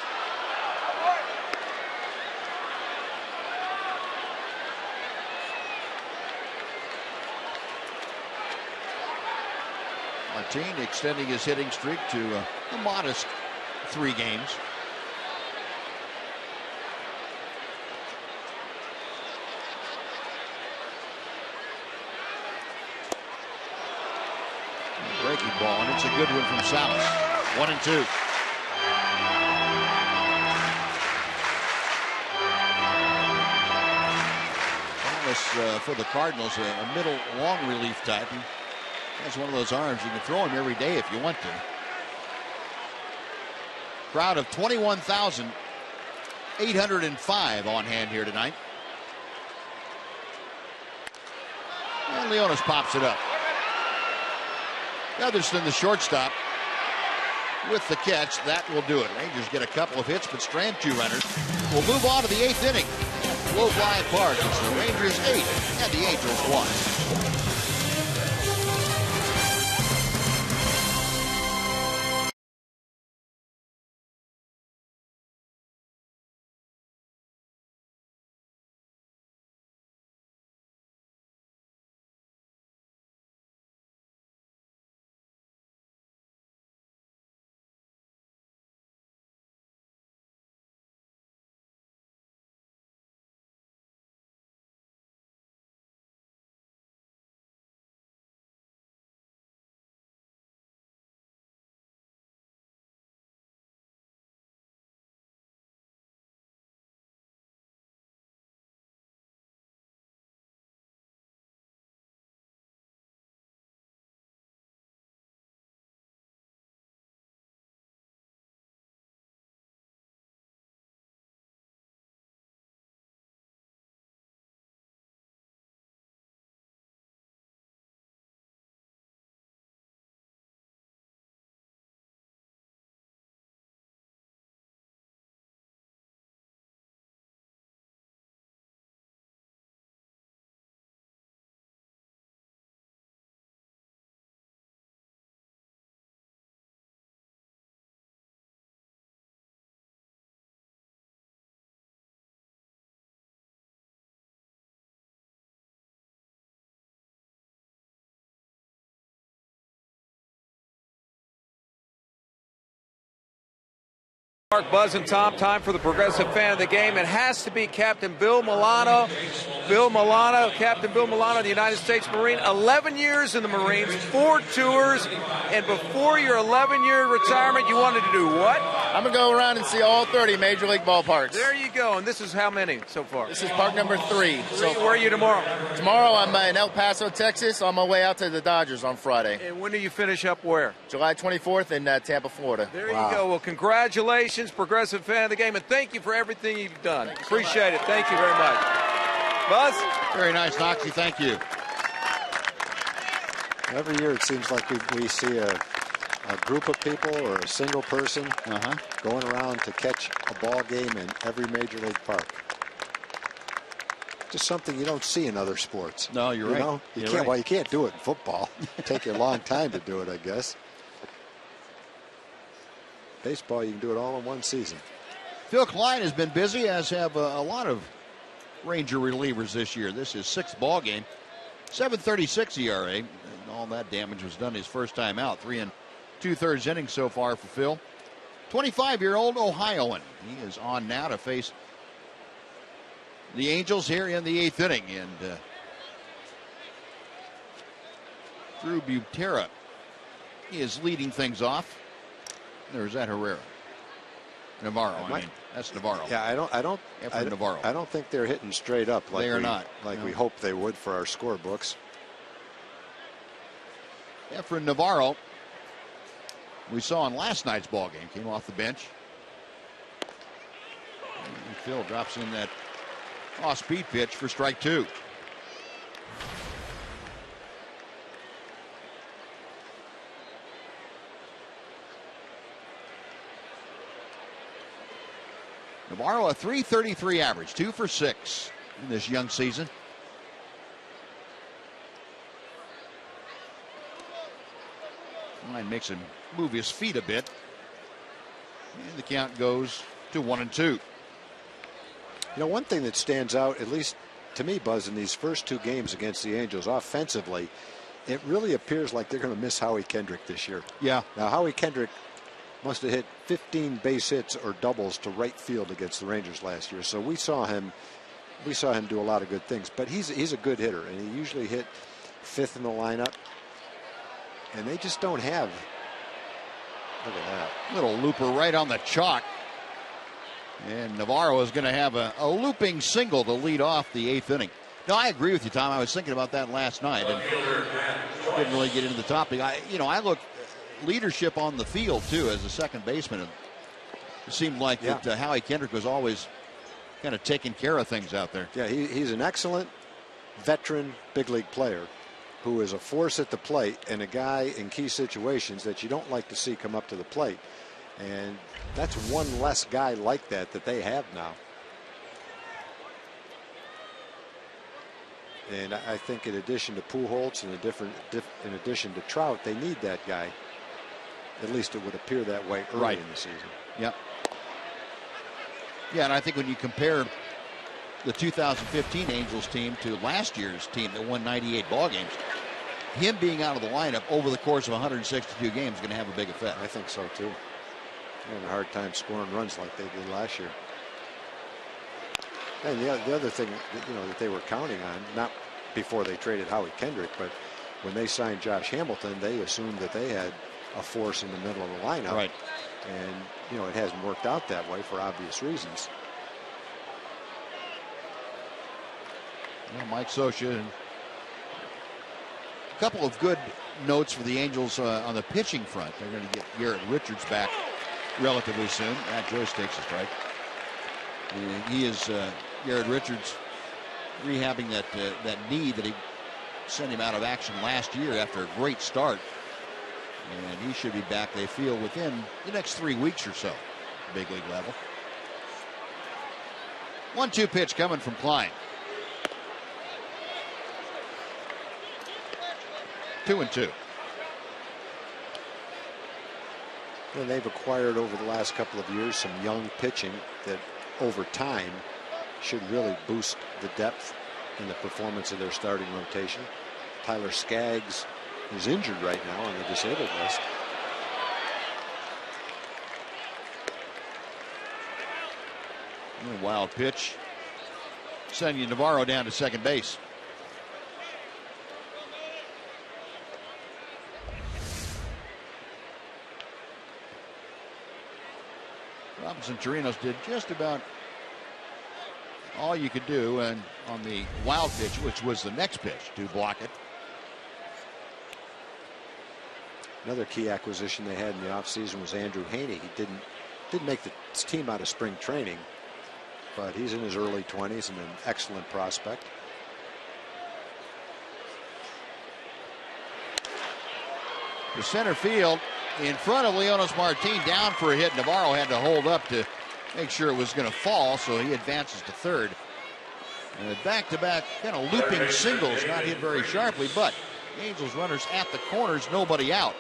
Martin extending his hitting streak to a modest 3 games. Breaking ball, and it's a good one from Salas. 1-2. Salas for the Cardinals, a middle long relief type. He has one of those arms. You can throw him every day if you want to. Crowd of 21,805 on hand here tonight. And Leonis pops it up. Featherston, the shortstop, with the catch. That will do it. Rangers get a couple of hits, but strand 2 runners. We'll move on to the 8th inning. Globe Live Park. It's the Rangers 8 and the Angels 1. Mark, Buzz, and Tom, time for the progressive fan of the game. It has to be Captain Bill Milano. Captain Bill Milano, the United States Marine, 11 years in the Marines, 4 tours, and before your 11-year retirement, you wanted to do what? I'm going to go around and see all 30 Major League ballparks. There you go, and this is how many so far? This is park number 3. So where are you tomorrow? Tomorrow I'm in El Paso, Texas, on my way out to the Dodgers on Friday. And when do you finish up where? July 24th in Tampa, Florida. There you go. Well, congratulations, progressive fan of the game, and thank you for everything you've done. Appreciate it. Thank you very much. Buzz? Very nice, Noxie. Thank you. Every year it seems like we see a group of people or a single person going around to catch a ball game in every major league park. Just something you don't see in other sports. No, you're right. Know? You can't. Right. Well, you can't do it in football. It'll take you a long time to do it, I guess. Baseball, you can do it all in one season. Phil Klein has been busy, as have a lot of Ranger relievers this year. This is 6th ball game. 7.36 ERA. And all that damage was done his first time out. 3 2/3 innings so far for Phil. 25-year-old Ohioan. He is on now to face the Angels here in the 8th inning. And Drew Butera is leading things off. There's that Herrera. Navarro, I mean. That's Navarro. Yeah, Navarro. I don't think they're hitting straight up like we hope they would for our scorebooks. Efren Navarro, we saw in last night's ball game, came off the bench. And Phil drops in that off-speed pitch for strike 2. Navarro, a .333 average, 2 for 6 in this young season. Line makes him move his feet a bit. And the count goes to 1-2. You know, one thing that stands out, at least to me, Buzz, in these first 2 games against the Angels offensively, it really appears like they're going to miss Howie Kendrick this year. Yeah. Now, Howie Kendrick must have hit 15 base hits or doubles to right field against the Rangers last year. So we saw him do a lot of good things. But he's a good hitter, and he usually hit 5th in the lineup. And they just don't have. Look at that. Little looper right on the chalk. And Navarro is going to have a looping single to lead off the 8th inning. No, I agree with you, Tom. I was thinking about that last night and didn't really get into the topic. I look leadership on the field too as a second baseman. It seemed like that Howie Kendrick was always kind of taking care of things out there. Yeah, he's an excellent veteran big league player who is a force at the plate and a guy in key situations that you don't like to see come up to the plate. And that's one less guy like that they have now. And I think in addition to Pujols and in addition to Trout, they need that guy. At least it would appear that way early in the season. Yep. Yeah, and I think when you compare the 2015 Angels team to last year's team that won 98 ball games, him being out of the lineup over the course of 162 games is going to have a big effect. I think so too. They're having a hard time scoring runs like they did last year. And the other thing that they were counting on, not before they traded Howie Kendrick, but when they signed Josh Hamilton, they assumed that they had a force in the middle of the lineup. Right. And, it hasn't worked out that way for obvious reasons. Well, Mike Scioscia. A couple of good notes for the Angels on the pitching front. They're going to get Garrett Richards back relatively soon. Matt Joyce takes a strike. He is Garrett Richards rehabbing that knee that he sent him out of action last year after a great start. And he should be back, they feel, within the next 3 weeks or so, big league level. 1-2 pitch coming from Klein. 2-2. And they've acquired over the last couple of years some young pitching that over time should really boost the depth and the performance of their starting rotation. Tyler Skaggs is injured right now on the disabled list. Wild pitch, sending Navarro down to second base. Robinson Torinos did just about all you could do, and on the wild pitch, which was the next pitch, to block it. Another key acquisition they had in the offseason was Andrew Haney. He didn't make the team out of spring training, but he's in his early 20s and an excellent prospect. To center field, in front of Leonis Martin, down for a hit. Navarro had to hold up to make sure it was going to fall, so he advances to third. And back-to-back kind of looping singles, not hit very sharply, but the Angels runners at the corners, nobody out.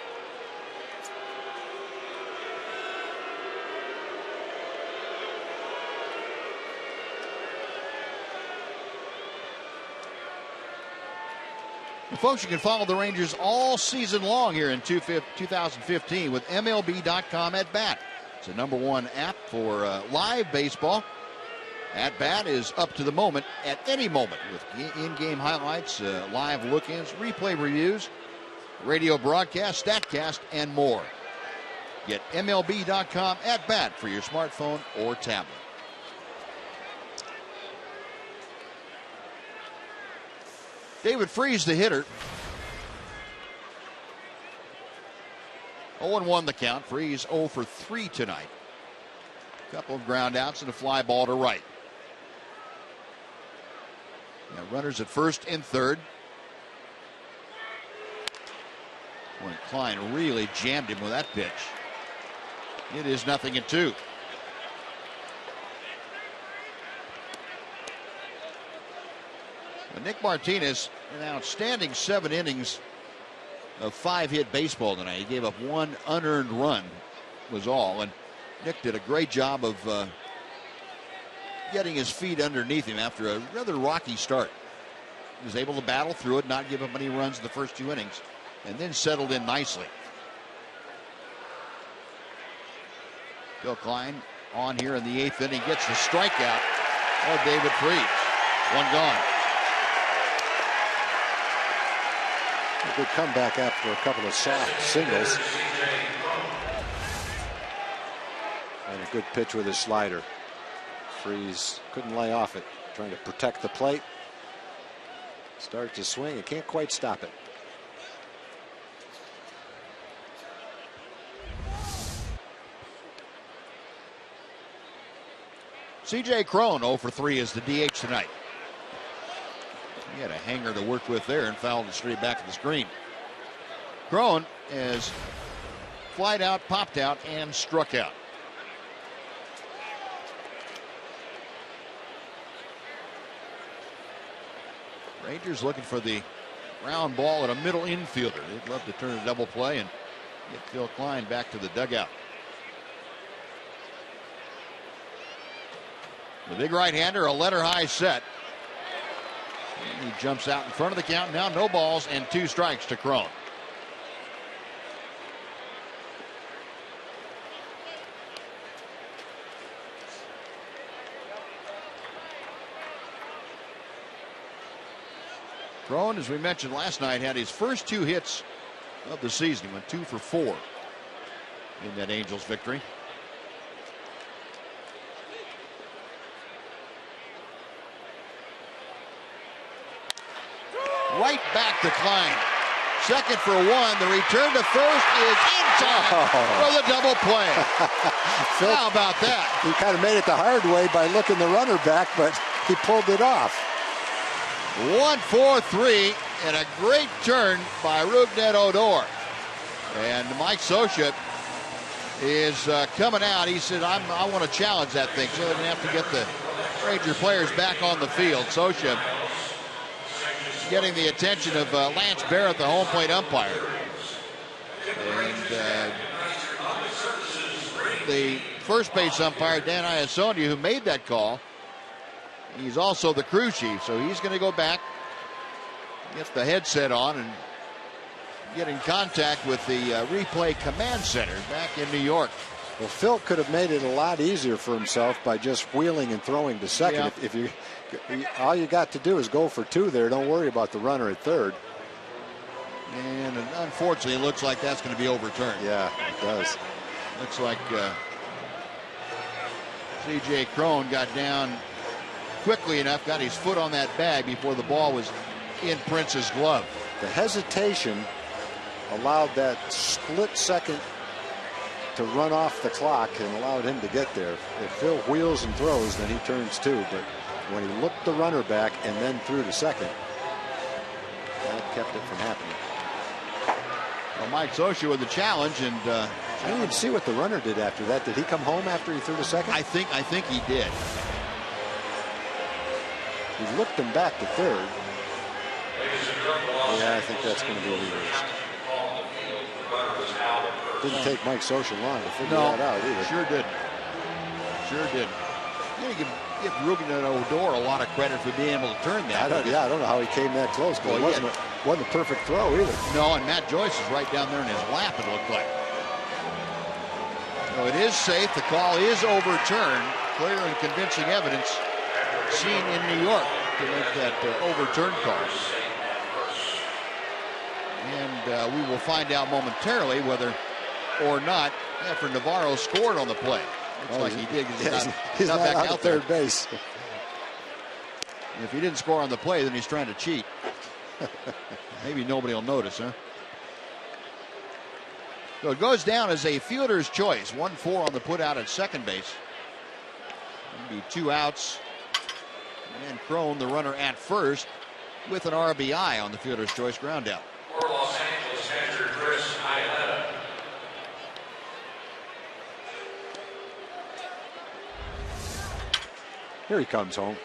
Folks, you can follow the Rangers all season long here in 2015 with MLB.com At Bat. It's the #1 app for live baseball. At Bat is up to the moment at any moment with in-game highlights, live look-ins, replay reviews, radio broadcast, StatCast, and more. Get MLB.com At Bat for your smartphone or tablet. David Freese, the hitter. 0-1 the count. Freese 0 for 3 tonight. A couple of ground outs and a fly ball to right. Now runners at first and third. When Klein really jammed him with that pitch. It is 0-2. Nick Martinez, an outstanding 7 innings of 5-hit baseball tonight. He gave up 1 unearned run, was all. And Nick did a great job of getting his feet underneath him after a rather rocky start. He was able to battle through it, not give up any runs in the first 2 innings, and then settled in nicely. Bill Klein on here in the 8th inning, gets the strikeout of David Freese. 1 gone. A good comeback after a couple of soft singles. And a good pitch with his slider. Freese couldn't lay off it, trying to protect the plate. Starts to swing and can't quite stop it. C.J. Cron 0 for 3 is the DH tonight. He had a hanger to work with there and fouled it straight back to the screen. Cron has flied out, popped out, and struck out. Rangers looking for the ground ball at a middle infielder. They'd love to turn a double play and get Phil Klein back to the dugout. The big right-hander, a letter high set. And he jumps out in front of the count. Now no balls and 2 strikes to Cron. Cron, as we mentioned last night, had his first 2 hits of the season. He went 2 for 4 in that Angels victory. Right back to Klein. Second for 1. The return to first is in time for the double play. How about that? He kind of made it the hard way by looking the runner back, but he pulled it off. 1-4-3 and a great turn by Rougned Odor. And Mike Scioscia is coming out. He said, I want to challenge that thing, so they're going to have to get the Ranger players back on the field. Scioscia getting the attention of Lance Barrett, the home plate umpire. And the first base umpire, Dan Iassogna, who made that call, he's also the crew chief, so he's going to go back, get the headset on, and get in contact with the replay command center back in New York. Well, Phil could have made it a lot easier for himself by just wheeling and throwing to second. Yeah. If you, all you got to do is go for 2 there. Don't worry about the runner at third. And unfortunately, it looks like that's going to be overturned. Yeah, it does. Looks like C.J. Cron got down quickly enough, got his foot on that bag before the ball was in Prince's glove. The hesitation allowed that split second to run off the clock and allowed him to get there. If Phil wheels and throws, then he turns 2. But when he looked the runner back and then threw to second, that kept it from happening. Well, Mike Scioscia with the challenge, and I didn't even see what the runner did after that. Did he come home after he threw to second? I think he did. He looked him back to third. Yeah, I think that's going to be reversed. Didn't take Mike Scioscia long to figure that out either. Sure did. Sure did. You give Ruben Odor a lot of credit for being able to turn that. I don't know how he came that close, but it wasn't a perfect throw either. No, and Matt Joyce is right down there in his lap, it looked like. So it is safe. The call is overturned. Clear and convincing evidence seen in New York to make that overturned call. And we will find out momentarily whether or not Efren Navarro scored on the play. Looks like he did. He's not back out third there. base. If he didn't score on the play, then he's trying to cheat. Maybe nobody will notice, huh? So it goes down as a fielder's choice. 1-4 on the put out at second base. It'll be 2 outs. And Cron, the runner at first, with an RBI on the fielder's choice ground out. For Los Angeles manager Chris Iannetta. Here he comes home.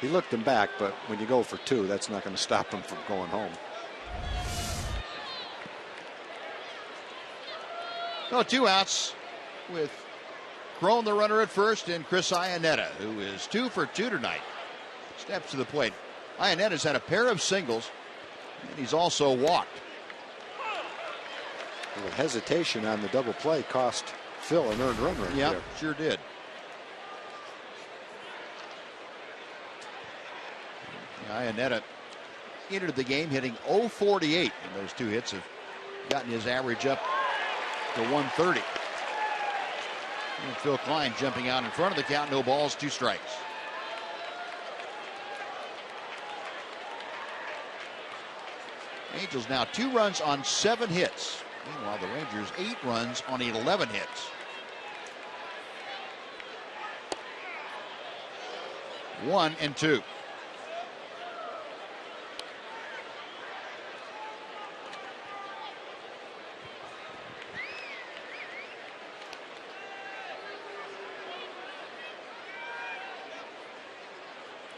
He looked him back, but when you go for 2, that's not going to stop him from going home. So 2 outs with Cron, the runner at first, and Chris Iannetta, who is 2 for 2 tonight. Steps to the plate. Iannetta's had a pair of singles, and he's also walked. Well, the hesitation on the double play cost Phil an earned run right there. Sure did. Iannetta entered the game hitting .048, and those 2 hits have gotten his average up to 130. And Phil Klein jumping out in front of the count. No balls, 2 strikes. Angels now 2 runs on 7 hits. Meanwhile, the Rangers 8 runs on 11 hits. 1-2.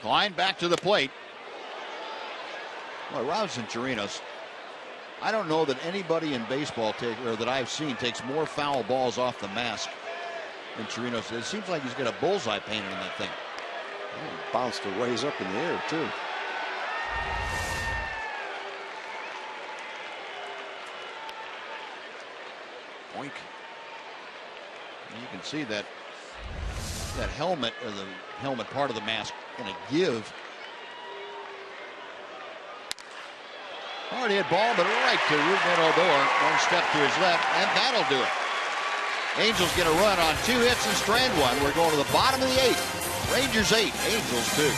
Klein back to the plate. Well, Robinson Torinos, I don't know that anybody in baseball that I've seen takes more foul balls off the mask than Torinos. It seems like he's got a bullseye painted on that thing. It bounced a ways up in the air, too. Boink. And you can see that helmet, or the helmet part of the mask, going to give. Hard hit ball, but right to Ruben Odor. 1 step to his left, and that'll do it. Angels get a run on 2 hits and strand 1. We're going to the bottom of the 8th. Rangers 8, Angels 2.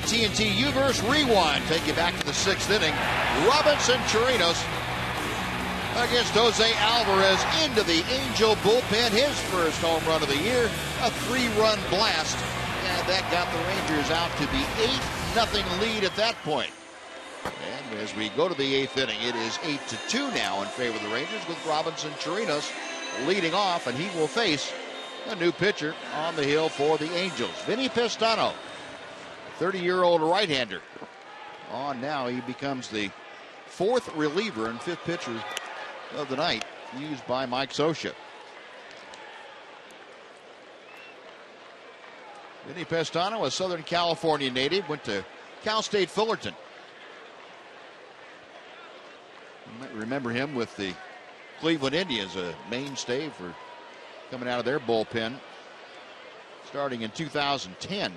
AT U-verse Rewind. Take you back to the 6th inning. Robinson Torinos against Jose Alvarez into the Angel bullpen. His first home run of the year. A 3-run blast. And that got the Rangers out to the 8-0 lead at that point. And as we go to the 8th inning, it is 8-2 now in favor of the Rangers, with Robinson Torinos leading off, and he will face a new pitcher on the hill for the Angels. Vinny Pestano, 30-year-old right-hander. On now, he becomes the 4th reliever and 5th pitcher of the night, used by Mike Scioscia. Vinny Pestano, a Southern California native, went to Cal State Fullerton. You might remember him with the Cleveland Indians, a mainstay for coming out of their bullpen starting in 2010.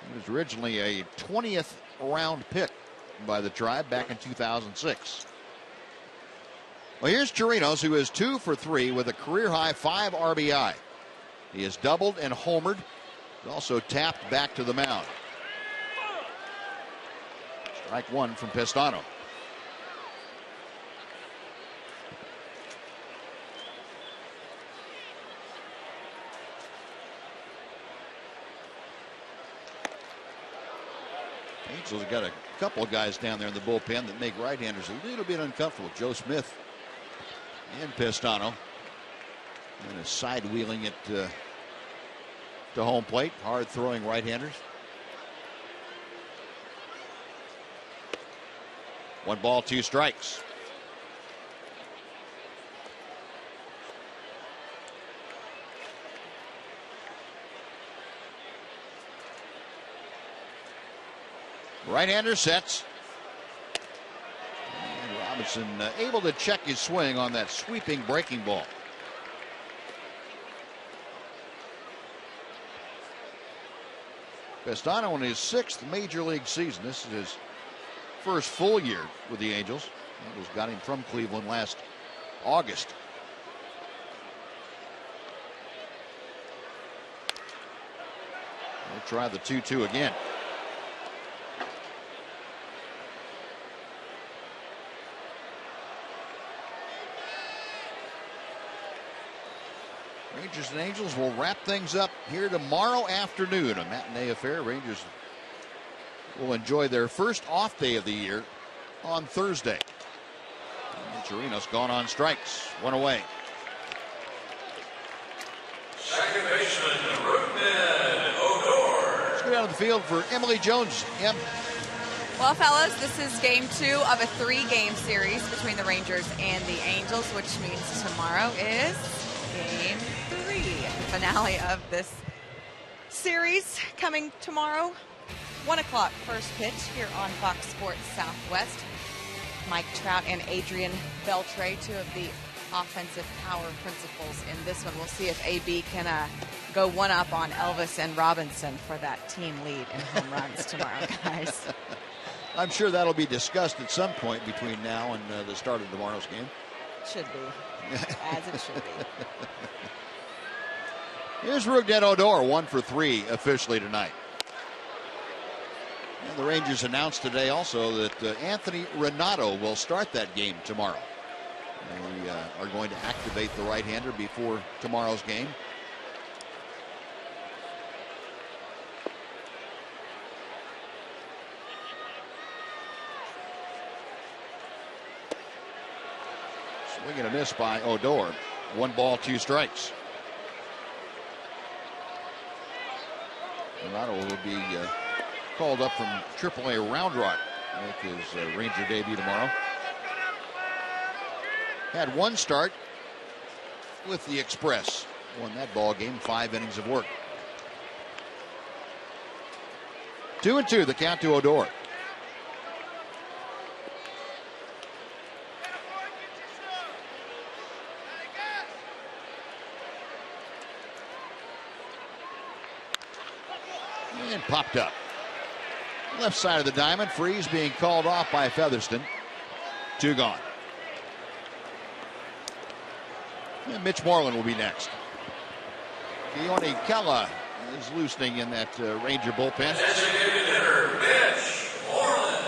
He was originally a 20th round pick by the Tribe back in 2006. Well, here's Torinos, who is 2 for 3 with a career-high 5 RBI. He has doubled and homered. He's also tapped back to the mound. Strike 1 from Pestano. Angels have got a couple of guys down there in the bullpen that make right-handers a little bit uncomfortable. Joe Smith and Pestano. And is side-wheeling it to home plate. Hard-throwing right-handers. 1 ball, 2 strikes. Right-hander sets. And Robinson able to check his swing on that sweeping breaking ball. Pestano in his 6th major league season. This is his first full year with the Angels. Angels got him from Cleveland last August. We'll try the 2-2 again. Rangers and Angels will wrap things up here tomorrow afternoon, a matinee affair. Rangers will enjoy their first off day of the year on Thursday. And Torinos gone on strikes. 1 away. Second baseman, Ruben Odor. Let's go down to the field for Emily Jones. Em. Well, fellas, this is game 2 of a 3-game series between the Rangers and the Angels, which means tomorrow is game 3, the finale of this series coming tomorrow. 1 o'clock first pitch here on Fox Sports Southwest. Mike Trout and Adrian Beltre, 2 of the offensive power principals in this one. We'll see if AB can go 1-up on Elvis and Robinson for that team lead in home runs tomorrow, guys. I'm sure that'll be discussed at some point between now and the start of tomorrow's game. Should be, as it should be. Here's Ruben Odor, 1 for 3 officially tonight. And the Rangers announced today also that Anthony Renato will start that game tomorrow. They are going to activate the right-hander before tomorrow's game. Swing and a miss by Odor. 1 ball, 2 strikes. Renato will be called up from AAA Round Rock. Make his Ranger debut tomorrow. Had 1 start with the Express. Won that ball game, 5 innings of work. 2-2, the count to Odor. And popped up. Left side of the diamond. Freeze being called off by Featherston. 2 gone. And Mitch Moreland will be next. Keone Kela is loosening in that Ranger bullpen. Designated hitter, Mitch Moreland.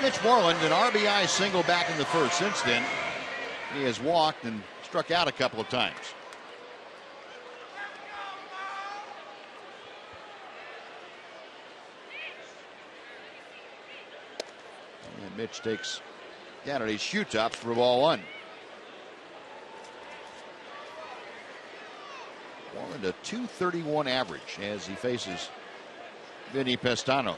Mitch Moreland, an RBI single back in the first. Since then, he has walked and struck out a couple of times. And Mitch takes down at his shoe tops for ball one. Moreland a .231 average as he faces Vinny Pestano.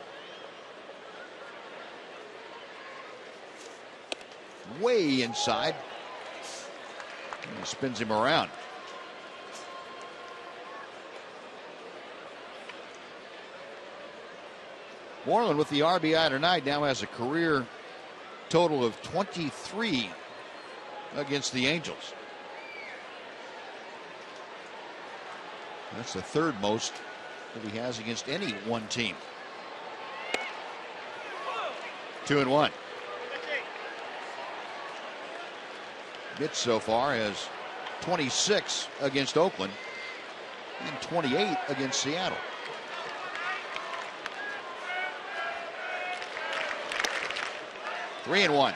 Way inside. And he spins him around. Moreland with the RBI tonight now has a career total of 23 against the Angels. That's the third most that he has against any one team. 2-1. Mitch so far has 26 against Oakland and 28 against Seattle. Three and one.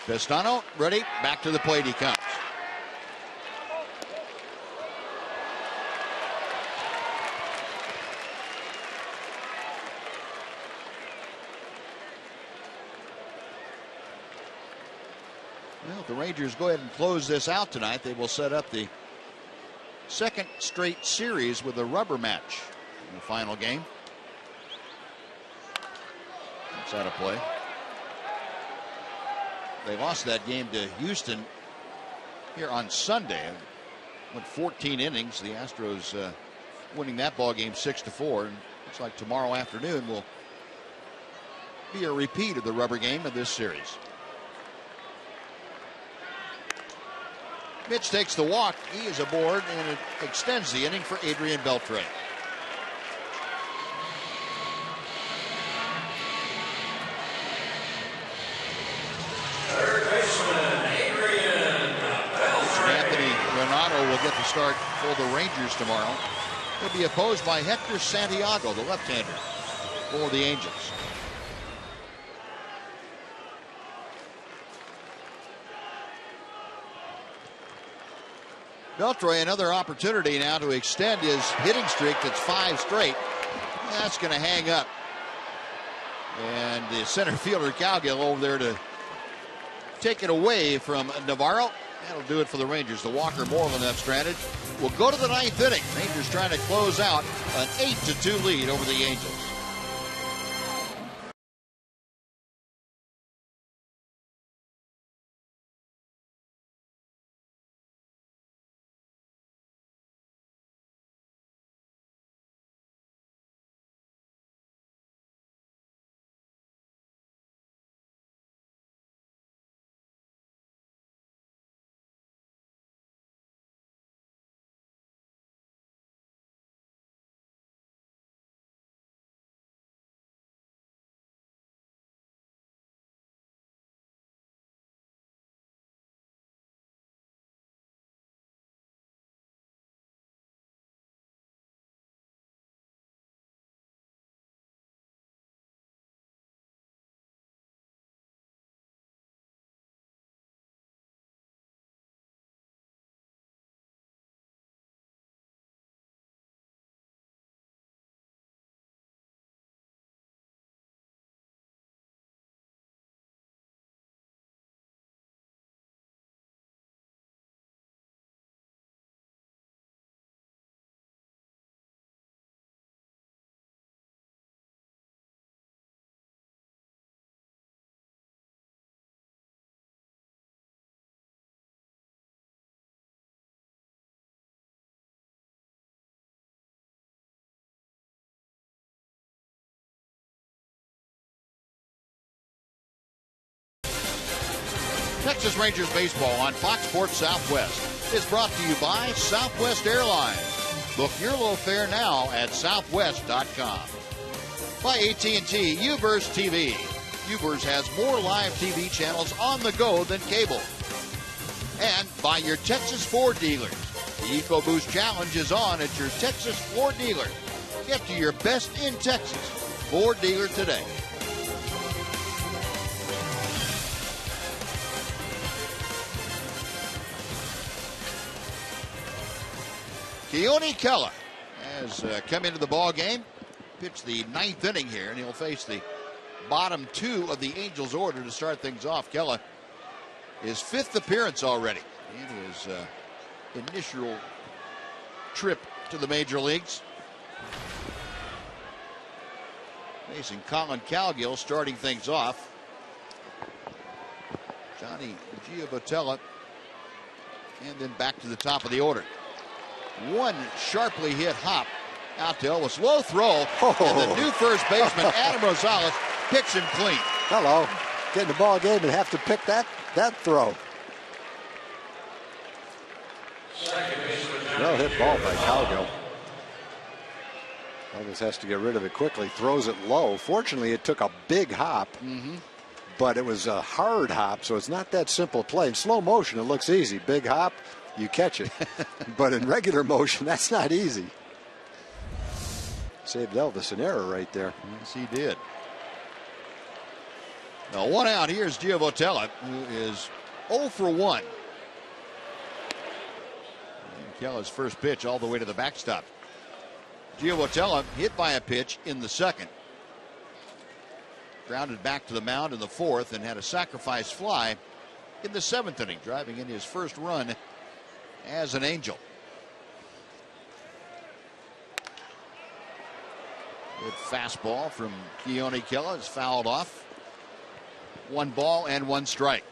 Pestano ready, back to the plate he comes. Well, if the Rangers go ahead and close this out tonight, they will set up the second straight series with a rubber match in the final game. That's out of play. They lost that game to Houston here on Sunday. Went 14 innings. The Astros winning that ball game 6-4. And looks like tomorrow afternoon will be a repeat of the rubber game of this series. Mitch takes the walk. He is aboard, and it extends the inning for Adrian Beltre. Third baseman, Adrian Beltre. Anthony Renato will get the start for the Rangers tomorrow. He'll be opposed by Hector Santiago, the left-hander, for the Angels. Beltre, another opportunity now to extend his hitting streak that's 5 straight. That's going to hang up. And the center fielder Cowgill over there to take it away from Navarro. That'll do it for the Rangers. The Walker Moreland left stranded. We'll go to the 9th inning. Rangers trying to close out an 8-2 lead over the Angels. Texas Rangers baseball on Fox Sports Southwest is brought to you by Southwest Airlines. Book your low fare now at southwest.com. By AT&T UVerse TV. UVerse has more live TV channels on the go than cable. And by your Texas Ford dealers. The EcoBoost Challenge is on at your Texas Ford dealer. Get to your best in Texas Ford dealer today. Keone Kela has come into the ball game, pitched the 9th inning here, and he'll face the bottom 2 of the Angels order to start things off. Kela, his 5th appearance already in his initial trip to the major leagues. Facing Colin Cowgill starting things off. Johnny Giovotella, and then back to the top of the order. One sharply hit hop out to Elvis. Low throw. And the new first baseman, Adam Rosales, picks him clean. Hello. Get in the ball game and have to pick that throw. Well hit ball by Cowgill. Elvis has to get rid of it quickly. Throws it low. Fortunately, it took a big hop. But it was a hard hop, so it's not that simple play. In slow motion, it looks easy. Big hop, you catch it. But in regular motion, that's not easy. Saved Elvis an error right there. Yes, he did. Now, one out. Here's Giovotella, who is 0 for 1. And Kela's first pitch all the way to the backstop. Giovotella hit by a pitch in the second. Grounded back to the mound in the 4th and had a sacrifice fly in the 7th inning, driving in his first run as an Angel. Good fastball from Keone Kela is fouled off. 1 ball and 1 strike.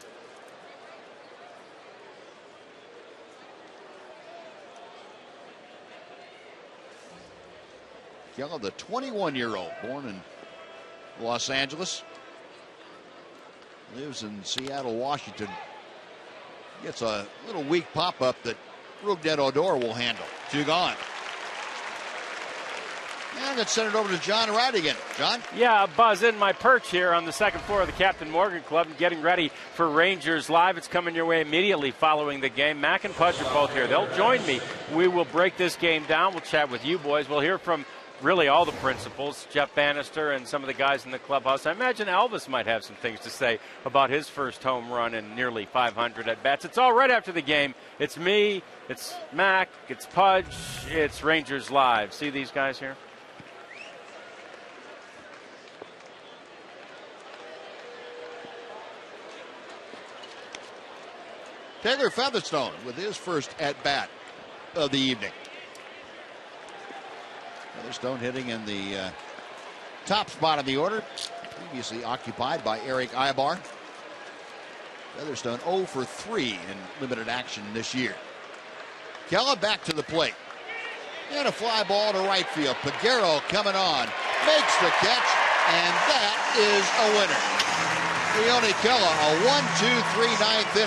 Kela, the 21-year-old, born in Los Angeles, lives in Seattle, Washington. Gets a little weak pop-up that Rougned Odor will handle. 2 gone. And let's send it over to John Wright again. John? Yeah, Buzz, in my perch here on the 2nd floor of the Captain Morgan Club and getting ready for Rangers Live. It's coming your way immediately following the game. Mac and Pudge are both here. They'll join me. We will break this game down. We'll chat with you boys. We'll hear from really all the principals, Jeff Banister and some of the guys in the clubhouse. I imagine Elvis might have some things to say about his first home run and nearly 500 at-bats. It's all right after the game. It's me, it's Mac, it's Pudge, it's Rangers Live. See these guys here? Taylor Featherstone with his first at-bat of the evening. Featherstone hitting in the top spot of the order, previously occupied by Eric Ibar. Featherstone 0 for 3 in limited action this year. Kela back to the plate. And a fly ball to right field. Peguero coming on. Makes the catch, and that is a winner. Keone Kela, a 1-2-3 ninth inning.